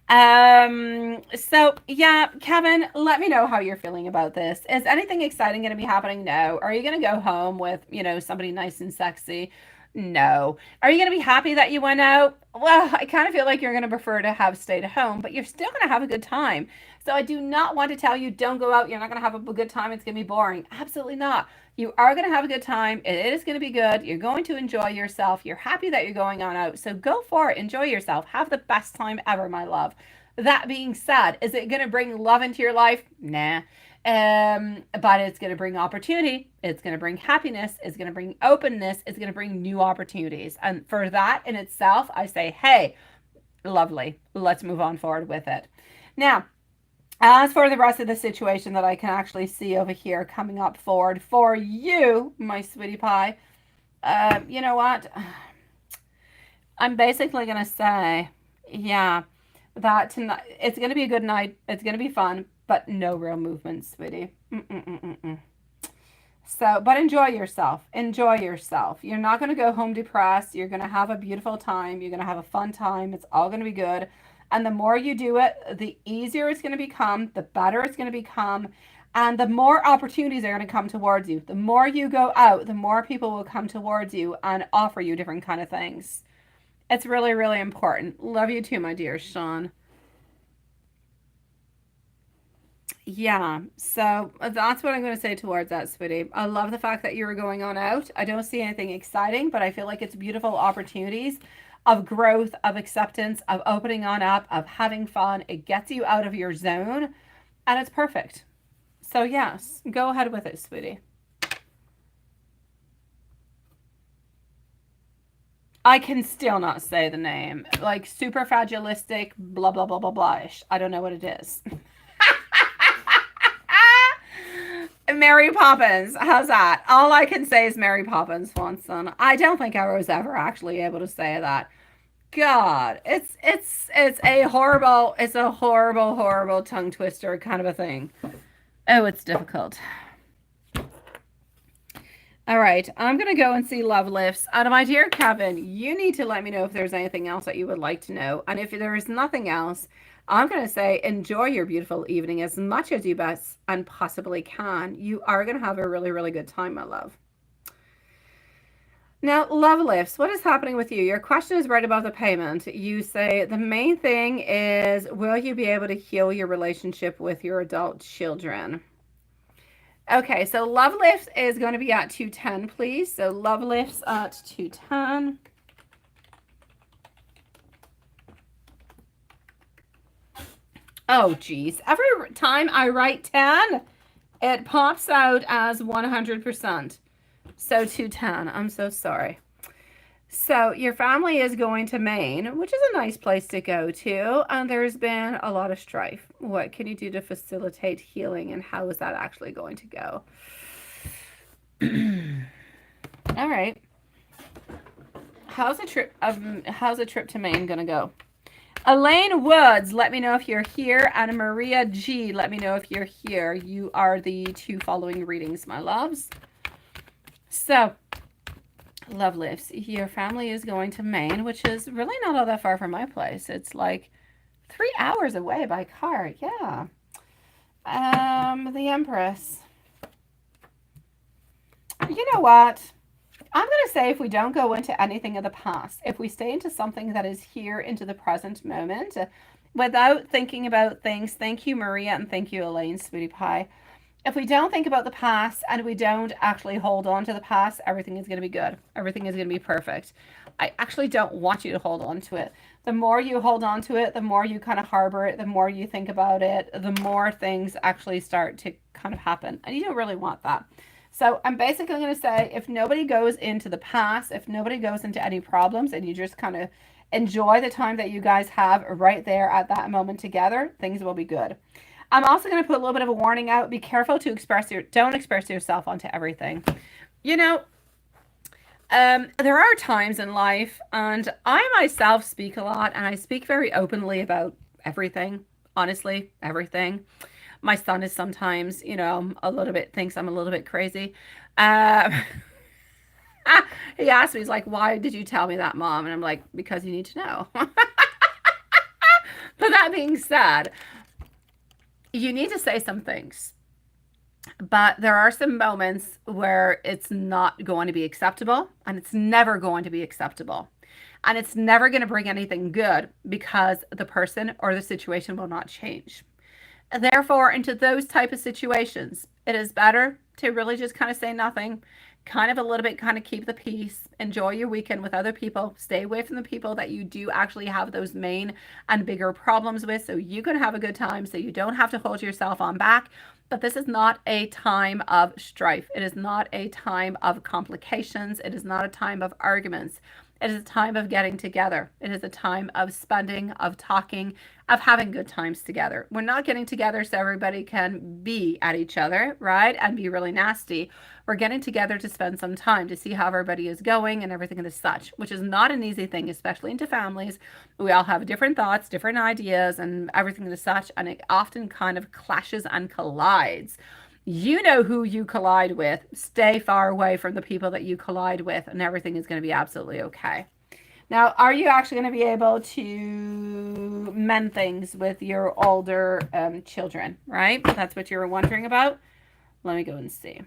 So yeah, Kevin, let me know how you're feeling about this. Is anything exciting going to be happening? No. Are you going to go home with, somebody nice and sexy? No. Are you going to be happy that you went out? Well, I kind of feel like you're going to prefer to have stayed at home, but you're still going to have a good time. So I do not want to tell you, don't go out. You're not going to have a good time. It's going to be boring. Absolutely not. You are going to have a good time. It is going to be good. You're going to enjoy yourself. You're happy that you're going on out. So go for it. Enjoy yourself. Have the best time ever, my love. That being said, is it going to bring love into your life? Nah. But it's going to bring opportunity. It's going to bring happiness. It's going to bring openness. It's going to bring new opportunities. And for that in itself, I say, hey, lovely. Let's move on forward with it. Now, as for the rest of the situation that I can actually see over here coming up forward for you, my sweetie pie, you know what? I'm basically going to say, yeah, that tonight, it's going to be a good night. It's going to be fun, but no real movement, sweetie. Mm-mm-mm-mm. So, but enjoy yourself. Enjoy yourself. You're not going to go home depressed. You're going to have a beautiful time. You're going to have a fun time. It's all going to be good. And the more you do it, the easier it's going to become, the better it's going to become, and the more opportunities are going to come towards you. The more you go out, the more people will come towards you and offer you different kind of things. It's really, really important. Love you too, my dear Sean. Yeah, so that's what I'm going to say towards that, sweetie. I love the fact that you were going on out. I don't see anything exciting, but I feel like it's beautiful opportunities of growth, of acceptance, of opening on up, of having fun. It gets you out of your zone, and it's perfect. So, yes, go ahead with it, sweetie. I can still not say the name. Like super fragilistic, blah, blah, blah, blah, blah. I don't know what it is. Mary Poppins. How's that? All I can say is Mary Poppins, Swanson. I don't think I was ever actually able to say that. God, it's a horrible tongue twister kind of a thing. Oh, it's difficult. All right, I'm gonna go and see Love Lifts. And my dear Kevin, you need to let me know if there's anything else that you would like to know. And if there is nothing else, I'm gonna say enjoy your beautiful evening as much as you best and possibly can. You are gonna have a really, really good time, my love. Now, Love Lifts, what is happening with you? Your question is right above the payment. You say the main thing is, will you be able to heal your relationship with your adult children? Okay, so Love Lifts is going to be at 210, please. So Love Lifts at 210. Oh, geez. Every time I write 10, it pops out as 100%. So 210. I'm so sorry. So your family is going to Maine, which is a nice place to go to, and there's been a lot of strife. What can you do to facilitate healing, and how is that actually going to go? All right. How's a trip to Maine gonna go? Elaine Woods, let me know if you're here, and Maria G, let me know if you're here. You are the two following readings, my loves. So, Love Lifts, your family is going to Maine, which is really not all that far from my place. It's like 3 hours away by car. Yeah. The Empress. You know what? I'm going to say if we don't go into anything of the past, if we stay into something that is here into the present moment, without thinking about things, thank you, Maria, and thank you, Elaine, sweetie pie. If we don't think about the past and we don't actually hold on to the past, everything is going to be good. Everything is going to be perfect. I actually don't want you to hold on to it. The more you hold on to it, the more you kind of harbor it, the more you think about it, the more things actually start to kind of happen. And you don't really want that. So I'm basically going to say if nobody goes into the past, if nobody goes into any problems, and you just kind of enjoy the time that you guys have right there at that moment together, things will be good. I'm also going to put a little bit of a warning out. Be careful to don't express yourself onto everything. You know, there are times in life, and I myself speak a lot, and I speak very openly about everything. Honestly, everything. My son is sometimes, a little bit thinks I'm a little bit crazy. Uh, he asked me, he's like, "Why did you tell me that, Mom?" And I'm like, "Because you need to know." But that being said, you need to say some things. But there are some moments where it's not going to be acceptable, and it's never going to be acceptable. And it's never going to bring anything good because the person or the situation will not change. Therefore, into those type of situations, it is better to really just kind of say nothing, kind of a little bit, kind of keep the peace, enjoy your weekend with other people, stay away from the people that you do actually have those main and bigger problems with, so you can have a good time, so you don't have to hold yourself on back. But this is not a time of strife. It is not a time of complications. It is not a time of arguments. It is a time of getting together. It is a time of spending, of talking, of having good times together. We're not getting together so everybody can be at each other, right? And be really nasty. We're getting together to spend some time to see how everybody is going and everything and such, which is not an easy thing, especially into families. We all have different thoughts, different ideas, and everything and such, and it often kind of clashes and collides. You know who you collide with. Stay far away from the people that you collide with, and everything is going to be absolutely okay. Now, are you actually going to be able to mend things with your older children, right? That's what you were wondering about. Let me go and see.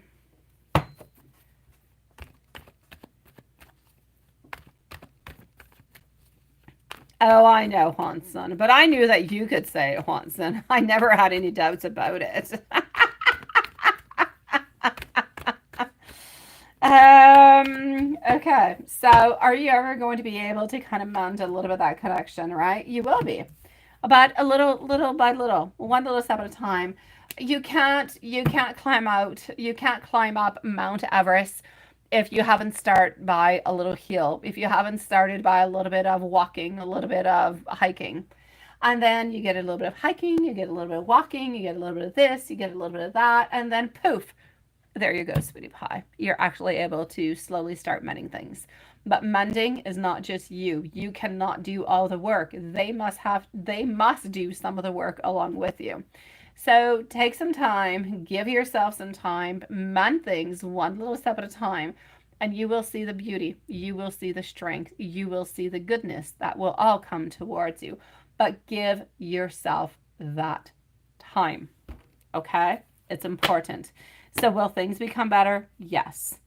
Oh, I know, Hanson, but I knew that you could say it, Hanson. I never had any doubts about it. Okay, so are you ever going to be able to kind of mend a little bit of that connection, right? You will be, but a little by little, one little step at a time. You can't climb out, you can't climb up Mount Everest if you haven't started by a little hill, if you haven't started by a little bit of walking, a little bit of hiking. And then you get a little bit of hiking, you get a little bit of walking, you get a little bit of this, you get a little bit of that, and then poof, there you go, sweetie pie. You're actually able to slowly start mending things. But mending is not just you. You cannot do all the work. They must do some of the work along with you. So take some time, give yourself some time, mend things one little step at a time, and you will see the beauty. You will see the strength. You will see the goodness that will all come towards you. But give yourself that time. Okay? It's important. So will things become better? Yes.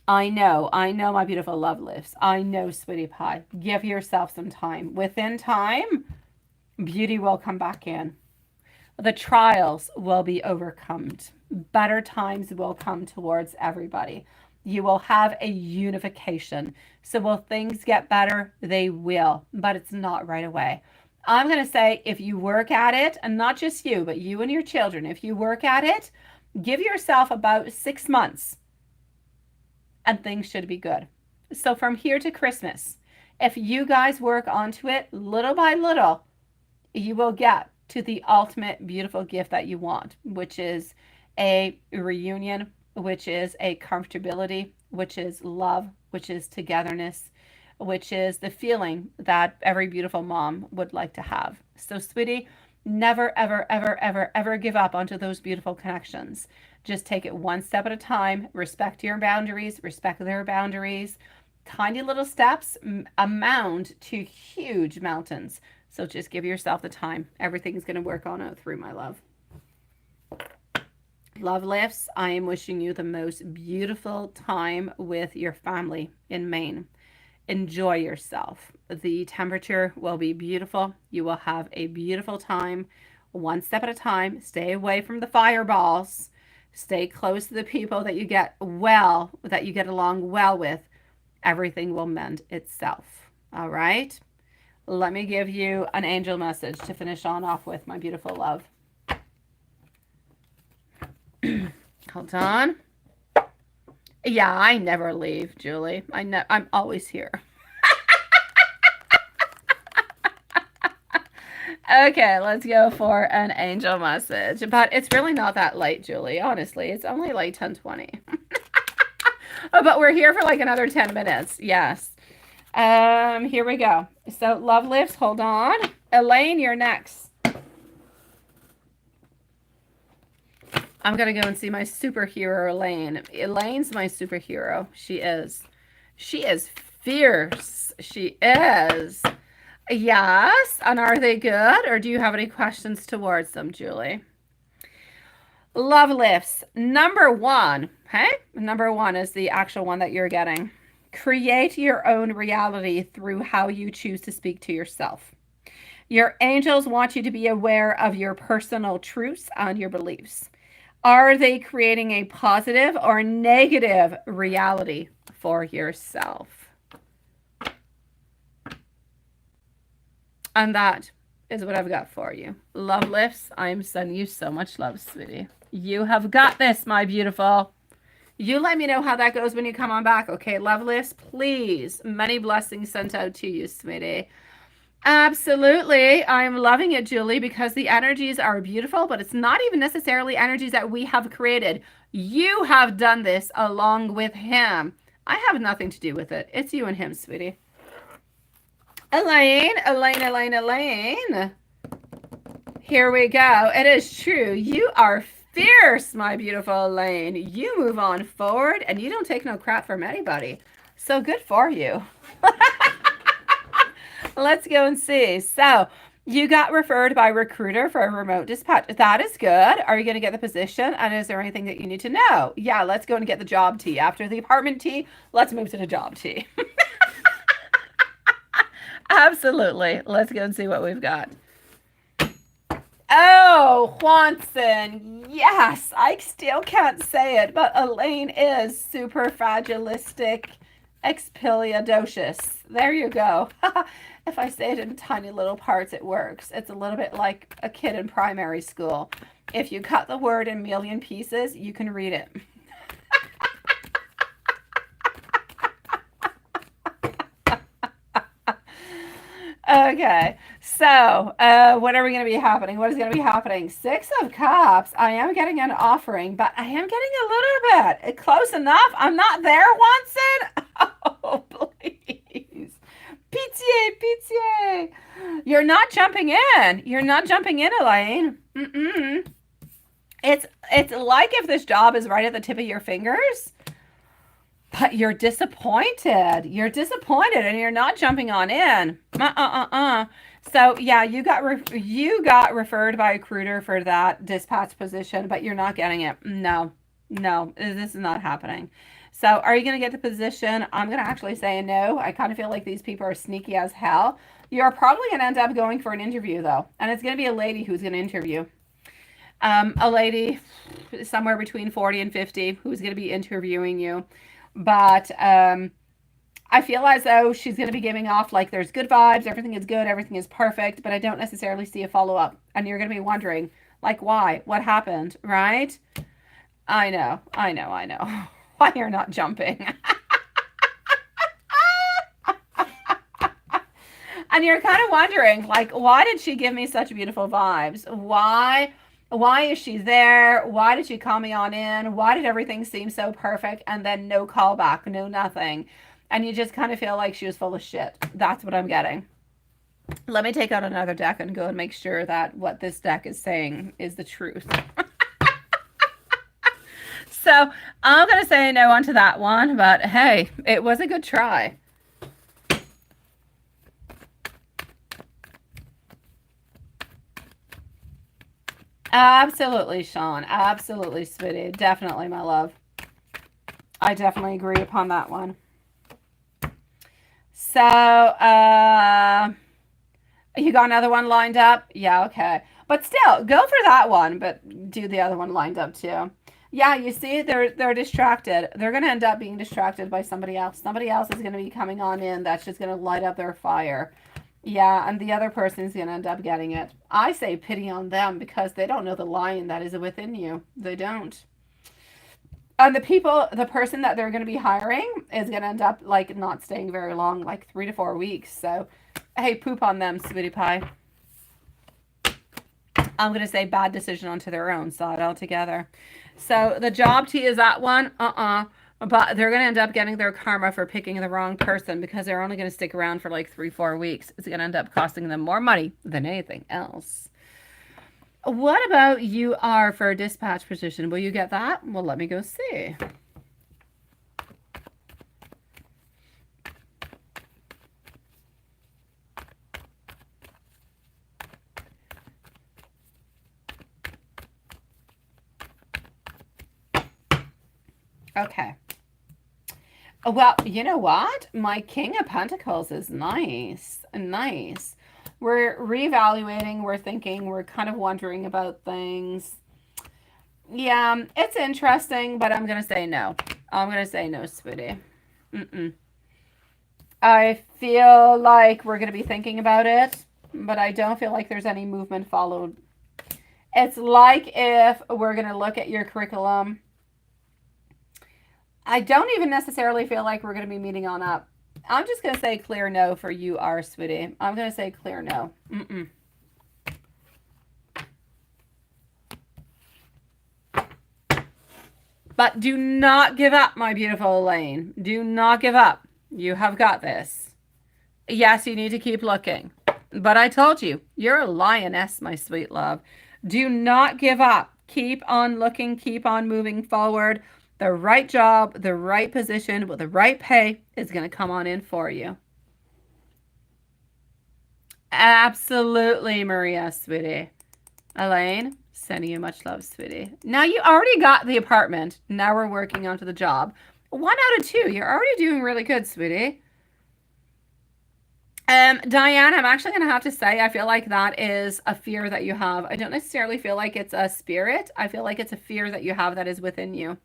I know, my beautiful love lifts. I know, sweetie pie. Give yourself some time. Within time, beauty will come back in. The trials will be overcome. Better times will come towards everybody. You will have a unification. So will things get better? They will, but it's not right away. I'm going to say if you work at it, and not just you, but you and your children, if you work at it, give yourself about 6 months and things should be good. So from here to Christmas, if you guys work onto it little by little, you will get to the ultimate beautiful gift that you want, which is a reunion, which is a comfortability, which is love, which is togetherness, which is the feeling that every beautiful mom would like to have. So, sweetie, never, ever, ever, ever, ever give up onto those beautiful connections. Just take it one step at a time. Respect your boundaries, respect their boundaries. Tiny little steps amount to huge mountains. So just give yourself the time. Everything is going to work on out through, my love. Love lifts. I am wishing you the most beautiful time with your family in Maine. Enjoy yourself. The temperature will be beautiful. You will have a beautiful time. One step at a time. Stay away from the fireballs. Stay close to the people that you get along well with. Everything will mend itself. All right? Let me give you an angel message to finish on off with, my beautiful love. Hold on. Yeah, I never leave, Julie. I'm always here. Okay, let's go for an angel message. But it's really not that late, Julie. Honestly, it's only like 10:20. Oh, but we're here for like another 10 minutes. Yes. Here we go. So love lifts, hold on. Elaine, you're next. I'm going to go and see my superhero, Elaine. Elaine's my superhero. She is. She is fierce. She is. Yes. And are they good? Or do you have any questions towards them, Julie? Love lifts. Number one. Okay? Number one is the actual one that you're getting. Create your own reality through how you choose to speak to yourself. Your angels want you to be aware of your personal truths and your beliefs. Are they creating a positive or negative reality for yourself? And that is what I've got for you. Love lifts. I'm sending you so much love, sweetie. You have got this, my beautiful. You let me know how that goes when you come on back, okay, Lovelace? Please. Many blessings sent out to you, sweetie. Absolutely. I'm loving it, Julie, because the energies are beautiful, but it's not even necessarily energies that we have created. You have done this along with him. I have nothing to do with it. It's you and him, sweetie. Elaine, Elaine, Elaine, Elaine. Here we go. It is true. You are fierce, my beautiful Elaine. You move on forward and you don't take no crap from anybody. So good for you. Let's go and see. So you got referred by recruiter for a remote dispatch. That is good. Are you going to get the position? And is there anything that you need to know? Yeah, let's go and get the job tea. After the apartment tea, let's move to the job tea. Absolutely. Let's go and see what we've got. Oh, Juanson. Yes, I still can't say it, but Elaine is super fragilistic, expiliadocious. There you go. If I say it in tiny little parts, it works. It's a little bit like a kid in primary school. If you cut the word in a million pieces, you can read it. Okay, so what are we going to be happening? What is going to be happening? 6 of Cups. I am getting an offering, but I am getting a little bit close enough. I'm not there, Watson. Oh, please. Pitié, pitié. You're not jumping in. You're not jumping in, Elaine. Mm-mm. It's like if this job is right at the tip of your fingers, but you're disappointed. You're disappointed and you're not jumping on in. So yeah, you got referred by a recruiter for that dispatch position, but you're not getting it. No, this is not happening. So are you going to get the position? I'm going to actually say no. I kind of feel like these people are sneaky as hell. You're probably going to end up going for an interview though. And it's going to be a lady who's going to interview. A lady somewhere between 40 and 50 who's going to be interviewing you. But I feel as though she's going to be giving off like there's good vibes, everything is good, everything is perfect, but I don't necessarily see a follow-up. And you're going to be wondering, like, why? What happened, right? I know. Why you're not jumping. And you're kind of wondering, like, why did she give me such beautiful vibes? Why is she there? Why did she call me on in? Why did everything seem so perfect? And then no callback, no nothing. And you just kind of feel like she was full of shit. That's what I'm getting. Let me take out another deck and go and make sure that what this deck is saying is the truth. So I'm going to say no onto that one, but hey, it was a good try. Absolutely, Sean. Absolutely, sweetie. Definitely, my love. I definitely agree upon that one. So, you got another one lined up? Yeah, okay. But still, go for that one, but do the other one lined up too. Yeah, you see, they're distracted. They're going to end up being distracted by somebody else. Somebody else is going to be coming on in that's just going to light up their fire. Yeah, and the other person's going to end up getting it. I say pity on them because they don't know the lion that is within you. They don't. And the person that they're going to be hiring is going to end up, like, not staying very long, like 3 to 4 weeks. So, hey, poop on them, sweetie pie. I'm going to say bad decision onto their own side altogether. So, the job tea is that one. But they're going to end up getting their karma for picking the wrong person because they're only going to stick around for like 3-4 weeks. It's going to end up costing them more money than anything else. What about you are for a dispatch position? Will you get that? Well, let me go see. Okay. Well, you know what? My King of Pentacles is nice. Nice. We're reevaluating, we're thinking, we're kind of wondering about things. Yeah, it's interesting, but I'm going to say no. I'm going to say no, sweetie. I feel like we're going to be thinking about it, but I don't feel like there's any movement followed. It's like if we're going to look at your curriculum. I don't even necessarily feel like we're going to be meeting on up. I'm just going to say clear no for you, are sweetie. I'm going to say clear no. But do not give up, my beautiful Elaine. Do not give up. You have got this. Yes, you need to keep looking. But I told you, you're a lioness, my sweet love. Do not give up. Keep on looking. Keep on moving forward. The right job, the right position, with the right pay is going to come on in for you. Absolutely, Maria, sweetie. Elaine, sending you much love, sweetie. Now you already got the apartment. Now we're working onto the job. 1 out of 2. You're already doing really good, sweetie. Diane, I'm actually going to have to say, I feel like that is a fear that you have. I don't necessarily feel like it's a spirit. I feel like it's a fear that you have that is within you.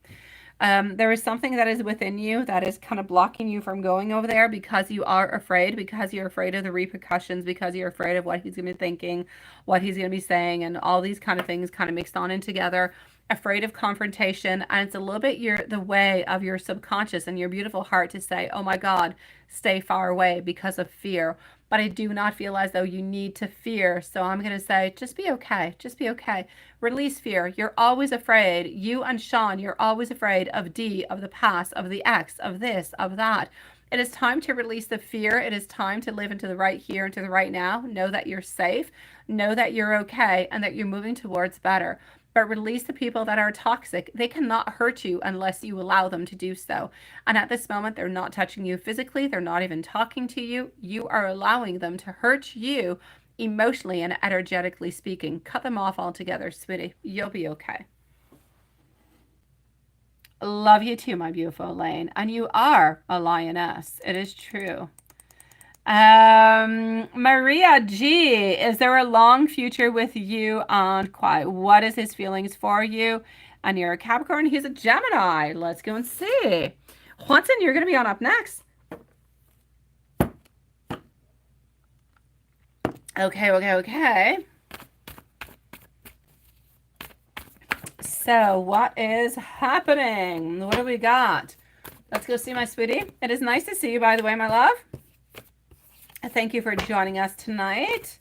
There is something that is within you that is kind of blocking you from going over there because you are afraid, because you're afraid of the repercussions, because you're afraid of what he's going to be thinking, what he's going to be saying, and all these kind of things kind of mixed on in together. Afraid of confrontation, and it's a little bit the way of your subconscious and your beautiful heart to say, oh my God, stay far away because of fear. But I do not feel as though you need to fear. So I'm going to say, just be okay. Just be okay. Release fear. You're always afraid. You and Sean, you're always afraid of D, of the past, of the ex, of this, of that. It is time to release the fear. It is time to live into the right here and to the right now. Know that you're safe. Know that you're okay and that you're moving towards better. But release the people that are toxic. They cannot hurt you unless you allow them to do so. And at this moment, they're not touching you physically. They're not even talking to you. You are allowing them to hurt you emotionally and energetically speaking. Cut them off altogether, sweetie. You'll be okay. Love you too, my beautiful Elaine. And you are a lioness. It is true. Maria G, is there a long future with you and Quiet? What is his feelings for you? And you're a Capricorn, he's a Gemini. Let's go and see. Juanson, you're going to be on up next. Okay. So what is happening? What do we got? Let's go see my sweetie. It is nice to see you, by the way, my love. Thank you for joining us tonight.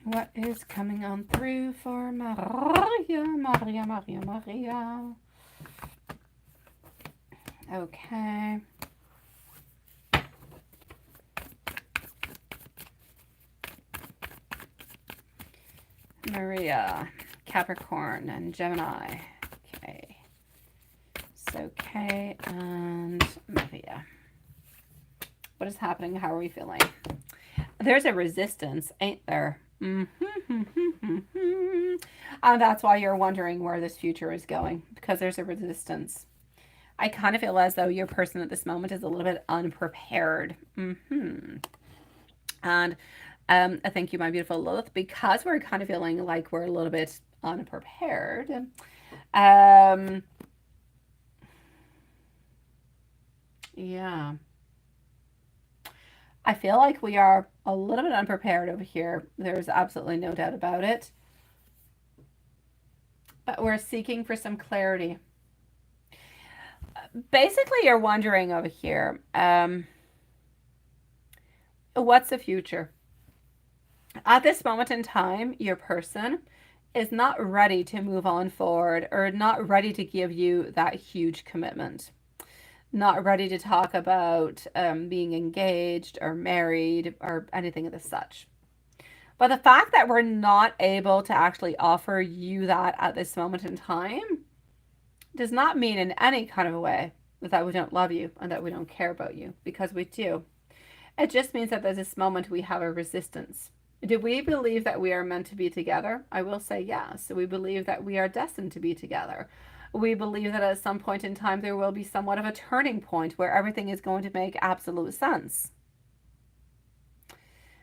What is coming on through for Maria? Okay. Maria, Capricorn, and Gemini. Okay. Okay, and Maria. What is happening? How are we feeling? There's a resistance, ain't there? And that's why you're wondering where this future is going, because there's a resistance. I kind of feel as though your person at this moment is a little bit unprepared. And I thank you, my beautiful Lilith, because we're kind of feeling like we're a little bit unprepared. Yeah. I feel like we are a little bit unprepared over here. There's absolutely no doubt about it. But we're seeking for some clarity. Basically, you're wondering over here, what's the future? At this moment in time, your person is not ready to move on forward or not ready to give you that huge commitment. Not ready to talk about being engaged or married or anything of the such. But the fact that we're not able to actually offer you that at this moment in time does not mean in any kind of a way that we don't love you and that we don't care about you, because we do. It just means that there's this moment we have a resistance. Do we believe that we are meant to be together? I will say yes. We believe that we are destined to be together. We believe that at some point in time there will be somewhat of a turning point where everything is going to make absolute sense.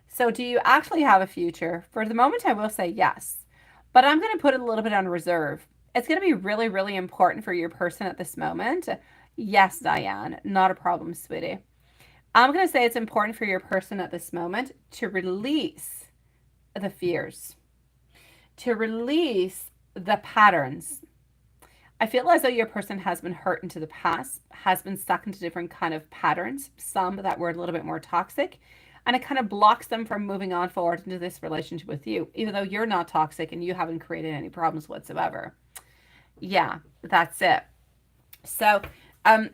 So do you actually have a future? For the moment, I will say yes. But I'm going to put it a little bit on reserve. It's going to be really, really important for your person at this moment. Yes, Diane, not a problem, sweetie. I'm going to say it's important for your person at this moment to release the fears, to release the patterns, I feel as though your person has been hurt into the past, has been stuck into different kind of patterns, some that were a little bit more toxic, and it kind of blocks them from moving on forward into this relationship with you, even though you're not toxic and you haven't created any problems whatsoever. Yeah, that's it. So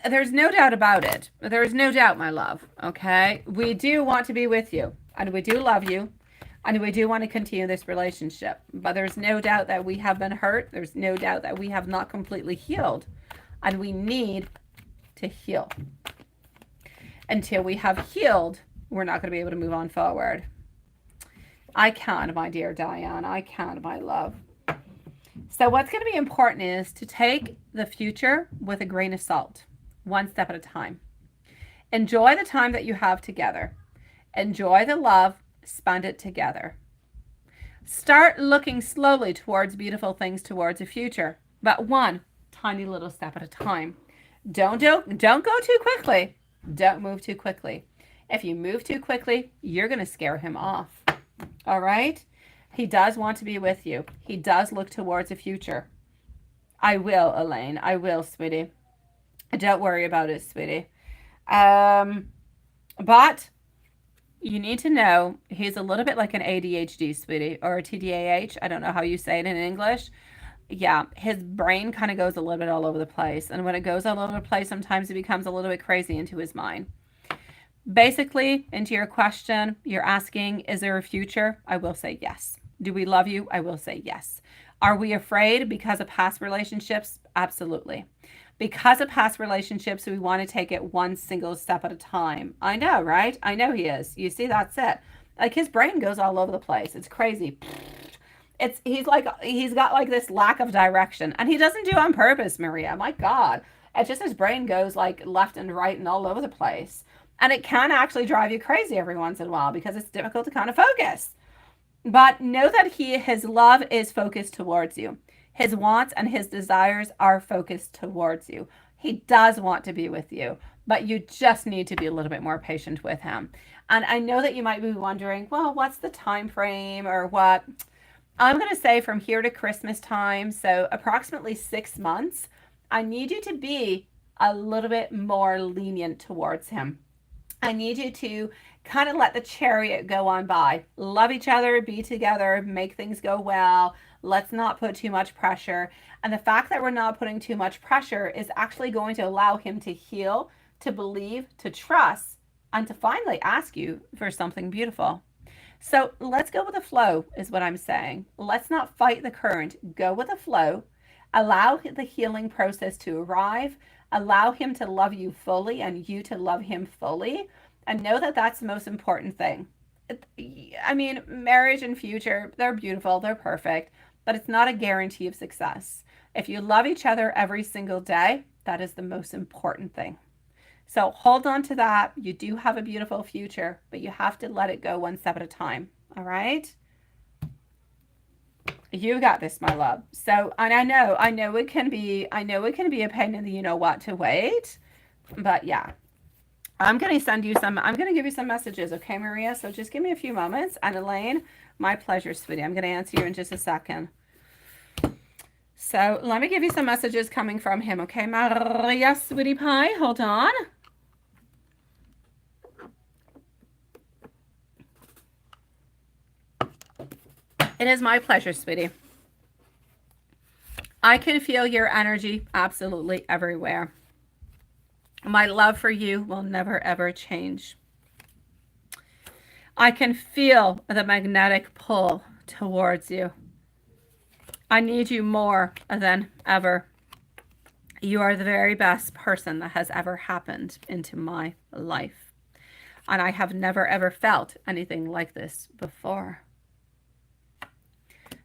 there's no doubt about it. There's no doubt, my love. Okay. We do want to be with you and we do love you and we do want to continue this relationship. But there's no doubt that we have been hurt. There's no doubt that we have not completely healed and we need to heal. Until we have healed, we're not going to be able to move on forward. I can, my dear Diane. I can, my love. So what's going to be important is to take the future with a grain of salt, one step at a time. Enjoy the time that you have together. Enjoy the love, spend it together. Start looking slowly towards beautiful things towards the future, but one tiny little step at a time. Don't go too quickly. Don't move too quickly. If you move too quickly, you're going to scare him off. All right? He does want to be with you. He does look towards the future. I will, Elaine. I will, sweetie. Don't worry about it, sweetie. But you need to know he's a little bit like an ADHD, sweetie, or a TDAH. I don't know how you say it in English. Yeah, his brain kind of goes a little bit all over the place. And when it goes all over the place, sometimes it becomes a little bit crazy into his mind. Basically, into your question, you're asking, is there a future? I will say yes. Do we love you? I will say yes. Are we afraid because of past relationships? Absolutely. Because of past relationships, we want to take it one single step at a time. I know, right? I know he is. You see, that's it. Like his brain goes all over the place. It's crazy. He's got like this lack of direction, and he doesn't do it on purpose, Maria. My God. It's just his brain goes like left and right and all over the place. And it can actually drive you crazy every once in a while because it's difficult to kind of focus. But know that his love is focused towards you. His wants and his desires are focused towards you. He does want to be with you, but you just need to be a little bit more patient with him. And I know that you might be wondering, well, what's the time frame or what? I'm going to say from here to Christmas time, so approximately 6 months, I need you to be a little bit more lenient towards him. I need you to kind of let the chariot go on by. Love each other, be together, make things go well. Let's not put too much pressure. And the fact that we're not putting too much pressure is actually going to allow him to heal, to believe, to trust, and to finally ask you for something beautiful. So let's go with the flow is what I'm saying. Let's not fight the current. Go with the flow. Allow the healing process to arrive. Allow him to love you fully and you to love him fully. And know that that's the most important thing. I mean, marriage and future, they're beautiful, they're perfect, but it's not a guarantee of success. If you love each other every single day, that is the most important thing. So hold on to that. You do have a beautiful future, but you have to let it go one step at a time. All right? You got this, my love. So, and I know it can be a pain in the you know what to wait, but yeah. I'm going to give you some messages, okay, Maria? So just give me a few moments. And Elaine, my pleasure, sweetie. I'm going to answer you in just a second. So let me give you some messages coming from him, okay, Maria, sweetie pie? Hold on. It is my pleasure, sweetie. I can feel your energy absolutely everywhere. My love for you will never, ever change. I can feel the magnetic pull towards you. I need you more than ever. You are the very best person that has ever happened into my life. And I have never, ever felt anything like this before.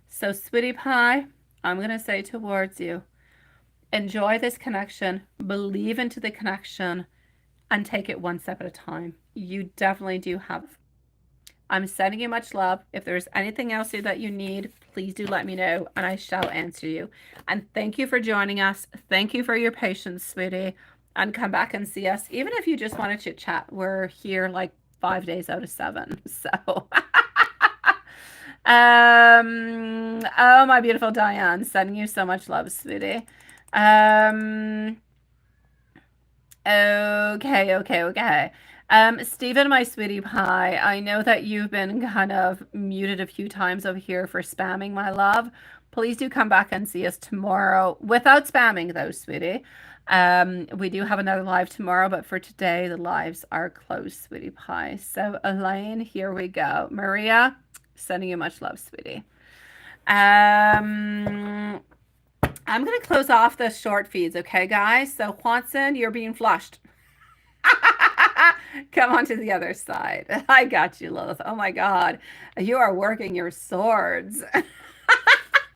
So, sweetie pie, I'm going to say towards you, enjoy this connection, believe into the connection, and take it one step at a time. You definitely do have. I'm sending you much love. If there's anything else that you need, please do let me know, and I shall answer you. And thank you for joining us. Thank you for your patience, sweetie. And come back and see us. Even if you just want to chit chat, we're here like 5 days out of 7. So, oh, my beautiful Diane, sending you so much love, sweetie. Um, okay. Stephen, my sweetie pie, I know that you've been kind of muted a few times over here for spamming, my love. Please do come back and see us tomorrow without spamming, though, sweetie. We do have another live tomorrow, but for today, the lives are closed, sweetie pie. So, Elaine, here we go. Maria, sending you much love, sweetie. Um, I'm going to close off the short feeds, okay, guys? So, Juanson, you're being flushed. Come on to the other side. I got you, Lilith. Oh my God. You are working your swords.